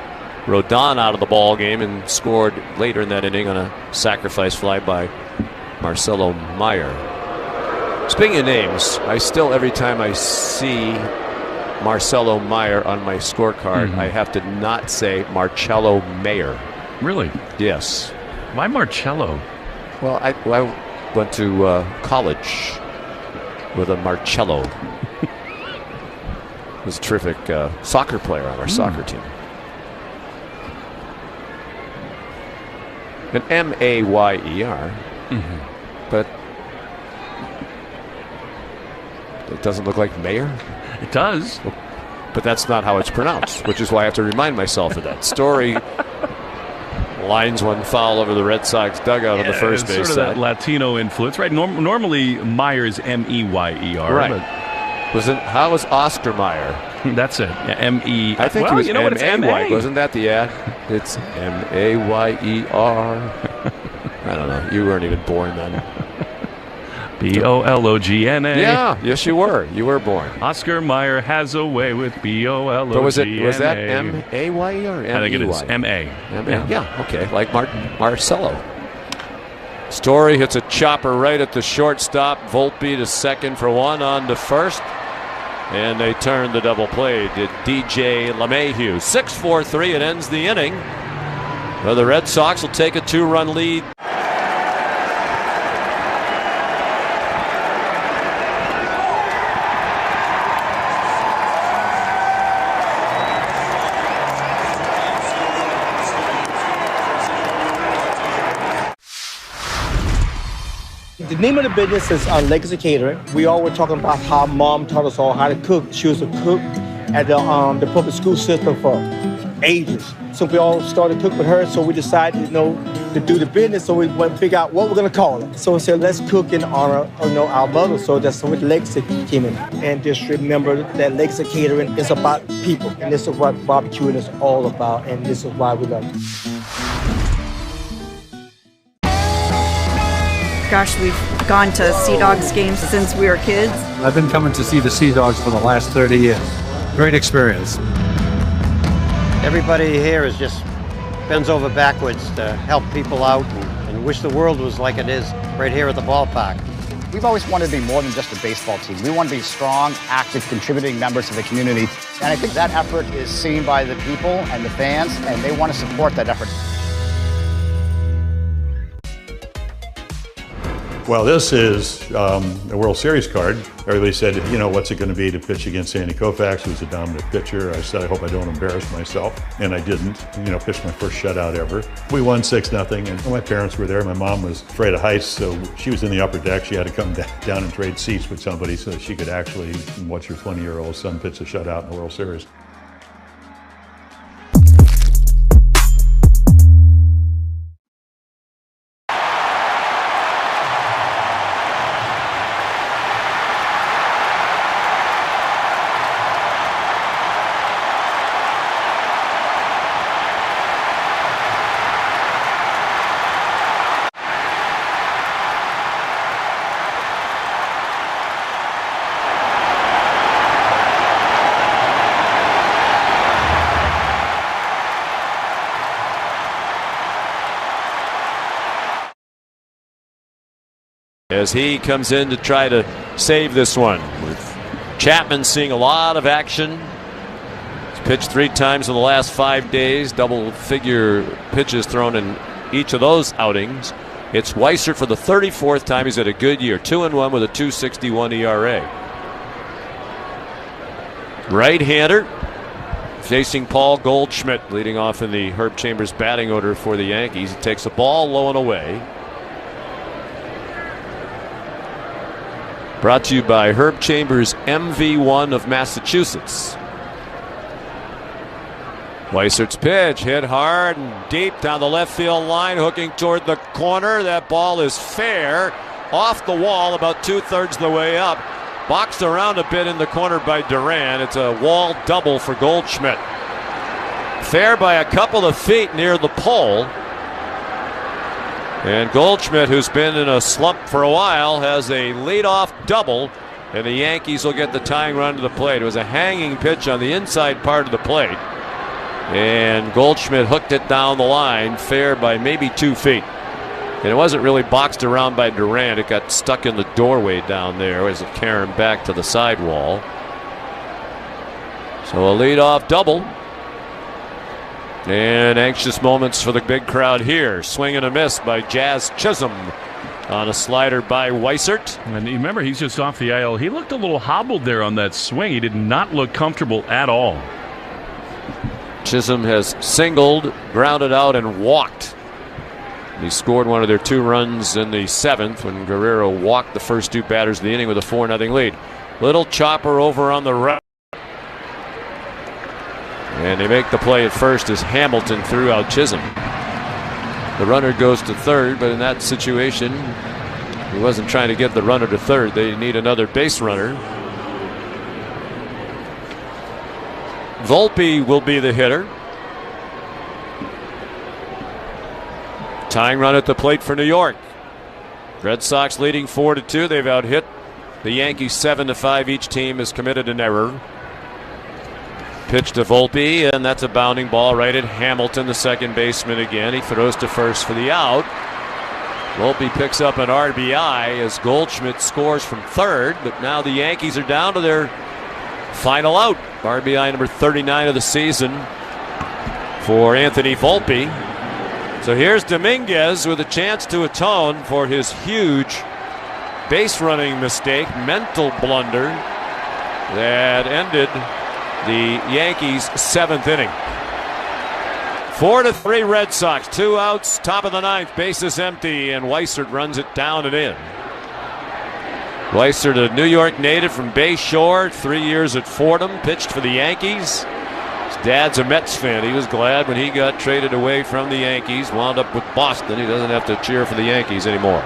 Rodon out of the ball game and scored later in that inning on a sacrifice fly by Marcelo Meyer. Speaking of names, I still, every time I see Marcelo Meyer on my scorecard, I have to not say Marcello Mayer. Really? Yes. Why Marcello? Well, I went to college with a Marcello. He was a terrific soccer player on our soccer team. An M-A-Y-E-R. But it doesn't look like Mayer? It does. But that's not how it's pronounced, which is why I have to remind myself of that. Story lines one foul over the Red Sox dugout on the first base sort of side. that Latino influence, right? Normally Meyer is M-E-Y-E-R. Right. But How was Oscar Meyer? That's it. Yeah, M-E. I think well, it was you know what, it's M-A-Y. M-A. Wasn't that the ad? It's M-A-Y-E-R. I don't know. You weren't even born then. B-O-L-O-G-N-A. Yeah, yes you were. You were born. Oscar Meyer has a way with B-O-L-O-G-N-A. But was that M-A-Y-E or M-E-Y? I think it is M-A. Yeah, okay. Like Marcelo. Story hits a chopper right at the shortstop. Volpe to second for one, on to first. And they turn the double play to DJ LeMahieu. 6-4-3, it ends the inning. Well, the Red Sox will take a 2-run lead. The name of the business is Legacy Catering. We all were talking about how Mom taught us all how to cook. She was a cook at the public school system for ages. So we all started to cook with her, so we decided, to do the business, so we went to figure out what we're going to call it. So we said, let's cook in honor of, our mother. So that's what Legacy came in. And just remember that Legacy Catering is about people. And this is what barbecuing is all about, and this is why we love it. Gosh, we've gone to Sea Dogs games since we were kids. I've been coming to see the Sea Dogs for the last 30 years. Great experience. Everybody here is just bends over backwards to help people out and wish the world was like it is right here at the ballpark. We've always wanted to be more than just a baseball team. We want to be strong, active, contributing members of the community. And I think that effort is seen by the people and the fans, and they want to support that effort. Well, this is a World Series card. Everybody said, what's it going to be to pitch against Sandy Koufax, who's a dominant pitcher. I said, I hope I don't embarrass myself. And I didn't. Pitched my first shutout ever. We won 6-0, and my parents were there. My mom was afraid of heights, so she was in the upper deck. She had to come down and trade seats with somebody so she could actually watch her 20-year-old son pitch a shutout in the World Series. As he comes in to try to save this one, with Chapman seeing a lot of action. He's pitched 3 times in the last 5 days, double-figure pitches thrown in each of those outings. It's Weissert for the 34th time. He's had a good year, 2-1 with a 2.61 ERA. Right-hander facing Paul Goldschmidt, leading off in the Herb Chambers batting order for the Yankees. He takes the ball low and away. Brought to you by Herb Chambers MV1 of Massachusetts. Weissert's pitch hit hard and deep down the left field line, hooking toward the corner. That ball is fair, off the wall about 2/3 the way up. Boxed around a bit in the corner by Duran. It's a wall double for Goldschmidt. Fair by a couple of feet near the pole. And Goldschmidt, who's been in a slump for a while, has a leadoff double, and the Yankees will get the tying run to the plate. It was a hanging pitch on the inside part of the plate, and Goldschmidt hooked it down the line, fair by maybe 2 feet. And it wasn't really boxed around by Durant. It got stuck in the doorway down there as it carried back to the sidewall. So a leadoff double. And anxious moments for the big crowd here. Swing and a miss by Jazz Chisholm on a slider by Weissert. And you remember, he's just off the IL. He looked a little hobbled there on that swing. He did not look comfortable at all. Chisholm has singled, grounded out, and walked. He scored one of their 2 runs in the 7th when Guerrero walked the first 2 batters of the inning with a 4-0 lead. Little chopper over on the right. And they make the play at first as Hamilton threw out Chisholm. The runner goes to third, but in that situation, he wasn't trying to get the runner to third. They need another base runner. Volpe will be the hitter. Tying run at the plate for New York. Red Sox leading 4-2. They've out-hit the Yankees 7-5. Each team has committed an error. Pitch to Volpe, and that's a bounding ball right at Hamilton, the second baseman again. He throws to first for the out. Volpe picks up an RBI as Goldschmidt scores from third, but now the Yankees are down to their final out. RBI number 39 of the season for Anthony Volpe. So here's Dominguez with a chance to atone for his huge base running mistake, mental blunder that ended the Yankees' 7th inning. 4-3 Red Sox. 2 outs, top of the 9th, bases empty, and Weissert runs it down and in. Weissert, a New York native from Bay Shore, 3 years at Fordham, pitched for the Yankees. His dad's a Mets fan. He was glad when he got traded away from the Yankees, wound up with Boston. He doesn't have to cheer for the Yankees anymore.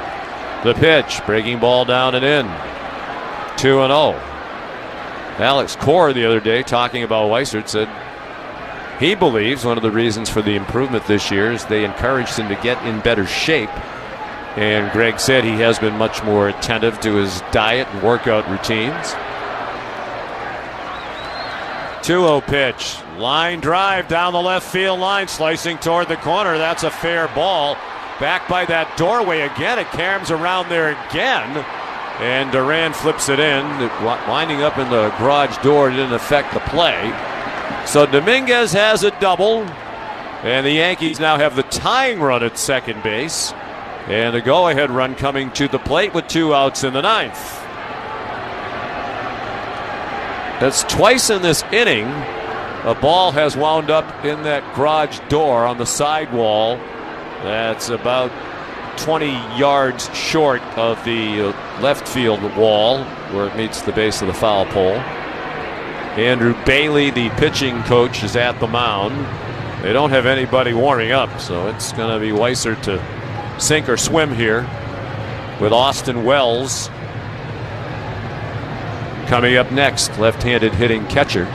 The pitch, breaking ball down and in. 2-0. Alex Cora the other day, talking about Weissert, said he believes one of the reasons for the improvement this year is they encouraged him to get in better shape. And Greg said he has been much more attentive to his diet and workout routines. 2-0 pitch. Line drive down the left field line, slicing toward the corner. That's a fair ball. Back by that doorway again. It caroms around there again. And Duran flips it in. Winding up in the garage door didn't affect the play. So Dominguez has a double. And the Yankees now have the tying run at second base. And a go-ahead run coming to the plate with 2 outs in the 9th. That's twice in this inning. A ball has wound up in that garage door on the sidewall. That's about 20 yards short of the left field wall where it meets the base of the foul pole. Andrew Bailey, the pitching coach, is at the mound. They don't have anybody warming up, so it's going to be Weissert to sink or swim here with Austin Wells coming up next, left-handed hitting catcher.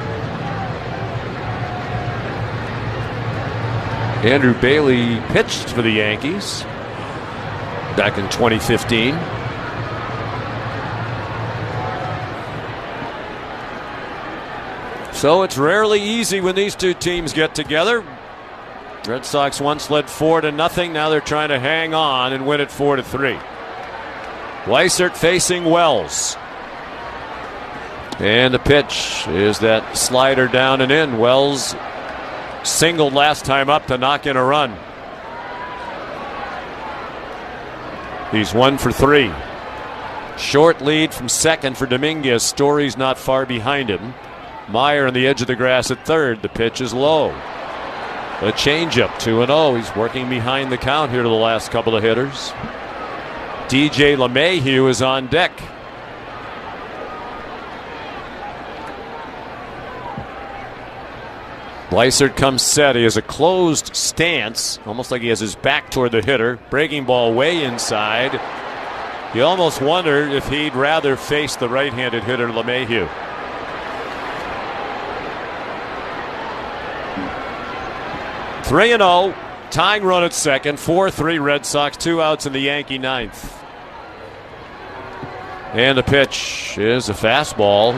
Andrew Bailey pitched for the Yankees back in 2015. So it's rarely easy when these two teams get together. Red Sox once led 4-0. Now they're trying to hang on and win it 4-3. Weissert facing Wells. And the pitch is that slider down and in. Wells singled last time up to knock in a run. He's 1 for 3. Short lead from second for Dominguez. Story's not far behind him. Meyer on the edge of the grass at third. The pitch is low. A changeup, 2-0. He's working behind the count here to the last couple of hitters. DJ LeMahieu is on deck. Weissert comes set. He has a closed stance, almost like he has his back toward the hitter. Breaking ball way inside. You almost wonder if he'd rather face the right-handed hitter LeMahieu. Three and 0, tying run at second. 4-3 Red Sox. 2 outs in the Yankee 9th. And the pitch is a fastball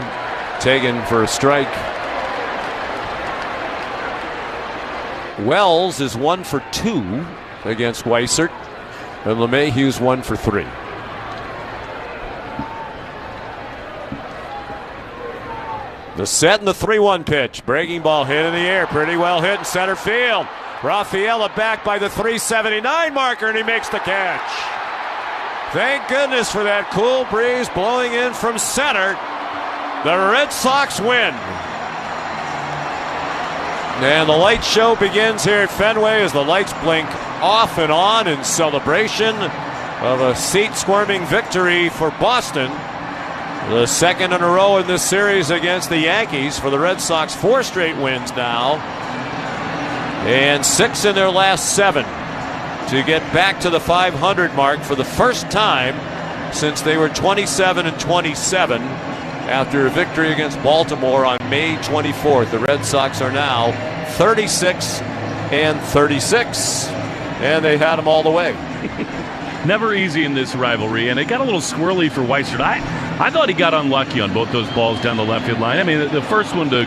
taken for a strike. Wells is 1 for 2 against Weissert, and LeMahieu's 1 for 3. The set and the 3-1 pitch. Breaking ball hit in the air. Pretty well hit in center field. Rafaela back by the 379 marker, and he makes the catch. Thank goodness for that cool breeze blowing in from center. The Red Sox win. And the light show begins here at Fenway as the lights blink off and on in celebration of a seat-squirming victory for Boston. The second in a row in this series against the Yankees for the Red Sox. 4 straight wins now. And 6 in their last 7 to get back to the 500 mark for the first time since they were 27-27 after a victory against Baltimore on May 24th. The Red Sox are now 36-36, and they had them all the way. Never easy in this rivalry, and it got a little squirrely for Weissert. I thought he got unlucky on both those balls down the left field line. I mean, the first one to